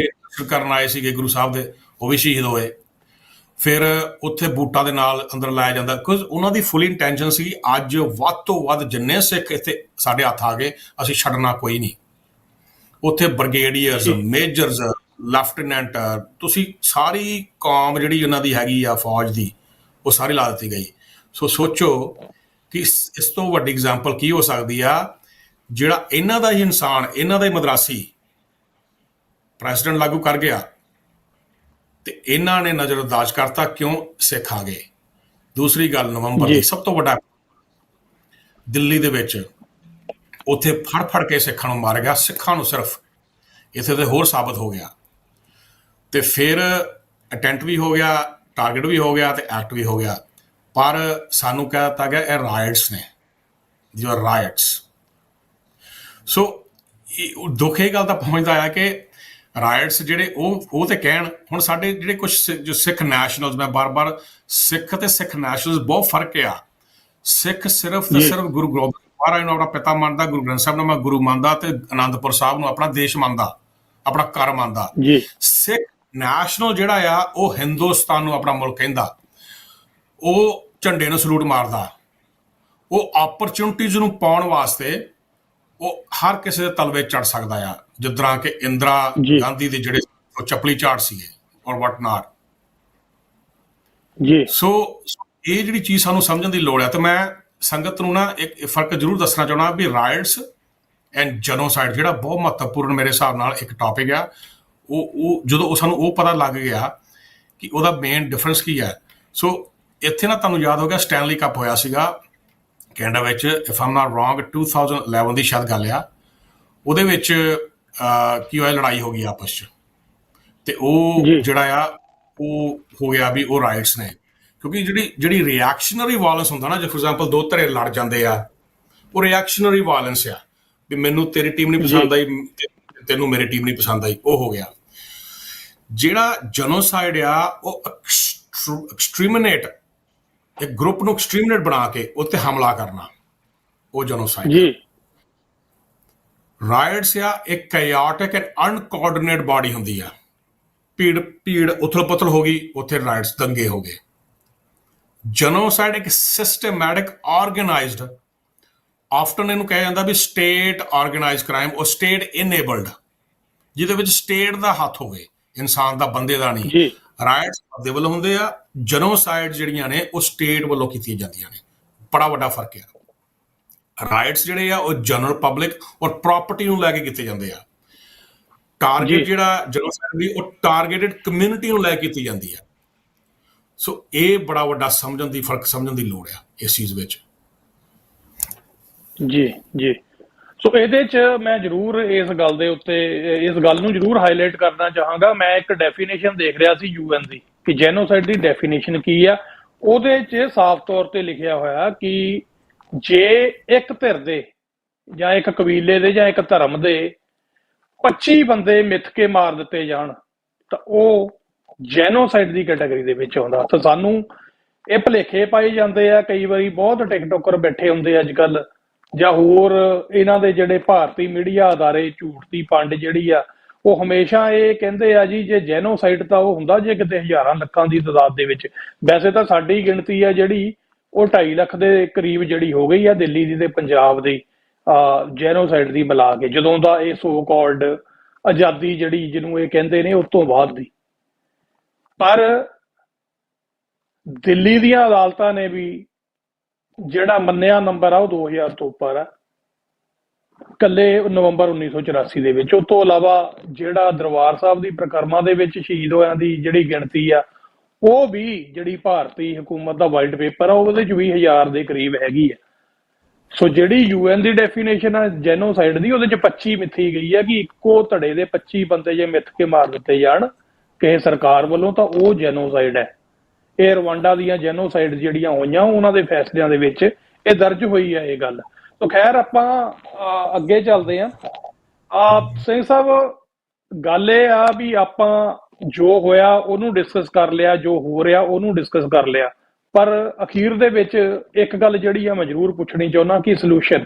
S2: ਕਰਨ ਆਏ ਸੀਗੇ ਗੁਰੂ ਸਾਹਿਬ ਦੇ, ਉਹ ਵੀ ਸ਼ਹੀਦ ਹੋਏ। ਫਿਰ ਉੱਥੇ ਬੂਟਾਂ ਦੇ ਨਾਲ ਅੰਦਰ ਲਾਇਆ ਜਾਂਦਾ, ਬਿਕੋਜ਼ ਉਹਨਾਂ ਦੀ ਫੁੱਲ ਇੰਟੈਂਸ਼ਨ ਸੀ ਅੱਜ ਵੱਧ ਤੋਂ ਵੱਧ ਜਿੰਨੇ ਸਿੱਖ ਇੱਥੇ ਸਾਡੇ ਹੱਥ ਆ ਗਏ, ਅਸੀਂ ਛੱਡਣਾ ਕੋਈ ਨਹੀਂ। ਉੱਥੇ ਬ੍ਰਿਗੇਡੀਅਰਸ, ਮੇਜਰਸ, ਲੈਫਟੀਨੈਂਟ, ਤੁਸੀਂ ਸਾਰੀ ਕੌਮ ਜਿਹੜੀ ਉਹਨਾਂ ਦੀ ਹੈਗੀ ਆ ਫੌਜ ਦੀ, ਉਹ ਸਾਰੀ ਲਾ ਦਿੱਤੀ ਗਈ। ਸੋ ਸੋਚੋ ਕਿ ਇਸ ਤੋਂ ਵੱਡੀ ਐਗਜ਼ਾਮਪਲ ਕੀ ਹੋ ਸਕਦੀ ਆ, ਜਿਹੜਾ ਇਹਨਾਂ ਦਾ ਹੀ ਇਨਸਾਨ, ਇਹਨਾਂ ਦਾ ਹੀ ਮਦਰਾਸੀ ਪ੍ਰੈਸੀਡੈਂਟ ਲਾਗੂ ਕਰ ਗਿਆ ਤੇ ਇਹਨਾਂ ਨੇ ਨਜ਼ਰਅੰਦਾਜ਼ ਕਰਤਾ, ਕਿਉਂ? ਸਿੱਖ ਆ ਗਏ। ਦੂਸਰੀ ਗੱਲ, ਨਵੰਬਰ ਦੀ ਸਭ ਤੋਂ ਵੱਡਾ ਦਿੱਲੀ ਦੇ ਵਿੱਚ ਉੱਥੇ ਫੜ ਕੇ ਸਿੱਖਾਂ ਨੂੰ ਮਾਰ ਗਿਆ, ਸਿੱਖਾਂ ਨੂੰ ਸਿਰਫ, ਇੱਥੇ ਤੇ ਹੋਰ ਸਾਬਤ ਹੋ ਗਿਆ। ਤੇ ਫਿਰ ਅਟੈਂਟ ਵੀ ਹੋ ਗਿਆ, ਟਾਰਗੇਟ ਵੀ ਹੋ ਗਿਆ ਤੇ ਐਕਟ ਵੀ ਹੋ ਗਿਆ। ਪਰ ਸਾਨੂੰ ਕਹਿ ਦਿੱਤਾ ਗਿਆ ਇਹ ਰਾਇਟਸ ਨੇ, ਜੋ ਰਾਇਟਸ। ਸੋ ਦੁੱਖ ਇਹ ਗੱਲ ਤਾਂ ਪਹੁੰਚਦਾ ਆ ਕਿ ਰਾਇਟਸ ਜਿਹੜੇ ਉਹ ਤੇ ਕਹਿਣ। ਹੁਣ ਸਾਡੇ ਜਿਹੜੇ ਕੁਛ ਜੋ ਸਿੱਖ ਨੈਸ਼ਨਲਸ, ਮੈਂ ਬਾਰ-ਬਾਰ ਸਿੱਖ ਤੇ ਸਿੱਖ ਨੈਸ਼ਨਲਸ ਬਹੁਤ ਫਰਕ ਆ। ਸਿੱਖ ਸਿਰਫ ਤੇ ਸਿਰਫ ਗੁਰੂ ਗੋਬਿੰਦ ਮਹਾਰਾਜ ਨੂੰ ਆਪਣਾ ਪਿਤਾ ਮੰਨਦਾ, ਗੁਰੂ ਗ੍ਰੰਥ ਸਾਹਿਬ ਨੂੰ ਮੈਂ ਗੁਰੂ ਮੰਨਦਾ, ਤੇ ਅਨੰਦਪੁਰ ਸਾਹਿਬ ਨੂੰ ਆਪਣਾ ਦੇਸ਼ ਮੰਨਦਾ, ਆਪਣਾ ਘਰ ਮੰਨਦਾ। ਸਿੱਖ ਨੈਸ਼ਨਲ ਜਿਹੜਾ ਆ ਉਹ ਹਿੰਦੁਸਤਾਨ ਨੂੰ ਆਪਣਾ ਮੁਲਕ ਕਹਿੰਦਾ, ਉਹ ਝੰਡੇ ਨੂੰ ਸਲੂਟ ਮਾਰਦਾ, ਉਹ ਓਪਰਚੁਨਿਟੀਜ਼ ਨੂੰ ਪਾਉਣ ਵਾਸਤੇ ਉਹ ਹਰ ਕਿਸੇ ਦੇ ਤਲਵੇ ਚੜ ਸਕਦਾ ਆ, ਜਿੱਦਾਂ ਕਿ ਇੰਦਰਾ ਗਾਂਧੀ ਦੇ ਜਿਹੜੇ ਚੱਪਲੀ ਝਾੜ ਸੀਗੇ ਔਰ ਵਟ ਨਾਟ। ਸੋ ਇਹ ਜਿਹੜੀ ਚੀਜ਼ ਸਾਨੂੰ ਸਮਝਣ ਦੀ ਲੋੜ ਹੈ। ਤੇ ਮੈਂ ਸੰਗਤ ਨੂੰ ਨਾ ਇੱਕ ਫਰਕ ਜ਼ਰੂਰ ਦੱਸਣਾ ਚਾਹੁੰਦਾ ਵੀ ਰਾਇਟਸ ਐਂਡ ਜੈਨੋਸਾਈਡ ਜਿਹੜਾ ਬਹੁਤ ਮਹੱਤਵਪੂਰਨ ਮੇਰੇ ਹਿਸਾਬ ਨਾਲ ਇੱਕ ਟੌਪਿਕ ਆ, ਉਹ ਜਦੋਂ ਸਾਨੂੰ ਉਹ ਪਤਾ ਲੱਗ ਗਿਆ ਕਿ ਉਹਦਾ ਮੇਨ ਡਿਫਰੈਂਸ ਕੀ ਹੈ। ਸੋ ਇੱਥੇ ਨਾ ਤੁਹਾਨੂੰ ਯਾਦ ਹੋ ਗਿਆ ਸਟੈਨਲੀ ਕੱਪ ਹੋਇਆ ਸੀਗਾ ਕੈਨੇਡਾ ਵਿੱਚ, ਇਫ ਆਮ ਨਾਟ ਰੋਂਗ 2011 ਦੀ ਸ਼ਾਇਦ ਗੱਲ ਆ। ਉਹਦੇ ਵਿੱਚ ਕੀ ਹੋਇਆ, ਲੜਾਈ ਹੋ ਗਈ ਆਪਸ 'ਚ, ਤੇ ਉਹ ਜਿਹੜਾ ਆ ਉਹ ਹੋ ਗਿਆ ਵੀ ਉਹ ਰਾਈਟਸ ਨੇ। ਕਿਉਂਕਿ ਜਿਹੜੀ ਰਿਐਕਸ਼ਨਰੀ ਵਾਇਲੈਂਸ ਹੁੰਦਾ ਨਾ, ਜੇ ਫੋਰ ਐਗਜ਼ਾਮਪਲ ਦੋ ਧੜੇ ਲੜ ਜਾਂਦੇ ਆ, ਉਹ ਰਿਐਕਸ਼ਨਰੀ ਵਾਇਲੈਂਸ ਆ ਵੀ ਮੈਨੂੰ ਤੇਰੀ ਟੀਮ ਨਹੀਂ ਪਸੰਦ ਆਈ, ਤੈਨੂੰ ਮੇਰੀ ਟੀਮ ਨਹੀਂ ਪਸੰਦ ਆਈ, ਉਹ ਹੋ ਗਿਆ। ਜਿਹੜਾ ਜੈਨੋਸਾਈਡ ਆ ਉਹ ਐਕਸਟ੍ਰੀਮਿਨੇਟ, ਇੱਕ ਗਰੁੱਪ ਨੂੰ ਐਕਸਟ੍ਰੀਮਿਨੇਟ ਬਣਾ ਕੇ ਉੱਤੇ ਹਮਲਾ ਕਰਨਾ, ਉਹ ਜੈਨੋਸਾਈਡ। ਰਾਇਟਸ ਆ ਇੱਕ ਕਾਇਓਟਿਕ ਐਂਡ ਅਨਕੋਆਰਡੀਨੇਟ ਬਾਡੀ ਹੁੰਦੀ ਆ, ਭੀੜ ਉਥਲ ਪੁਥਲ ਹੋ ਗਈ, ਉੱਥੇ ਰਾਇਟਸ ਦੰਗੇ ਹੋ ਗਏ। ਜੈਨੋਸਾਈਡ ਇੱਕ ਸਿਸਟਮੈਟਿਕ ਆਰਗੇਨਾਈਜ਼ਡ, ਆਫਟਨ ਇਹਨੂੰ ਕਿਹਾ ਜਾਂਦਾ ਵੀ ਸਟੇਟ ਆਰਗੇਨਾਈਜ਼ਡ ਕ੍ਰਾਈਮ, ਉਹ ਸਟੇਟ ਇਨੇਬਲਡ, ਜਿਹਦੇ ਵਿੱਚ ਸਟੇਟ ਦਾ ਹੱਥ ਹੋਵੇ, ਇਨਸਾਨ ਦਾ, ਬੰਦੇ ਦਾ ਨਹੀਂ। ਰਾਇਟਸ ਦੇ ਵੱਲੋਂ ਹੁੰਦੇ ਆ, ਜੈਨੋਸਾਈਡ ਜਿਹੜੀਆਂ ਨੇ ਉਹ ਸਟੇਟ ਵੱਲੋਂ ਕੀਤੀਆਂ ਜਾਂਦੀਆਂ ਨੇ। ਬੜਾ ਵੱਡਾ ਫਰਕ ਆ। ਰਾਈਟਸ ਜਿਹੜੇ ਆ ਉਹ ਜਨਰਲ ਪਬਲਿਕ ਔਰ ਪ੍ਰਾਪਰਟੀ ਨੂੰ ਲੈ ਕੇ ਕੀਤੇ ਜਾਂਦੇ ਆ।
S1: ਜੀ
S2: ਟਾਰਗੇਟ ਜਿਹੜਾ ਜੈਨੋਸਾਈਡ ਦੀ ਉਹ ਟਾਰਗੇਟਡ ਕਮਿਊਨਿਟੀ ਨੂੰ ਲੈ ਕੇ ਕੀਤੀ ਜਾਂਦੀ ਆ। ਸੋ ਇਹ ਬੜਾ ਵੱਡਾ ਫਰਕ ਸਮਝਣ ਦੀ ਲੋੜ ਆ ਇਸ ਚੀਜ਼ ਵਿੱਚ।
S1: ਜੀ ਜੀ ਸੋ ਇਹਦੇ 'ਚ ਮੈਂ ਜ਼ਰੂਰ ਇਸ ਗੱਲ ਦੇ ਉੱਤੇ ਇਸ ਗੱਲ ਨੂੰ ਜ਼ਰੂਰ ਹਾਈਲਾਈਟ ਕਰਨਾ ਚਾਹਾਂਗਾ। ਮੈਂ ਇੱਕ ਡੈਫੀਨੇਸ਼ਨ ਦੇਖ ਰਿਹਾ ਸੀ UN ਦੀ ਕਿ ਜੈਨੋਸਾਈਡ ਦੀ ਡੈਫੀਨੇਸ਼ਨ ਕੀ ਆ। ਉਹਦੇ 'ਚ ਸਾਫ਼ ਤੌਰ ਤੇ ਲਿਖਿਆ ਹੋਇਆ ਕਿ ਜੇ ਇੱਕ ਧਿਰ ਦੇ ਜਾਂ ਇੱਕ ਕਬੀਲੇ ਦੇ ਜਾਂ ਇੱਕ ਧਰਮ ਦੇ 25 ਬੰਦੇ ਮਿੱਥ ਕੇ ਮਾਰ ਦਿੱਤੇ ਜਾਣ ਤਾਂ ਉਹ ਜੈਨੋਸਾਈਡ ਦੀ ਕੈਟਾਗਰੀ ਦੇ ਵਿੱਚ ਆਉਂਦਾ। ਤਾਂ ਸਾਨੂੰ ਇਹ ਭੁਲੇਖੇ ਪਾਏ ਜਾਂਦੇ ਆ ਕਈ ਵਾਰੀ। ਬਹੁਤ ਟਿਕਟੋਕਰ ਬੈਠੇ ਹੁੰਦੇ ਅੱਜ ਕੱਲ੍ਹ ਜਾਂ ਹੋਰ ਇਹਨਾਂ ਦੇ ਜਿਹੜੇ ਭਾਰਤੀ ਮੀਡੀਆ ਅਦਾਰੇ ਝੂਠ ਦੀ ਪੰਡ ਜਿਹੜੀ ਆ ਉਹ ਹਮੇਸ਼ਾ ਇਹ ਕਹਿੰਦੇ ਆ ਜੀ ਜੇ ਜੈਨੋਸਾਈਡ ਤਾਂ ਉਹ ਹੁੰਦਾ ਜੇ ਕਿਤੇ ਹਜ਼ਾਰਾਂ ਲੱਖਾਂ ਦੀ ਤਾਦਾਦ ਦੇ ਵਿੱਚ। ਵੈਸੇ ਤਾਂ ਸਾਡੀ ਗਿਣਤੀ ਆ ਜਿਹੜੀ ਉਹ 2.5 ਲੱਖ ਦੇ ਕਰੀਬ ਜਿਹੜੀ ਹੋ ਗਈ ਆ ਦਿੱਲੀ ਦੀ ਤੇ ਪੰਜਾਬ ਦੀ ਜੈਨੋਸਾਈਡ ਦੀ ਮਿਲਾ ਕੇ, ਜਦੋਂ ਦਾ ਇਹ ਸੋ ਕਾਲਡ ਆਜ਼ਾਦੀ ਜਿਹੜੀ ਜਿਹਨੂੰ ਇਹ ਕਹਿੰਦੇ ਨੇ ਉਸ ਤੋਂ ਬਾਅਦ ਦੀ। ਪਰ ਦਿੱਲੀ ਦੀਆਂ ਅਦਾਲਤਾਂ ਨੇ ਵੀ ਜਿਹੜਾ ਮੰਨਿਆ ਨੰਬਰ ਆ ਉਹ 2000 ਤੋਂ ਉੱਪਰ ਆ ਇਕੱਲੇ ਨਵੰਬਰ 1984 ਦੇ ਵਿੱਚ। ਉਸ ਤੋਂ ਇਲਾਵਾ ਜਿਹੜਾ ਦਰਬਾਰ ਸਾਹਿਬ ਦੀ ਪ੍ਰਕਰਮਾਂ ਦੇ ਵਿੱਚ ਸ਼ਹੀਦ ਹੋਇਆਂ ਦੀ ਜਿਹੜੀ ਗਿਣਤੀ ਆ ਉਹ ਵੀ ਜਿਹੜੀ ਭਾਰਤੀ ਹਕੂਮਤ ਦਾ ਵਾਈਟ ਪੇਪਰ ਆ ਉਹਦੇ 'ਚ 20,000 ਦੇ ਕਰੀਬ ਹੈਗੀ ਆ। ਸੋ ਜਿਹੜੀ UN ਦੀ ਡੈਫੀਨੇਸ਼ਨ ਆ ਜੈਨੋਸਾਈਡ ਦੀ ਉਹਦੇ 'ਚ 25 ਮਿੱਥੀ ਗਈ ਆ ਕਿ ਇੱਕੋ ਧੜੇ ਦੇ 25 ਬੰਦੇ ਜੇ ਮਿੱਥ ਕੇ ਮਾਰ ਦਿੱਤੇ ਜਾਣ ਕਿਸੇ ਸਰਕਾਰ ਵੱਲੋਂ ਤਾਂ ਉਹ ਜੈਨੋਸਾਈਡ ਹੈ। ਇਹ ਰਵਾਂਡਾ ਦੀਆਂ ਜੈਨੋਸਾਈਡ ਜਿਹੜੀਆਂ ਹੋਈਆਂ ਉਹਨਾਂ ਦੇ ਫੈਸਲਿਆਂ ਦੇ ਵਿੱਚ ਇਹ ਦਰਜ ਹੋਈ ਹੈ ਇਹ ਗੱਲ। ਤਾਂ ਖੈਰ ਆਪਾਂ ਅੱਗੇ ਚੱਲਦੇ ਹਾਂ। ਸਿੰਘ ਸਾਹਿਬ ਗੱਲ ਇਹ ਆ ਵੀ ਆਪਾਂ ਜੋ ਹੋਇਆ ਉਹਨੂੰ ਡਿਸਕਸ ਕਰ ਲਿਆ, ਜੋ ਹੋ ਰਿਹਾ ਉਹਨੂੰ ਡਿਸਕਸ ਕਰ ਲਿਆ, ਪਰ ਅਖੀਰ ਦੇ ਵਿੱਚ ਇੱਕ ਗੱਲ ਜਿਹੜੀ ਆ ਮੈਂ ਜ਼ਰੂਰ ਪੁੱਛਣੀ ਚਾਹੁੰਦਾ ਕਿ ਸੋਲੂਸ਼ਨ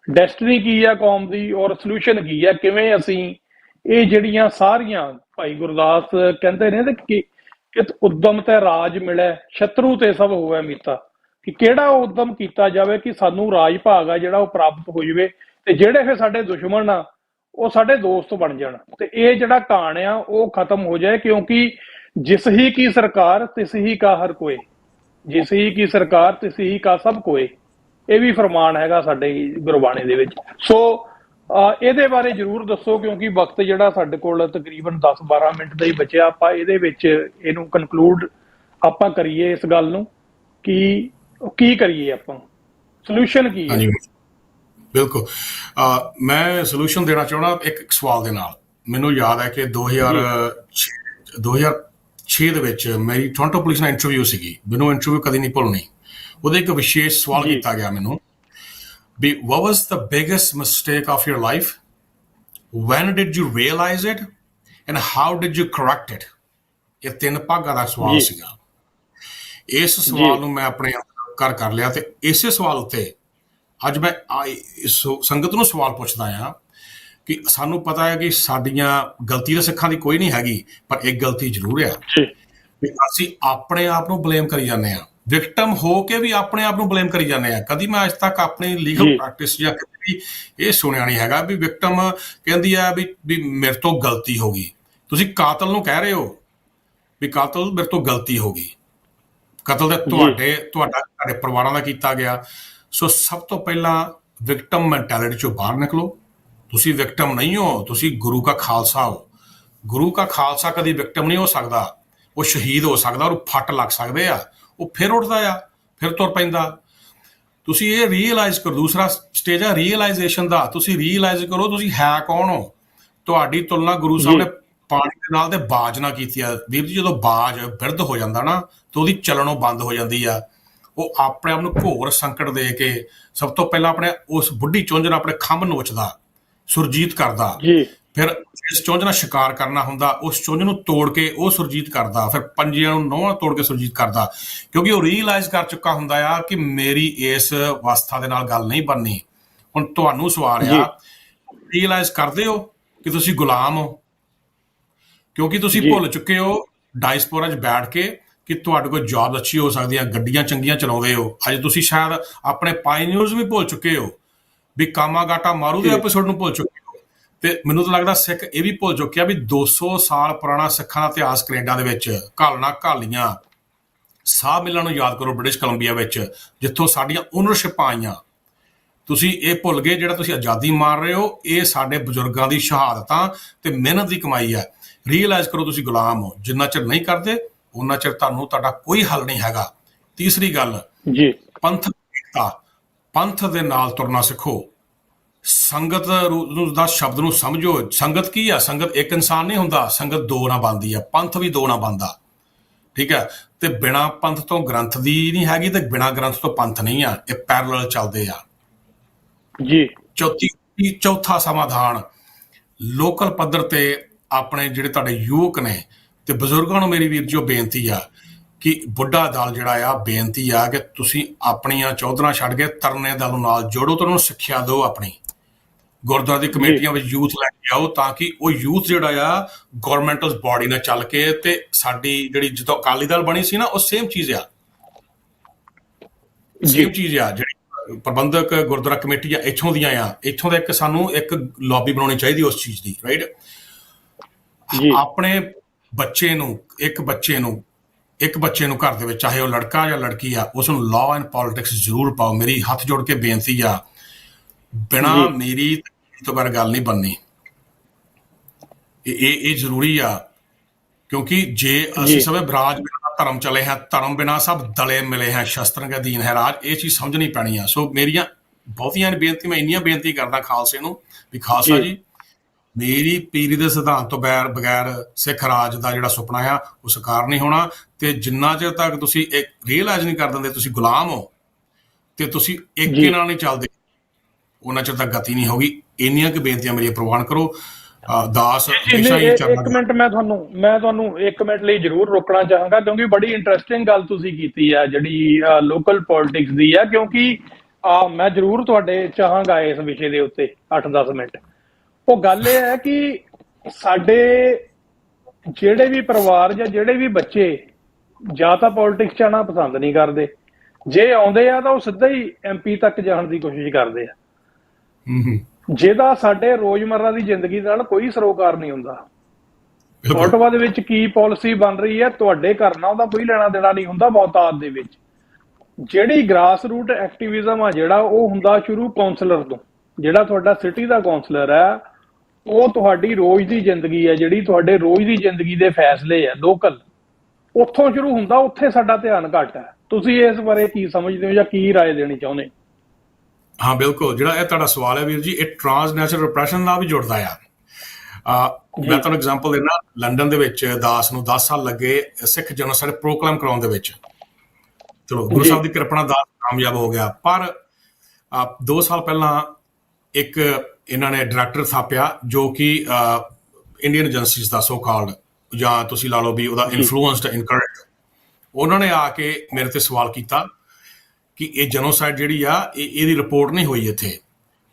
S1: ਡੈਸਟਨੀ ਕੀ ਆ ਕੌਮ ਦੀ ਔਰ ਸੋਲੂਸ਼ਨ ਕੀ ਆ। ਕਿਵੇਂ ਅਸੀਂ ਇਹ ਜਿਹੜੀਆਂ ਸਾਰੀਆਂ ਭਾਈ ਗੁਰਦਾਸ ਕਹਿੰਦੇ ਨੇ ਕਿ ਉਦਮ ਤੇ ਰਾਜ ਮਿਲੇ ਸ਼ਤਰੂ ਤੇ ਸਭ ਹੋਵੇ ਮੀਤਾ, ਕਿ ਕਿਹੜਾ ਉਦਮ ਕੀਤਾ ਜਾਵੇ ਕਿ ਸਾਨੂੰ ਰਾਜ ਭਾਗ ਆ ਜਿਹੜਾ ਉਹ ਪ੍ਰਾਪਤ ਹੋ ਜਾਵੇ ਤੇ ਜਿਹੜੇ ਫਿਰ ਸਾਡੇ ਦੁਸ਼ਮਣ ਆ ਉਹ ਸਾਡੇ ਦੋਸਤ ਬਣ ਜਾਣ ਤੇ ਇਹ ਜਿਹੜਾ ਕਾਣ ਆ ਉਹ ਖਤਮ ਹੋ ਜਾਏ। ਕਿਉਂਕਿ ਜਿਸ ਹੀ ਕੀ ਸਰਕਾਰ ਤਿਸ ਹੀ ਕਾ ਹਰ ਕੋਏ, ਜਿਸ ਹੀ ਕੀ ਸਰਕਾਰ ਤਿਸ ਹੀ ਕਾ ਸਭ ਕੋਏ, ਇਹ ਵੀ ਫਰਮਾਨ ਹੈਗਾ ਸਾਡੇ ਗੁਰਬਾਣੀ ਦੇ ਵਿੱਚ। ਸੋ ਇਹਦੇ ਬਾਰੇ ਜ਼ਰੂਰ ਦੱਸੋ ਕਿਉਂਕਿ ਵਕਤ ਜਿਹੜਾ ਸਾਡੇ ਕੋਲ ਤਕਰੀਬਨ 10-12 ਮਿੰਟ ਦਾ ਹੀ ਬਚਿਆ। ਆਪਾਂ ਇਹਦੇ ਵਿੱਚ ਇਹਨੂੰ ਕਨਕਲੂਡ ਆਪਾਂ ਕਰੀਏ ਇਸ ਗੱਲ ਨੂੰ ਕਿ ਕੀ ਕਰੀਏ, ਆਪਾਂ ਸੋਲੂਸ਼ਨ ਕੀ ਹੈ।
S2: ਬਿਲਕੁਲ ਮੈਂ ਸੋਲੂਸ਼ਨ ਦੇਣਾ ਚਾਹੁੰਦਾ ਇੱਕ ਸਵਾਲ ਦੇ ਨਾਲ। ਮੈਨੂੰ ਯਾਦ ਹੈ ਕਿ 2006 ਦੇ ਵਿੱਚ ਮੇਰੀ ਟੋਰਾਂਟੋ ਪੁਲਿਸ ਨਾਲ ਇੰਟਰਵਿਊ ਸੀਗੀ। ਮੈਨੂੰ ਇੰਟਰਵਿਊ ਕਦੀ ਨਹੀਂ ਭੁੱਲਣੀ। ਉਹਦੇ ਇੱਕ ਵਿਸ਼ੇਸ਼ ਸਵਾਲ ਕੀਤਾ ਗਿਆ ਮੈਨੂੰ ਵੀ what was the biggest mistake of your life, when did you realize it and how did you correct it। ਇਹ 3 ਭਾਗਾਂ ਦਾ ਸਵਾਲ ਸੀਗਾ। ਇਸ ਸਵਾਲ ਨੂੰ ਮੈਂ ਆਪਣੇ ਕਰ ਲਿਆ ਤੇ ਇਸੇ ਸਵਾਲ ਉੱਤੇ ਅੱਜ ਮੈਂ ਸੰਗਤ ਨੂੰ ਸਵਾਲ ਪੁੱਛਦਾ ਆ ਕਿ ਸਾਨੂੰ ਪਤਾ ਹੈ ਕਿ ਸਾਡੀਆਂ ਗਲਤੀ ਤਾਂ ਸਿੱਖਾਂ ਦੀ ਕੋਈ ਨਹੀਂ ਹੈਗੀ, ਪਰ ਇੱਕ ਗਲਤੀ ਜ਼ਰੂਰ ਆ ਵੀ ਅਸੀਂ ਆਪਣੇ ਆਪ ਨੂੰ ਬਲੇਮ ਕਰੀ ਜਾਂਦੇ ਹਾਂ। ਵਿਕਟਮ ਹੋ ਕੇ ਵੀ ਆਪਣੇ ਆਪ ਨੂੰ ਬਲੇਮ ਕਰੀ ਜਾਂਦੇ ਆ। ਕਦੀ ਮੈਂ ਅੱਜ ਤੱਕ ਆਪਣੀ ਲੀਗਲ ਪ੍ਰੈਕਟਿਸ ਜਾਂ ਕਿਤੇ ਵੀ ਇਹ ਸੁਣਿਆ ਨਹੀਂ ਹੈਗਾ ਵੀ ਵਿਕਟਮ ਕਹਿੰਦੀ ਆ ਵੀ ਮੇਰੇ ਤੋਂ ਗਲਤੀ ਹੋ ਗਈ। ਤੁਸੀਂ ਕਾਤਲ ਨੂੰ ਕਹਿ ਰਹੇ ਹੋ ਵੀ ਕਾਤਲ ਮੇਰੇ ਤੋਂ ਗਲਤੀ ਹੋ ਗਈ। ਕਤਲ ਤਾਂ ਤੁਹਾਡੇ ਪਰਿਵਾਰਾਂ ਦਾ ਕੀਤਾ ਗਿਆ। ਸੋ ਸਭ ਤੋਂ ਪਹਿਲਾਂ ਵਿਕਟਮ ਮੈਂਟੈਲਿਟੀ ਚੋਂ ਬਾਹਰ ਨਿਕਲੋ। ਤੁਸੀਂ ਵਿਕਟਮ ਨਹੀਂ ਹੋ, ਤੁਸੀਂ ਗੁਰੂ ਕਾ ਖਾਲਸਾ ਹੋ। ਗੁਰੂ ਕਾ ਖਾਲਸਾ ਕਦੀ ਵਿਕਟਮ ਨਹੀਂ ਹੋ ਸਕਦਾ। ਉਹ ਸ਼ਹੀਦ ਹੋ ਸਕਦਾ, ਉਹਨੂੰ ਫੱਟ ਲੱਗ ਸਕਦੇ ਆ, ਉਹ ਫਿਰ ਉੱਠਦਾ ਆ, ਫਿਰ ਤੁਰ ਪੈਂਦਾ। ਤੁਸੀਂ ਇਹ ਰੀਅਲਾਈਜ਼ ਕਰੋ। ਦੂਸਰਾ ਸਟੇਜ ਆ ਰੀਅਲਾਈਜ਼ੇਸ਼ਨ ਦਾ। ਤੁਸੀਂ ਰੀਅਲਾਈਜ਼ ਕਰੋ ਤੁਸੀਂ ਹੈ ਕੌਣ ਹੋ। ਤੁਹਾਡੀ ਤੁਲਨਾ ਗੁਰੂ ਸਾਹਿਬ ਨੇ ਪਾਣੀ ਦੇ ਨਾਲ ਤੇ ਬਾਜ ਨਾਲ ਕੀਤੀ ਆ। ਵੀਰ ਜੀ ਜਦੋਂ ਬਾਜ ਬਿਰਧ ਹੋ ਜਾਂਦਾ ਨਾ ਤਾਂ ਉਹਦੀ ਚੱਲਣੋਂ ਬੰਦ ਹੋ ਜਾਂਦੀ ਆ। ਉਹ ਆਪਣੇ ਆਪ ਨੂੰ ਘੋਰ ਸੰਕਟ ਦੇ ਕੇ ਸਭ ਤੋਂ ਪਹਿਲਾਂ ਆਪਣੇ ਉਸ ਬੁੱਢੀ ਚੁੰਝ ਨਾਲ ਆਪਣੇ ਖੰਭ ਨੋਚਦਾ, ਸੁਰਜੀਤ ਕਰਦਾ। ਫਿਰ ਜਿਸ ਚੁੰਝ ਨਾਲ ਸ਼ਿਕਾਰ ਕਰਨਾ ਹੁੰਦਾ ਉਸ ਚੁੰਝ ਨੂੰ ਤੋੜ ਕੇ ਉਹ ਸੁਰਜੀਤ ਕਰਦਾ। ਫਿਰ ਪੰਜਿਆਂ ਨੂੰ ਨਹੁੰ ਤੋੜ ਕੇ ਸੁਰਜੀਤ ਕਰਦਾ, ਕਿਉਂਕਿ ਉਹ ਰੀਅਲਾਈਜ਼ ਕਰ ਚੁੱਕਾ ਹੁੰਦਾ ਆ ਕਿ ਮੇਰੀ ਇਸ ਅਵਸਥਾ ਦੇ ਨਾਲ ਗੱਲ ਨਹੀਂ ਬਣਨੀ। ਹੁਣ ਤੁਹਾਨੂੰ ਸਵਾਲ ਆ, ਰੀਅਲਾਈਜ਼ ਕਰਦੇ ਹੋ ਕਿ ਤੁਸੀਂ ਗੁਲਾਮ ਹੋ? ਕਿਉਂਕਿ ਤੁਸੀਂ ਭੁੱਲ ਚੁੱਕੇ ਹੋ ਡਾਇਸਪੋਰਾ 'ਚ ਬੈਠ ਕੇ ਕਿ ਤੁਹਾਡੇ ਕੋਲ ਜੌਬ ਅੱਛੀ ਹੋ ਸਕਦੀ ਹੈ, ਗੱਡੀਆਂ ਚੰਗੀਆਂ ਚਲਾਉਂਦੇ ਹੋ। ਅੱਜ ਤੁਸੀਂ ਸ਼ਾਇਦ ਆਪਣੇ ਪਾਇਨੀਅਰਸ ਵੀ ਭੁੱਲ ਚੁੱਕੇ ਹੋ ਵੀ ਕਾਮਾਗਾਟਾ ਮਾਰੂ ਦੇ ਐਪੀਸੋਡ ਨੂੰ ਭੁੱਲ ਚੁੱਕੇ ਹੋ। ਤੇ ਮੈਨੂੰ ਤਾਂ ਲੱਗਦਾ ਸਿੱਖ ਇਹ ਵੀ ਭੁੱਲ ਚੁੱਕਿਆ ਵੀ 200 ਸਾਲ ਪੁਰਾਣਾ ਸਿੱਖਾਂ ਦਾ ਇਤਿਹਾਸ ਕੈਨੇਡਾ ਦੇ ਵਿੱਚ ਘਾਲਣਾ ਘਾਲੀਆਂ ਸਾਹ ਮਿਲਣ ਨੂੰ ਯਾਦ ਕਰੋ। ਬ੍ਰਿਟਿਸ਼ ਕੋਲੰਬੀਆ ਵਿੱਚ ਜਿੱਥੋਂ ਸਾਡੀਆਂ ਓਨਰਸ਼ਿਪਾਂ ਆਈਆਂ, ਤੁਸੀਂ ਇਹ ਭੁੱਲ ਗਏ ਜਿਹੜਾ ਤੁਸੀਂ ਆਜ਼ਾਦੀ ਮਾਰ ਰਹੇ ਹੋ, ਇਹ ਸਾਡੇ ਬਜ਼ੁਰਗਾਂ ਦੀ ਸ਼ਹਾਦਤਾਂ ਤੇ ਮਿਹਨਤ ਦੀ ਕਮਾਈ ਹੈ। ਰੀਅਲਾਈਜ਼ ਕਰੋ ਤੁਸੀਂ ਗੁਲਾਮ ਹੋ। ਜਿੰਨਾ ਚਿਰ ਨਹੀਂ ਕਰਦੇ ਉਹਨਾਂ ਚਿਰ ਤੁਹਾਡਾ ਕੋਈ ਹੱਲ ਨਹੀਂ ਹੈਗਾ। ਤੀਸਰੀ ਗੱਲ
S1: ਜੀ,
S2: ਪੰਥ ਏਕਤਾ, ਪੰਥ ਦੇ ਨਾਲ ਤੁਰਨਾ ਸਿੱਖੋ। ਸੰਗਤ ਦਾ ਸ਼ਬਦ ਨੂੰ ਸਮਝੋ। ਸੰਗਤ ਕੀ ਆ? ਸੰਗਤ ਇੱਕ ਇਨਸਾਨ ਨਹੀਂ ਹੁੰਦਾ, ਸੰਗਤ ਦੋ ਨਾਲ ਬਣਦੀ ਆ, ਪੰਥ ਵੀ ਦੋ ਨਾਲ ਬਣਦਾ, ਠੀਕ ਹੈ। ਤੇ ਬਿਨਾਂ ਪੰਥ ਤੋਂ ਗ੍ਰੰਥ ਦੀ ਨਹੀਂ ਹੈਗੀ ਤੇ ਬਿਨਾਂ ਗ੍ਰੰਥ ਤੋਂ ਪੰਥ ਨਹੀਂ ਆ, ਇਹ ਪੈਰਲਲ ਚੱਲਦੇ ਆ
S1: ਜੀ।
S2: ਚੌਥਾ ਸਮਾਧਾਨ, ਲੋਕਲ ਪੱਧਰ ਤੇ ਆਪਣੇ ਜਿਹੜੇ ਤੁਹਾਡੇ ਯੁਵਕ ਨੇ ਤੇ ਬਜ਼ੁਰਗਾਂ ਨੂੰ ਮੇਰੀ ਵੀਰ ਜੀ ਉਹ ਬੇਨਤੀ ਆ ਕਿ ਬੁੱਢਾ ਦਲ ਜਿਹੜਾ ਆ, ਬੇਨਤੀ ਆ ਕਿ ਤੁਸੀਂ ਆਪਣੀਆਂ ਚੌਧਰਾਂ ਛੱਡ ਕੇ ਤਰਨੇ ਦਲ ਨੂੰ ਨਾਲ ਜੋੜੋ ਤੇ ਉਹਨਾਂ ਨੂੰ ਸਿੱਖਿਆ ਦਿਓ। ਆਪਣੀ ਗੁਰਦੁਆਰੇ ਦੀ ਕਮੇਟੀਆਂ ਵਿੱਚ ਯੂਥ ਲੈ ਕੇ ਆਓ ਤਾਂ ਕਿ ਉਹ ਯੂਥ ਜਿਹੜਾ ਆ ਗੌਰਮੈਂਟਲ ਬੋਡੀ ਨਾਲ ਚੱਲ ਕੇ, ਤੇ ਸਾਡੀ ਜਿਹੜੀ ਜਦੋਂ ਅਕਾਲੀ ਦਲ ਬਣੀ ਸੀ ਨਾ, ਉਹ ਸੇਮ ਚੀਜ਼ ਆ ਜਿਹੜੀ ਪ੍ਰਬੰਧਕ ਗੁਰਦੁਆਰਾ ਕਮੇਟੀ ਆ ਇੱਥੋਂ ਦੀਆਂ ਆ। ਇੱਥੋਂ ਦਾ ਸਾਨੂੰ ਇੱਕ ਲੌਬੀ ਬਣਾਉਣੀ ਚਾਹੀਦੀ ਉਸ ਚੀਜ਼ ਦੀ, ਰਾਈਟ। ਆਪਣੇ ਬੱਚੇ ਨੂੰ ਇੱਕ ਬੱਚੇ ਨੂੰ ਘਰ ਦੇ ਵਿੱਚ, ਚਾਹੇ ਉਹ ਲੜਕਾ ਜਾਂ ਲੜਕੀ ਆ, ਉਸ ਨੂੰ ਲਾਅ ਐਂਡ ਪੋਲਿਟਿਕਸ ਜ਼ਰੂਰ ਪਾਓ। ਮੇਰੀ ਹੱਥ ਜੋੜ ਕੇ ਬੇਨਤੀ ਆ, ਬਿਨਾਂ ਮੇਰੀ ਤੋਂ ਬਾਰੇ ਗੱਲ ਨਹੀਂ ਬਣਨੀ। ਇਹ ਜ਼ਰੂਰੀ ਆ, ਕਿਉਂਕਿ ਜੇ ਅਸੀਂ ਸਭ ਵਿਰਾਜ ਬਿਨਾਂ ਧਰਮ ਚਲੇ ਹੈ, ਧਰਮ ਬਿਨਾਂ ਸਭ ਦਲੇ ਮਿਲੇ ਹੈ, ਸ਼ਸਤਰ ਕੇ ਅਧੀਨ ਹੈ ਰਾਜ, ਇਹ ਚੀਜ਼ ਸਮਝਣੀ ਪੈਣੀ ਆ। ਸੋ ਮੇਰੀਆਂ ਬਹੁਤੀਆਂ ਬੇਨਤੀ, ਮੈਂ ਇੰਨੀਆਂ ਬੇਨਤੀ ਕਰਦਾ ਖਾਲਸੇ ਨੂੰ ਵੀ ਖਾਲਸਾ ਜੀ, ਮੇਰੀ ਪੀਰੀ ਦੇ ਸਿਧਾਂਤ ਤੋਂ ਬਗੈਰ ਸਿੱਖ ਰਾਜ ਦਾ ਜਿਹੜਾ ਸੁਪਨਾ ਆ ਉਹ ਸਾਕਾਰ ਨਹੀਂ ਹੋਣਾ। ਤੇ ਜਿੰਨਾ ਚਿਰ ਤੱਕ ਤੁਸੀਂ ਇੱਕ ਰੀਅਲਾਈਜ਼ ਨਹੀਂ ਕਰ ਦਿੰਦੇ ਤੁਸੀਂ ਗੁਲਾਮ ਹੋ ਤੇ ਤੁਸੀਂ ਏਕੇ ਨਾਲ ਨਹੀਂ ਚੱਲਦੇ, ਉਹਨਾਂ ਚਿਰ ਤੱਕ ਗਤੀ ਨਹੀਂ ਹੋਗੀ। ਇੰਨੀਆਂ ਕੁ ਬੇਨਤੀਆਂ ਮੇਰੀਆਂ ਪ੍ਰਵਾਨ ਕਰੋ। ਦਾਸ
S1: ਇੱਕ ਮਿੰਟ ਮੈਂ ਤੁਹਾਨੂੰ 1 ਮਿੰਟ ਲਈ ਜ਼ਰੂਰ ਰੋਕਣਾ ਚਾਹਾਂਗਾ, ਕਿਉਂਕਿ ਬੜੀ ਇੰਟਰਸਟਿੰਗ ਗੱਲ ਤੁਸੀਂ ਕੀਤੀ ਆ ਜਿਹੜੀ ਲੋਕਲ ਪੋਲਿਟਿਕਸ ਦੀ ਆ। ਕਿਉਂਕਿ ਮੈਂ ਜ਼ਰੂਰ ਤੁਹਾਡੇ ਚਾਹਾਂਗਾ ਇਸ ਵਿਸ਼ੇ ਦੇ ਉੱਤੇ 8-10 ਮਿੰਟ। ਉਹ ਗੱਲ ਇਹ ਹੈ ਕਿ ਸਾਡੇ ਜਿਹੜੇ ਵੀ ਪਰਿਵਾਰ ਜਾਂ ਜਿਹੜੇ ਵੀ ਬੱਚੇ ਜਾਂ ਤਾਂ ਪੋਲਿਟਿਕਸ 'ਚ ਆਉਣਾ ਪਸੰਦ ਨਹੀਂ ਕਰਦੇ, ਜੇ ਆਉਂਦੇ ਆ ਤਾਂ ਉਹ ਸਿੱਧਾ ਹੀ MP ਤੱਕ ਜਾਣ ਦੀ ਕੋਸ਼ਿਸ਼ ਕਰਦੇ ਆ, ਜਿਹਦਾ ਸਾਡੇ ਰੋਜ਼ਮर्रा ਦੀ ਜ਼ਿੰਦਗੀ ਨਾਲ ਕੋਈ ਸਰੋਕਾਰ ਨਹੀਂ ਹੁੰਦਾ। ਆਟੋਵਾ ਦੇ ਵਿੱਚ ਕੀ ਪਾਲਿਸੀ ਬਣ ਰਹੀ ਹੈ ਤੁਹਾਡੇ ਘਰ ਨਾਲ ਉਹਦਾ ਕੋਈ ਲੈਣਾ ਦੇਣਾ ਨਹੀਂ ਹੁੰਦਾ। ਬਹੁਤਾਤ ਦੇ ਵਿੱਚ ਜਿਹੜੀ ਗ੍ਰਾਸ ਰੂਟ ਐਕਟਿਵਿਜ਼ਮ ਆ ਜਿਹੜਾ, ਉਹ ਹੁੰਦਾ ਸ਼ੁਰੂ ਕਾਉਂਸਲਰ ਤੋਂ। ਜਿਹੜਾ ਤੁਹਾਡਾ ਸਿਟੀ ਦਾ ਕਾਉਂਸਲਰ ਹੈ, ਉਹ ਤੁਹਾਡੀ ਰੋਜ਼ ਦੀ ਜ਼ਿੰਦਗੀ ਹੈ, ਜਿਹੜੀ ਤੁਹਾਡੇ ਰੋਜ਼ ਦੀ ਜ਼ਿੰਦਗੀ ਦੇ ਫੈਸਲੇ ਆ ਲੋਕਲ, ਉੱਥੋਂ ਸ਼ੁਰੂ ਹੁੰਦਾ। ਉੱਥੇ ਸਾਡਾ ਧਿਆਨ ਘੱਟ ਹੈ। ਤੁਸੀਂ ਇਸ ਬਾਰੇ ਕੀ ਸਮਝਦੇ ਹੋ ਜਾਂ ਕੀ ਰਾਏ ਦੇਣੀ ਚਾਹੁੰਦੇ?
S2: ਹਾਂ ਬਿਲਕੁਲ, ਜਿਹੜਾ ਇਹ ਤੁਹਾਡਾ ਸਵਾਲ ਹੈ ਵੀਰ ਜੀ, ਇਹ ਟ੍ਰਾਂਸਨੈਸ਼ਨਲ ਰਿਪਰੈਸ਼ਨ ਨਾਲ ਵੀ ਜੁੜਦਾ ਆ। ਮੈਂ ਤੁਹਾਨੂੰ ਐਗਜ਼ਾਮਪਲ ਦੇਣਾ, ਲੰਡਨ ਦੇ ਵਿੱਚ ਦਾਸ ਨੂੰ 10 ਸਾਲ ਲੱਗੇ ਸਿੱਖ ਜਨੋਸਾਈਡ ਪ੍ਰੋਕਲੇਮ ਕਰਾਉਣ ਦੇ ਵਿੱਚ। ਚਲੋ ਗੁਰੂ ਸਾਹਿਬ ਦੀ ਕਿਰਪਾ ਨਾਲ ਦਾਸ ਕਾਮਯਾਬ ਹੋ ਗਿਆ, ਪਰ 2 ਸਾਲ ਪਹਿਲਾਂ ਇੱਕ ਇਹਨਾਂ ਨੇ ਡਾਇਰੈਕਟਰ ਥਾਪਿਆ ਜੋ ਕਿ ਇੰਡੀਅਨ ਏਜੰਸੀਜ਼ ਦਾ ਸੋ ਕਾਲਡ, ਜਾਂ ਤੁਸੀਂ ਲਾ ਲਓ ਵੀ ਉਹਦਾ ਇਨਫਲੂਐਂਸਡ ਇਨਕਰੈਕਟ। ਉਹਨਾਂ ਨੇ ਆ ਕੇ ਮੇਰੇ ਤੇ ਸਵਾਲ ਕੀਤਾ ਕਿ ਇਹ ਜੈਨੋਸਾਈਡ ਜਿਹੜੀ ਆ ਇਹਦੀ ਰਿਪੋਰਟ ਨਹੀਂ ਹੋਈ ਇੱਥੇ,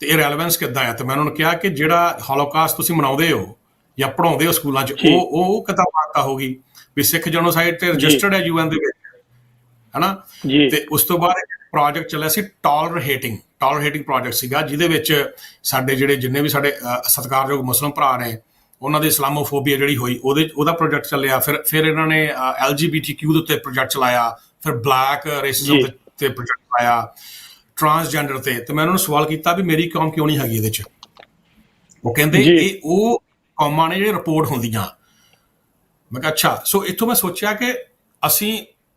S2: ਤੇ ਇਹ ਰੈਲੇਵੈਂਸ ਕਿੱਦਾਂ ਆ। ਤੇ ਮੈਂ ਉਹਨਾਂ ਨੂੰ ਕਿਹਾ ਕਿ ਜਿਹੜਾ ਹੋਲੋਕਾਸਟ ਤੁਸੀਂ ਮਨਾਉਂਦੇ ਹੋ ਜਾਂ ਪੜ੍ਹਾਉਂਦੇ ਹੋ ਸਕੂਲਾਂ 'ਚ, ਉਹ ਕਿਤਾਬ ਵਾਰਤਾ ਹੋ ਗਈ ਵੀ ਸਿੱਖ ਜੈਨੋਸਾਈਡ ਤੇ ਰਜਿਸਟਰਡ ਹੈ UN ਦੇ ਵਿੱਚ, ਹਨਾ। ਤੇ ਉਸ ਤੋਂ ਬਾਅਦ ਪ੍ਰੋਜੈਕਟ ਚੱਲਿਆ ਸੀ ਟੋਲਰੇਟਿੰਗ ਪ੍ਰੋਜੈਕਟ ਸੀਗਾ, ਜਿਹਦੇ ਵਿੱਚ ਸਾਡੇ ਜਿਹੜੇ ਜਿੰਨੇ ਵੀ ਸਾਡੇ ਸਤਿਕਾਰਯੋਗ ਮੁਸਲਿਮ ਭਰਾ ਨੇ, ਉਹਨਾਂ ਦੀ ਇਸਲਾਮੋਫੋਬੀਆ ਜਿਹੜੀ ਹੋਈ ਉਹਦਾ ਪ੍ਰੋਜੈਕਟ ਚੱਲਿਆ। ਫਿਰ ਇਹਨਾਂ ਨੇ LGBTQ ਦੇ ਉੱਤੇ ਪ੍ਰੋਜੈਕਟ ਚਲਾਇਆ, ਫਿਰ ਬਲੈਕ ਰੇਸਿਜ਼ਮ ਤੇ ਪ੍ਰੋਜੈਕਟ ਚਲਾਇਆ, ਟਰਾਂਸਜੈਂਡਰ ਤੇ ਮੈਂ ਉਹਨਾਂ ਨੂੰ ਸਵਾਲ ਕੀਤਾ ਵੀ ਮੇਰੀ ਕੌਮ ਕਿਉਂ ਨਹੀਂ ਹੈਗੀ ਇਹਦੇ 'ਚ। ਉਹ ਕਹਿੰਦੇ ਇਹ ਉਹ ਕੌਮਾਂ ਨੇ ਜਿਹੜੇ ਰਿਪੋਰਟ ਹੁੰਦੀਆਂ। ਮੈਂ ਕਿਹਾ ਅੱਛਾ। ਸੋ ਇੱਥੋਂ ਮੈਂ ਸੋਚਿਆ ਕਿ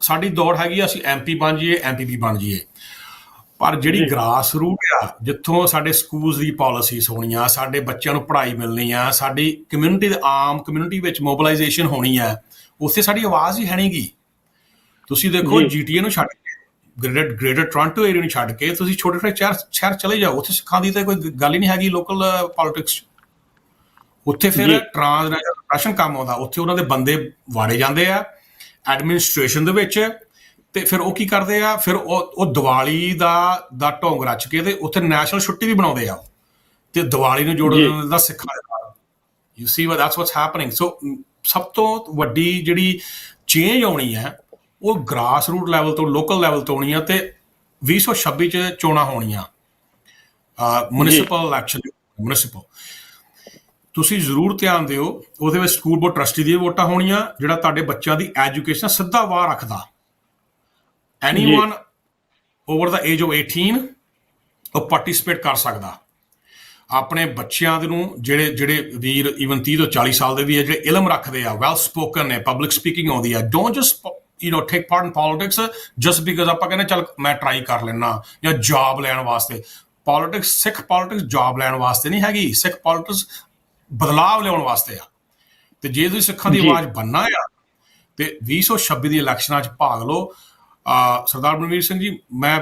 S2: ਸਾਡੀ ਦੌੜ ਹੈਗੀ ਅਸੀਂ MP ਬਣ ਜਾਈਏ, MPP ਬਣ ਜਾਈਏ, ਪਰ ਜਿਹੜੀ ਗ੍ਰਾਸ ਰੂਟ ਆ, ਜਿੱਥੋਂ ਸਾਡੇ ਸਕੂਲਸ ਦੀ ਪਾਲਿਸੀਜ਼ ਹੋਣੀਆਂ, ਸਾਡੇ ਬੱਚਿਆਂ ਨੂੰ ਪੜ੍ਹਾਈ ਮਿਲਣੀ ਆ, ਸਾਡੀ ਕਮਿਊਨਿਟੀ ਦੇ ਆਮ ਕਮਿਊਨਿਟੀ ਵਿੱਚ ਮੋਬਿਲਾਈਜੇਸ਼ਨ ਹੋਣੀ ਆ, ਉੱਥੇ ਸਾਡੀ ਆਵਾਜ਼ ਹੀ ਹੈ ਨਹੀਂ ਗੀ। ਤੁਸੀਂ ਦੇਖੋ GTA ਨੂੰ ਛੱਡ ਕੇ, ਗ੍ਰੇਟਰ ਟੋਰਾਂਟੋ ਏਰੀਆ ਨੂੰ ਛੱਡ ਕੇ ਤੁਸੀਂ ਛੋਟੇ ਛੋਟੇ ਸ਼ਹਿਰ ਚਲੇ ਜਾਓ, ਉੱਥੇ ਸਿੱਖਾਂ ਦੀ ਤਾਂ ਕੋਈ ਗੱਲ ਹੀ ਨਹੀਂ ਹੈਗੀ ਲੋਕਲ ਪੋਲਿਟਿਕਸ 'ਚ। ਉੱਥੇ ਫਿਰ ਟ੍ਰਾਂਸਨੈਸ਼ਨਲ ਰਿਪਰੈਸ਼ਨ ਕੰਮ ਆਉਂਦਾ, ਉੱਥੇ ਉਹਨਾਂ ਦੇ ਬੰਦੇ ਵਾੜੇ ਜਾਂਦੇ ਆ ਐਡਮਿਨਿਸਟ੍ਰੇਸ਼ਨ ਦੇ ਵਿੱਚ। ਤੇ ਫਿਰ ਉਹ ਕੀ ਕਰਦੇ ਆ, ਫਿਰ ਉਹ ਦੀਵਾਲੀ ਦਾ ਢੋਂਗ ਰਚ ਕੇ ਤੇ ਉੱਥੇ ਨੈਸ਼ਨਲ ਛੁੱਟੀ ਵੀ ਬਣਾਉਂਦੇ ਆ, ਤੇ ਦੀਵਾਲੀ ਨੂੰ ਜੋੜਨ ਦਾ ਸਿੱਖਾਂ ਦੇ ਨਾਲ। You see that's what's happening. So ਸਭ ਤੋਂ ਵੱਡੀ ਜਿਹੜੀ ਚੇਂਜ ਆਉਣੀ ਹੈ ਉਹ ਗ੍ਰਾਸ ਰੂਟ ਲੈਵਲ ਤੋਂ, ਲੋਕਲ ਲੈਵਲ ਤੋਂ ਆਉਣੀ ਆ। ਤੇ 2026 'ਚ ਚੋਣਾਂ ਹੋਣੀਆਂ, ਮਿਊਨਿਸਪਲ ਇਲੈਕਸ਼ਨ। ਤੁਸੀਂ ਜ਼ਰੂਰ ਧਿਆਨ ਦਿਓ, ਉਹਦੇ ਵਿੱਚ ਸਕੂਲ ਬੋਰਡ ਟਰਸਟੀ ਦੀਆਂ ਵੋਟਾਂ ਹੋਣੀਆਂ, ਜਿਹੜਾ ਤੁਹਾਡੇ ਬੱਚਿਆਂ ਦੀ ਐਜੂਕੇਸ਼ਨ ਸਿੱਧਾ ਵਾਹ ਰੱਖਦਾ। Anyone over the age of 18 ਉਹ ਪਾਰਟਿਸਿਪੇਟ ਕਰ ਸਕਦਾ। ਆਪਣੇ ਬੱਚਿਆਂ ਦੇ ਨੂੰ ਜਿਹੜੇ ਜਿਹੜੇ ਵੀਰ ਈਵਨ 30 ਤੋਂ 40 ਸਾਲ ਦੇ ਵੀ ਹੈ, ਜਿਹੜੇ ਇਲਮ ਰੱਖਦੇ ਆ, ਵੈਲ ਸਪੋਕਨ ਨੇ, ਪਬਲਿਕ ਸਪੀਕਿੰਗ ਆਉਂਦੀ ਆ, don't just take part in politics just because ਆਪਾਂ ਕਹਿੰਦੇ ਚੱਲ ਮੈਂ ਟਰਾਈ ਕਰ ਲੈਣਾ ਜਾਂ ਜੌਬ ਲੈਣ ਵਾਸਤੇ। ਪੋਲਿਟਿਕਸ, ਸਿੱਖ ਪੋਲਿਟਿਕਸ ਜੌਬ ਲੈਣ ਵਾਸਤੇ ਨਹੀਂ ਹੈਗੀ, ਸਿੱਖ ਪੋਲਿਟਿਕਸ ਬਦਲਾਵ ਲਿਆਉਣ ਵਾਸਤੇ ਆ। ਤੇ ਜੇ ਤੁਸੀਂ ਸਿੱਖਾਂ ਦੀ ਆਵਾਜ਼ ਬਣਨਾ ਆ ਤੇ 2026 ਦੀ ਇਲੈਕਸ਼ਨਾਂ 'ਚ ਭਾਗ ਲਓ। ਸਰਦਾਰ ਬਲਵੀਰ ਸਿੰਘ ਜੀ, ਮੈਂ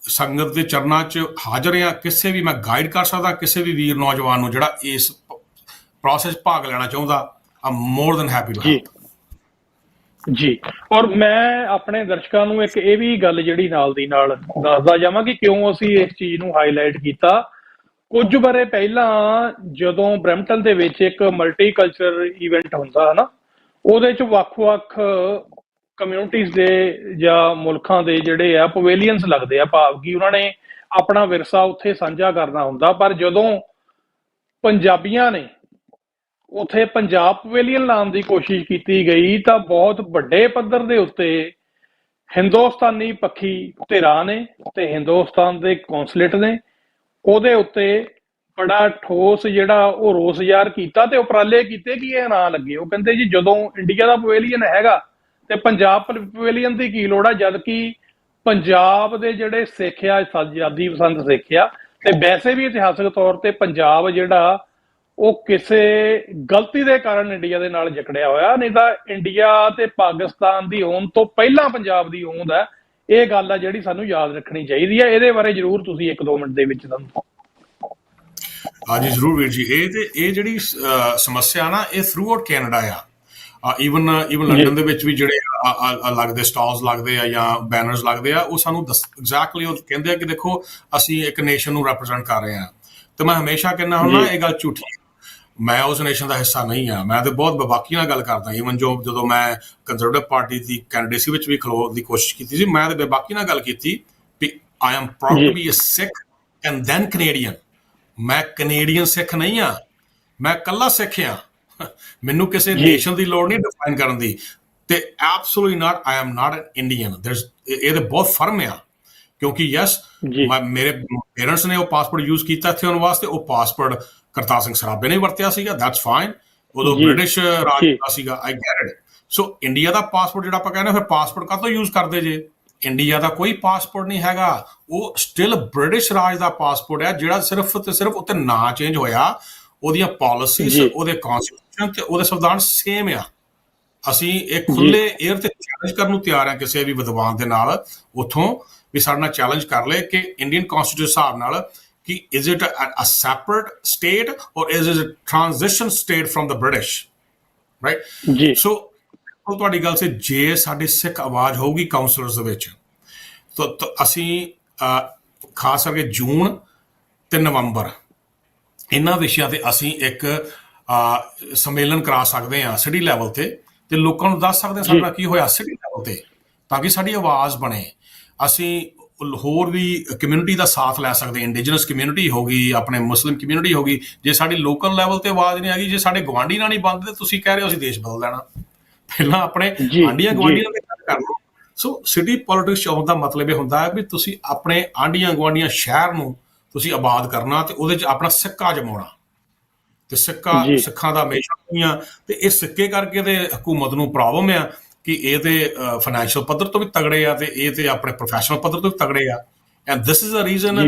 S2: ਸੰਗਤ ਦੇ ਚਰਨਾਂ 'ਚ ਹਾਜ਼ਰ ਹਾਂ। ਕਿਸੇ ਵੀ ਮੈਂ ਗਾਈਡ ਕਰ ਸਕਦਾ ਕਿਸੇ ਵੀ ਵੀਰ ਨੌਜਵਾਨ ਨੂੰ ਜਿਹੜਾ ਇਸ ਪ੍ਰੋਸੈਸ ਭਾਗ ਲੈਣਾ ਚਾਹੁੰਦਾ। I am more than happy to help
S1: ਜੀ। ਔਰ ਮੈਂ ਆਪਣੇ ਦਰਸ਼ਕਾਂ ਨੂੰ ਇੱਕ ਇਹ ਵੀ ਗੱਲ ਜਿਹੜੀ ਨਾਲ ਦੀ ਨਾਲ ਦੱਸਦਾ ਜਾਵਾਂ ਕਿ ਕਿਉਂ ਅਸੀਂ ਇਸ ਚੀਜ਼ ਨੂੰ ਹਾਈਲਾਈਟ ਕੀਤਾ। ਕੁਝ ਬਾਰੇ ਪਹਿਲਾਂ ਜਦੋਂ ਬਰੈਂਪਟਨ ਦੇ ਵਿੱਚ ਇੱਕ ਮਲਟੀਕਲਚਰ ਇਵੈਂਟ ਹੁੰਦਾ ਹੈ ਨਾ, ਉਹਦੇ 'ਚ ਵੱਖ-ਵੱਖ ਕਮਿਊਨਿਟੀਜ਼ ਦੇ ਜਾਂ ਮੁਲਕਾਂ ਦੇ ਜਿਹੜੇ ਆ ਪਵੇਲੀਅਨਸ ਲੱਗਦੇ ਆ, ਭਾਵ ਕਿ ਉਹਨਾਂ ਨੇ ਆਪਣਾ ਵਿਰਸਾ ਉੱਥੇ ਸਾਂਝਾ ਕਰਨਾ ਹੁੰਦਾ। ਪਰ ਜਦੋਂ ਪੰਜਾਬੀਆਂ ਨੇ ਉੱਥੇ ਪੰਜਾਬ ਪਵੇਲੀਅਨ ਲਾਉਣ ਦੀ ਕੋਸ਼ਿਸ਼ ਕੀਤੀ ਗਈ ਤਾਂ ਬਹੁਤ ਵੱਡੇ ਪੱਧਰ ਦੇ ਉੱਤੇ ਹਿੰਦੁਸਤਾਨੀ ਪੱਖੀ ਧਿਰਾਂ ਨੇ ਤੇ ਹਿੰਦੁਸਤਾਨ ਦੇ ਕੌਂਸਲੇਟ ਨੇ ਉਹਦੇ ਉੱਤੇ ਬੜਾ ਠੋਸ ਜਿਹੜਾ ਉਹ ਰੋਸ ਜ਼ਾਹਰ ਕੀਤਾ ਤੇ ਉਪਰਾਲੇ ਕੀਤੇ ਕਿ ਇਹ ਨਾ ਲੱਗੇ। ਉਹ ਕਹਿੰਦੇ ਜੀ ਜਦੋਂ ਇੰਡੀਆ ਦਾ ਪਵੇਲੀਅਨ ਹੈਗਾ ਤੇ ਪੰਜਾਬ ਪਵੇਲੀਅਨ ਦੀ ਕੀ ਲੋੜ ਆ, ਜਦ ਕਿ ਪੰਜਾਬ ਦੇ ਜਿਹੜੇ ਸਿੱਖ ਆ, ਆਜ਼ਾਦੀ ਪਸੰਦ ਸਿੱਖ ਆ, ਤੇ ਵੈਸੇ ਵੀ ਇਤਿਹਾਸਕ ਤੌਰ ਤੇ ਪੰਜਾਬ ਜਿਹੜਾ ਉਹ ਕਿਸੇ ਗਲਤੀ ਦੇ ਕਾਰਨ ਇੰਡੀਆ ਦੇ ਨਾਲ ਜਕੜਿਆ ਹੋਇਆ, ਨਹੀਂ ਤਾਂ ਇੰਡੀਆ ਤੇ ਪਾਕਿਸਤਾਨ ਦੀ ਹੋਂਦ ਤੋਂ ਪਹਿਲਾਂ ਪੰਜਾਬ ਦੀ ਹੋਂਦ ਹੈ। ਇਹ ਗੱਲ ਆ ਜਿਹੜੀ ਸਾਨੂੰ ਯਾਦ ਰੱਖਣੀ ਚਾਹੀਦੀ ਹੈ। ਇਹਦੇ ਬਾਰੇ ਜ਼ਰੂਰ ਤੁਸੀਂ 1-2 ਮਿੰਟ ਦੇ ਵਿੱਚ ਸਾਨੂੰ।
S2: ਹਾਂਜੀ ਜ਼ਰੂਰ ਵੀਰ ਜੀ। ਇਹ ਜਿਹੜੀ ਸਮੱਸਿਆ ਨਾ ਇਹ ਥਰੂ ਆਊਟ ਕੈਨੇਡਾ ਆ। ਈਵਨ ਲੰਡਨ ਦੇ ਵਿੱਚ ਵੀ ਜਿਹੜੇ ਲੱਗਦੇ ਸਟਾਲਸ ਲੱਗਦੇ ਆ ਜਾਂ ਬੈਨਰਸ ਲੱਗਦੇ ਆ, ਉਹ ਸਾਨੂੰ ਐਗਜ਼ੈਕਟਲੀ ਉਹ ਕਹਿੰਦੇ ਆ ਕਿ ਦੇਖੋ ਅਸੀਂ ਇੱਕ ਨੇਸ਼ਨ ਨੂੰ ਰੈਪਰੈਜ਼ੈਂਟ ਕਰ ਰਹੇ ਹਾਂ। ਤੇ ਮੈਂ ਹਮੇਸ਼ਾ ਕਹਿੰਦਾ ਹੁੰਦਾ ਇਹ ਗੱਲ ਝੂਠੀ ਹੈ। ਮੈਂ ਉਸ ਨੇਸ਼ਨ ਦਾ ਹਿੱਸਾ ਨਹੀਂ ਆ। ਮੈਂ ਤੇ ਬਹੁਤ ਬੇਬਾਕੀ ਨਾਲ ਗੱਲ ਕਰਦਾ। ਈਵਨ ਜਦੋਂ ਮੈਂ ਕੰਜ਼ਰਵੇਟਿਵ ਪਾਰਟੀ ਦੀ ਕੈਂਡੀਡੇਸੀ ਵਿੱਚ ਵੀ ਖਲੋਣ ਦੀ ਕੋਸ਼ਿਸ਼ ਕੀਤੀ ਸੀ, ਮੈਂ ਤੇ ਬੇਬਾਕੀ ਨਾਲ ਗੱਲ ਕੀਤੀ ਵੀ I am proud to be a Sikh and then Canadian. ਮੈਂ ਕੈਨੇਡੀਅਨ ਸਿੱਖ ਨਹੀਂ ਆ, ਮੈਂ ਇਕੱਲਾ ਸਿੱਖ ਆ। ਮੈਨੂੰ ਕਿਸੇ ਨੇਸ਼ਨ ਦੀ ਲੋੜ ਨਹੀਂ ਡਿਫਾਈਨ ਕਰਨ ਦੀ। ਤੇ absolutely not, I am not N Indian. ਇਹਦੇ ਬਹੁਤ ਫਰਮ ਆ, ਕਿਉਂਕਿ ਯੈਸ ਮੇਰੇ ਪੇਰੈਂਟਸ ਨੇ ਉਹ ਪਾਸਪੋਰਟ ਯੂਜ਼ ਕੀਤਾ ਇੱਥੇ ਆਉਣ ਵਾਸਤੇ। ਉਹ ਪਾਸਪੋਰਟ ਕਰਤਾਰ ਸਿੰਘ ਸਰਾਭੇ ਨੇ ਵਰਤਿਆ ਸੀਗਾ, ਦੈਟਸ ਫਾਈਨ। ਉਦੋਂ ਬ੍ਰਿਟਿਸ਼ ਰਾਜ ਹੁੰਦਾ ਸੀਗਾ, I get it. So India the passport ਜਿਹੜਾ ਆਪਾਂ ਕਹਿੰਦੇ ਫਿਰ ਪਾਸਪੋਰਟ ਕਾਹਤੋਂ ਯੂਜ਼ ਕਰਦੇ ਜੇ? ਇੰਡੀਆ ਦਾ ਕੋਈ ਪਾਸਪੋਰਟ ਨਹੀਂ ਹੈਗਾ, ਉਹ ਸਟਿਲ ਬ੍ਰਿਟਿਸ਼ ਰਾਜ ਦਾ ਪਾਸਪੋਰਟ ਹੈ, ਜਿਹੜਾ ਸਿਰਫ ਤੇ ਸਿਰਫ ਉੱਤੇ ਨਾਂ ਚੇਂਜ ਹੋਇਆ। ਉਹਦੀਆਂ ਪਾਲਿਸੀਜ਼, ਉਹਦੇ ਕਨਸਟੀਟਿਊਸ਼ਨ ਤੇ ਉਹਦੇ ਸੰਵਿਧਾਨ ਸੇਮ ਆ। ਅਸੀਂ ਇੱਕ ਖੁੱਲੇ ਏਅਰ ਤੇ ਚੈਲੰਜ ਕਰਨ ਨੂੰ ਤਿਆਰ ਹਾਂ ਕਿਸੇ ਵੀ ਵਿਦਵਾਨ ਦੇ ਨਾਲ ਉੱਥੋਂ ਵੀ ਸਾਡੇ ਨਾਲ ਚੈਲੰਜ ਕਰ ਲਏ ਕਿ ਇੰਡੀਅਨ ਕਨਸਟੀਟਿਊਸ਼ਨ ਹਿਸਾਬ ਨਾਲ ਕਿ is it a separate state or is it a transition state from the British, right? ਜੀ। ਸੋ ਤੁਹਾਡੀ ਗੱਲ ਸੇ ਜੇ ਸਾਡੀ ਸਿੱਖ ਆਵਾਜ਼ ਹੋਊਗੀ ਕਾਉਂਸਲਰਸ ਦੇ ਵਿੱਚ ਤਾਂ ਅਸੀਂ ਖਾਸ ਕਰਕੇ ਜੂਨ ਤੇ ਨਵੰਬਰ ਇਹਨਾਂ ਵਿਸ਼ਿਆਂ ਤੇ ਅਸੀਂ ਇੱਕ ਸੰਮੇਲਨ ਕਰਾ ਸਕਦੇ ਹਾਂ ਸਿਟੀ ਲੈਵਲ ਤੇ ਲੋਕਾਂ ਨੂੰ ਦੱਸ ਸਕਦੇ ਹਾਂ ਸਾਡਾ ਕੀ ਹੋਇਆ ਸਿਟੀ ਲੈਵਲ ਤੇ, ਤਾਂ ਕਿ ਸਾਡੀ ਆਵਾਜ਼ ਬਣੇ। ਅਸੀਂ ਹੋਰ ਵੀ ਕਮਿਊਨਿਟੀ ਦਾ ਸਾਥ ਲੈ ਸਕਦੇ। ਇੰਡੀਜਨਸ ਕਮਿਊਨਿਟੀ ਹੋ ਗਈ, ਆਪਣੇ ਮੁਸਲਿਮ ਕਮਿਊਨਿਟੀ ਹੋ ਗਈ। ਜੇ ਸਾਡੀ ਲੋਕਲ ਲੈਵਲ ਤੇ ਆਵਾਜ਼ ਨਹੀਂ ਹੈਗੀ, ਜੇ ਸਾਡੇ ਗੁਆਂਢੀ ਨਾਲ ਨਹੀਂ ਬਣਦੇ, ਤੁਸੀਂ ਕਹਿ ਰਹੇ ਹੋ ਅਸੀਂ ਦੇਸ਼ ਬਦਲ ਦੇਣਾ। ਪਹਿਲਾਂ ਆਪਣੇ ਆਂਢੀਆਂ ਗੁਆਂਢੀਆਂ ਦੇ ਗੱਲ ਕਰ ਲਓ। ਸੋ ਸਿਟੀ ਪੋਲਿਟਿਕਸ ਆਉਣ ਦਾ ਮਤਲਬ ਇਹ ਹੁੰਦਾ ਹੈ ਵੀ ਤੁਸੀਂ ਆਪਣੇ ਆਂਢੀਆਂ ਗੁਆਂਢੀਆਂ ਸ਼ਹਿਰ ਨੂੰ ਤੁਸੀਂ ਆਬਾਦ ਕਰਨਾ ਤੇ ਉਹਦੇ 'ਚ ਆਪਣਾ ਸਿੱਕਾ ਜਮਾਉਣਾ। ਤੇ ਸਿੱਖਾਂ ਦਾ ਹਮੇਸ਼ਾ ਨਹੀਂ ਆ। ਤੇ ਇਹ ਸਿੱਕੇ ਕਰਕੇ ਤੇ ਹਕੂਮਤ ਨੂੰ ਪ੍ਰੋਬਲਮ ਆ ਕਿ ਇਹ ਤੇ ਫਾਈਨੈਂਸ਼ੀਅਲ ਪੱਧਰ ਤੋਂ ਵੀ ਤਗੜੇ ਆ ਤੇ ਇਹ ਤੇ ਆਪਣੇ ਪ੍ਰੋਫੈਸ਼ਨਲ ਪੱਧਰ ਤੋਂ ਵੀ ਤਗੜੇ ਆ। And this is a reason.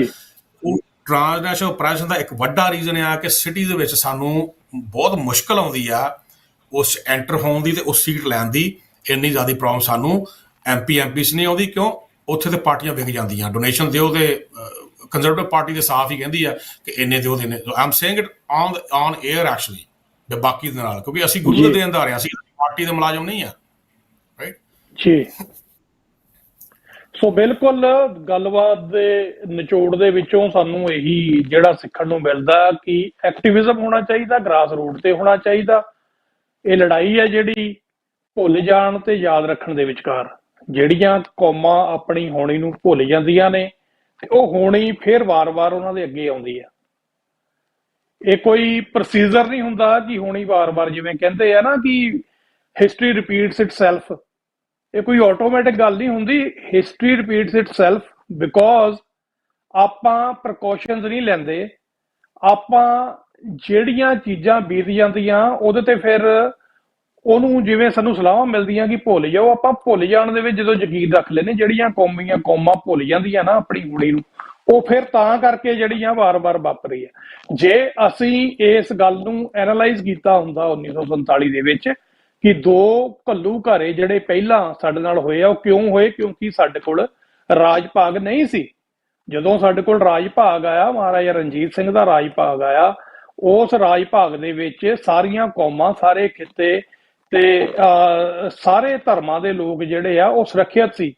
S2: ਉਹ ਟ੍ਰਾਂਸਨੈਸ਼ਨਲ ਪ੍ਰੈਸ਼ਰ ਦਾ ਇੱਕ ਵੱਡਾ ਰੀਜ਼ਨ ਆ ਕਿ ਸਿਟੀ ਦੇ ਵਿੱਚ ਸਾਨੂੰ ਬਹੁਤ ਮੁਸ਼ਕਲ ਆਉਂਦੀ ਆ ਉਸ ਐਂਟਰ ਹੋਣ ਦੀ ਤੇ ਉਸ ਸੀਟ ਲੈਣ ਦੀ। ਇੰਨੀ ਜ਼ਿਆਦਾ ਪ੍ਰੋਬਲਮ ਸਾਨੂੰ ਐਮਪੀਸ ਨਹੀਂ ਆਉਂਦੀ। ਕਿਉਂ? ਉੱਥੇ ਤੇ ਪਾਰਟੀਆਂ ਵਿਕ ਜਾਂਦੀਆਂ। ਡੋਨੇਸ਼ਨ ਦਿਓ ਤੇ ਕੰਜ਼ਰਵੇਟਿਵ ਪਾਰਟੀ ਦੇ ਸਾਫ਼ ਹੀ ਕਹਿੰਦੀ ਆ ਕਿ ਇੰਨੇ ਦਿਓ ਦੇਣੇ। I am saying it on air actually ਤੇ ਬਾਕੀ ਦੇ ਨਾਲ, ਕਿਉਂਕਿ ਅਸੀਂ ਗੁਰੂ ਦੇ ਦੇਣ ਦਾ ਰਹੇ, ਅਸੀਂ ਪਾਰਟੀ ਦੇ ਮੁਲਾਜ਼ਮ ਨਹੀਂ ਆ।
S1: ਜੀ। ਸੋ ਬਿਲਕੁਲ ਗੱਲਬਾਤ ਦੇ ਨਿਚੋੜ ਦੇ ਵਿੱਚੋਂ ਸਾਨੂੰ ਇਹੀ ਜਿਹੜਾ ਸਿੱਖਣ ਨੂੰ ਮਿਲਦਾ ਕਿ ਐਕਟਿਵਿਜ਼ਮ ਹੋਣਾ ਚਾਹੀਦਾ, ਗ੍ਰਾਸ ਰੂਟ ਤੇ ਹੋਣਾ ਚਾਹੀਦਾ। ਇਹ ਲੜਾਈ ਹੈ ਜਿਹੜੀ ਭੁੱਲ ਜਾਣ ਤੇ ਯਾਦ ਰੱਖਣ ਦੇ ਵਿਚਕਾਰ। ਜਿਹੜੀਆਂ ਕੌਮਾਂ ਆਪਣੀ ਹੋਣੀ ਨੂੰ ਭੁੱਲ ਜਾਂਦੀਆਂ ਨੇ ਤੇ ਉਹ ਹੋਣੀ ਫਿਰ ਵਾਰ-ਵਾਰ ਉਹਨਾਂ ਦੇ ਅੱਗੇ ਆਉਂਦੀ ਆ। ਇਹ ਕੋਈ ਪ੍ਰੋਸੀਜਰ ਨਹੀਂ ਹੁੰਦਾ ਕਿ ਹੋਣੀ ਵਾਰ-ਵਾਰ, ਜਿਵੇਂ ਕਹਿੰਦੇ ਆ ਨਾ ਕਿ ਹਿਸਟਰੀ ਰਿਪੀਟਸ ਇਟਸੈਲਫ। ਇਹ ਕੋਈ ਆਟੋਮੈਟਿਕ ਗੱਲ ਨਹੀਂ ਹੁੰਦੀ। ਹਿਸਟਰੀ ਰਿਪੀਟਸ ਇਟਸੈਲਫ ਬਿਕੋਜ਼ ਆਪਾਂ ਪ੍ਰੀਕਾਸ਼ਨਸ ਨਹੀਂ ਲੈਂਦੇ, ਆਪਾਂ ਜਿਹੜੀਆਂ ਚੀਜ਼ਾਂ ਬੀਤ ਜਾਂਦੀਆਂ ਉਹਦੇ ਤੇ ਫਿਰ ਉਹਨੂੰ ਜਿਵੇਂ ਸਾਨੂੰ ਸਲਾਹਾਂ ਮਿਲਦੀਆਂ ਕਿ ਭੁੱਲ ਜਾਓ, ਆਪਾਂ ਭੁੱਲ ਜਾਣ ਦੇ ਵਿੱਚ ਜਦੋਂ ਯਕੀਨ ਰੱਖ ਲੈਨੇ, ਜਿਹੜੀਆਂ ਕੌਮਾਂ ਭੁੱਲ ਜਾਂਦੀਆਂ ਨਾ ਆਪਣੀ ਕੁੜੀ ਨੂੰ, ਉਹ ਫਿਰ ਤਾਂ ਕਰਕੇ ਜਿਹੜੀਆਂ ਵਾਰ-ਵਾਰ ਵਾਪਰੀ ਹੈ। ਜੇ ਅਸੀਂ ਇਸ ਗੱਲ ਨੂੰ ਐਨਾਲਾਈਜ਼ ਕੀਤਾ ਹੁੰਦਾ 1947 ਦੇ ਵਿੱਚ ਕਿ ਦੋ ਘੱਲੂ ਘਾਰੇ ਜਿਹੜੇ ਪਹਿਲਾਂ ਸਾਡੇ ਨਾਲ ਹੋਏ ਆ, ਉਹ ਕਿਉਂ ਹੋਏ? ਕਿਉਂਕਿ ਸਾਡੇ ਕੋਲ ਰਾਜ ਭਾਗ ਨਹੀਂ ਸੀ। ਜਦੋਂ ਸਾਡੇ ਕੋਲ ਰਾਜ ਭਾਗ ਆਇਆ, ਮਹਾਰਾਜਾ ਰਣਜੀਤ ਸਿੰਘ ਦਾ ਰਾਜ ਭਾਗ ਆਇਆ, ਉਸ ਰਾਜ ਭਾਗ ਦੇ ਵਿੱਚ ਸਾਰੀਆਂ ਕੌਮਾਂ, ਸਾਰੇ ਖਿੱਤੇ ਤੇ ਸਾਰੇ ਧਰਮਾਂ ਦੇ ਲੋਕ ਜਿਹੜੇ ਆ ਉਹ ਸੁਰੱਖਿਅਤ ਸੀ।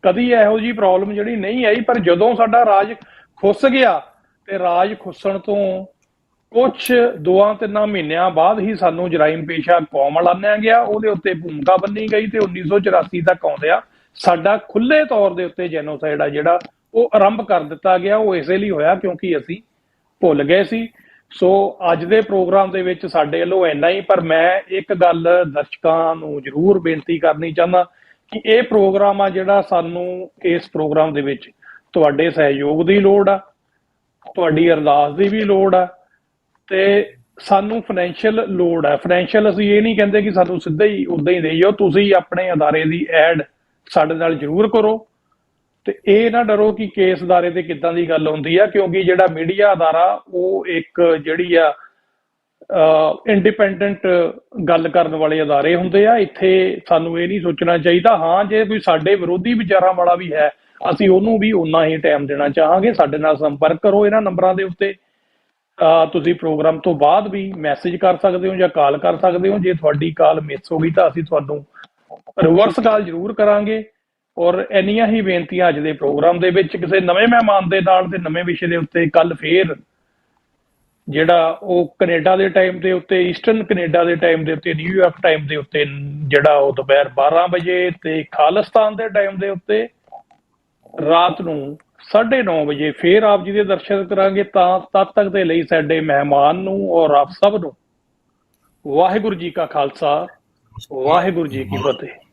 S1: ਕਦੀ ਇਹੋ ਜਿਹੀ ਪ੍ਰੋਬਲਮ ਜਿਹੜੀ ਨਹੀਂ ਆਈ। ਪਰ ਜਦੋਂ ਸਾਡਾ ਰਾਜ ਖੁੱਸ ਗਿਆ ਤੇ ਰਾਜ ਖੁੱਸਣ ਤੋਂ ਕੁਛ 2-3 ਮਹੀਨਿਆਂ ਬਾਅਦ ਹੀ ਸਾਨੂੰ ਜਰਾਇਮ ਪੇਸ਼ਾ ਕੌਮ ਐਲਾਨਿਆ ਗਿਆ, ਉਹਦੇ ਉੱਤੇ ਭੂਮਿਕਾ ਬੰਨੀ ਗਈ ਤੇ 1984 ਤੱਕ ਆਉਂਦਿਆਂ ਸਾਡਾ ਖੁੱਲੇ ਤੌਰ ਦੇ ਉੱਤੇ ਜੈਨੋਸਾਈਡ ਆ ਜਿਹੜਾ ਉਹ ਆਰੰਭ ਕਰ ਦਿੱਤਾ ਗਿਆ। ਉਹ ਇਸੇ ਲਈ ਹੋਇਆ ਕਿਉਂਕਿ ਅਸੀਂ ਭੁੱਲ ਗਏ ਸੀ। ਸੋ ਅੱਜ ਦੇ ਪ੍ਰੋਗਰਾਮ ਦੇ ਵਿੱਚ ਸਾਡੇ ਵੱਲੋਂ ਇੰਨਾ ਹੀ। ਪਰ ਮੈਂ ਇੱਕ ਗੱਲ ਦਰਸ਼ਕਾਂ ਨੂੰ ਜ਼ਰੂਰ ਬੇਨਤੀ ਕਰਨੀ ਚਾਹੁੰਦਾ ਕਿ ਇਹ ਪ੍ਰੋਗਰਾਮ ਆ ਜਿਹੜਾ, ਸਾਨੂੰ ਇਸ ਪ੍ਰੋਗਰਾਮ ਦੇ ਵਿੱਚ ਤੁਹਾਡੇ ਸਹਿਯੋਗ ਦੀ ਲੋੜ ਆ, ਤੁਹਾਡੀ ਅਰਦਾਸ ਦੀ ਵੀ ਲੋੜ ਆ, ਤੇ ਸਾਨੂੰ ਫਾਈਨੈਂਸ਼ੀਅਲ ਲੋੜ ਹੈ। ਫਾਈਨੈਂਸ਼ੀਅਲ ਅਸੀਂ ਇਹ ਨਹੀਂ ਕਹਿੰਦੇ ਕਿ ਸਾਨੂੰ ਸਿੱਧਾ ਹੀ ਉਦਾਂ ਹੀ ਦੇਈਓ, ਤੁਸੀਂ ਆਪਣੇ ਅਦਾਰੇ ਦੀ ਐਡ ਸਾਡੇ ਨਾਲ ਜ਼ਰੂਰ ਕਰੋ। ਤੇ ਇਹ ਨਾ ਡਰੋ ਕਿ ਕੇਸ ਅਦਾਰੇ ਤੇ ਕਿੱਦਾਂ ਦੀ ਗੱਲ ਹੁੰਦੀ ਆ, ਕਿਉਂਕਿ ਜਿਹੜਾ ਮੀਡੀਆ ਅਦਾਰਾ ਉਹ ਇੱਕ ਜਿਹੜੀ ਆ ਇੰਡੀਪੈਂਡੈਂਟ ਗੱਲ ਕਰਨ ਵਾਲੇ ਅਦਾਰੇ ਹੁੰਦੇ ਆ। ਇੱਥੇ ਸਾਨੂੰ ਇਹ ਨਹੀਂ ਸੋਚਣਾ ਚਾਹੀਦਾ। ਹਾਂ, ਜੇ ਕੋਈ ਸਾਡੇ ਵਿਰੋਧੀ ਵਿਚਾਰਾਂ ਵਾਲਾ ਵੀ ਹੈ, ਅਸੀਂ ਉਹਨੂੰ ਵੀ ਓਨਾ ਹੀ ਟਾਈਮ ਦੇਣਾ ਚਾਹਾਂਗੇ। ਸਾਡੇ ਨਾਲ ਸੰਪਰਕ ਕਰੋ ਇਹਨਾਂ ਨੰਬਰਾਂ ਦੇ ਉੱਤੇ। ਤੁਸੀਂ ਪ੍ਰੋਗਰਾਮ ਤੋਂ ਬਾਅਦ ਵੀ ਮੈਸੇਜ ਕਰ ਸਕਦੇ ਹੋ ਜਾਂ ਕਾਲ ਕਰ ਸਕਦੇ ਹੋ। ਜੇ ਤੁਹਾਡੀ ਕਾਲ ਮਿਸ ਹੋ ਗਈ ਤਾਂ ਅਸੀਂ ਤੁਹਾਨੂੰ ਰਿਵਰਸ ਕਾਲ ਜ਼ਰੂਰ ਕਰਾਂਗੇ। ਔਰ ਇੰਨੀਆਂ ਹੀ ਬੇਨਤੀਆਂ ਅੱਜ ਦੇ ਪ੍ਰੋਗਰਾਮ ਦੇ ਵਿੱਚ ਕਿਸੇ ਨਵੇਂ ਮਹਿਮਾਨ ਦੇ ਨਾਲ ਤੇ ਨਵੇਂ ਵਿਸ਼ੇ ਦੇ ਉੱਤੇ। ਕੱਲ ਫੇਰ ਜਿਹੜਾ ਉਹ ਕੈਨੇਡਾ ਦੇ ਟਾਈਮ ਦੇ ਉੱਤੇ, ਈਸਟਰਨ ਕੈਨੇਡਾ ਦੇ ਟਾਈਮ ਦੇ ਉੱਤੇ, ਨਿਊਯਾਰਕ ਟਾਈਮ ਦੇ ਉੱਤੇ ਜਿਹੜਾ ਉਹ ਦੁਪਹਿਰ 12 ਵਜੇ ਤੇ ਖਾਲਿਸਤਾਨ ਦੇ ਟਾਈਮ ਦੇ ਉੱਤੇ ਰਾਤ ਨੂੰ 9:30 ਵਜੇ ਫੇਰ ਆਪ ਜੀ ਦੇ ਦਰਸ਼ਨ ਕਰਾਂਗੇ। ਤਾਂ ਤਦ ਤੱਕ ਦੇ ਲਈ ਸਾਡੇ ਮਹਿਮਾਨ ਨੂੰ ਔਰ ਆਪ ਸਭ ਨੂੰ ਵਾਹਿਗੁਰੂ ਜੀ ਕਾ ਖਾਲਸਾ, ਵਾਹਿਗੁਰੂ ਜੀ ਕੀ ਫਤਿਹ।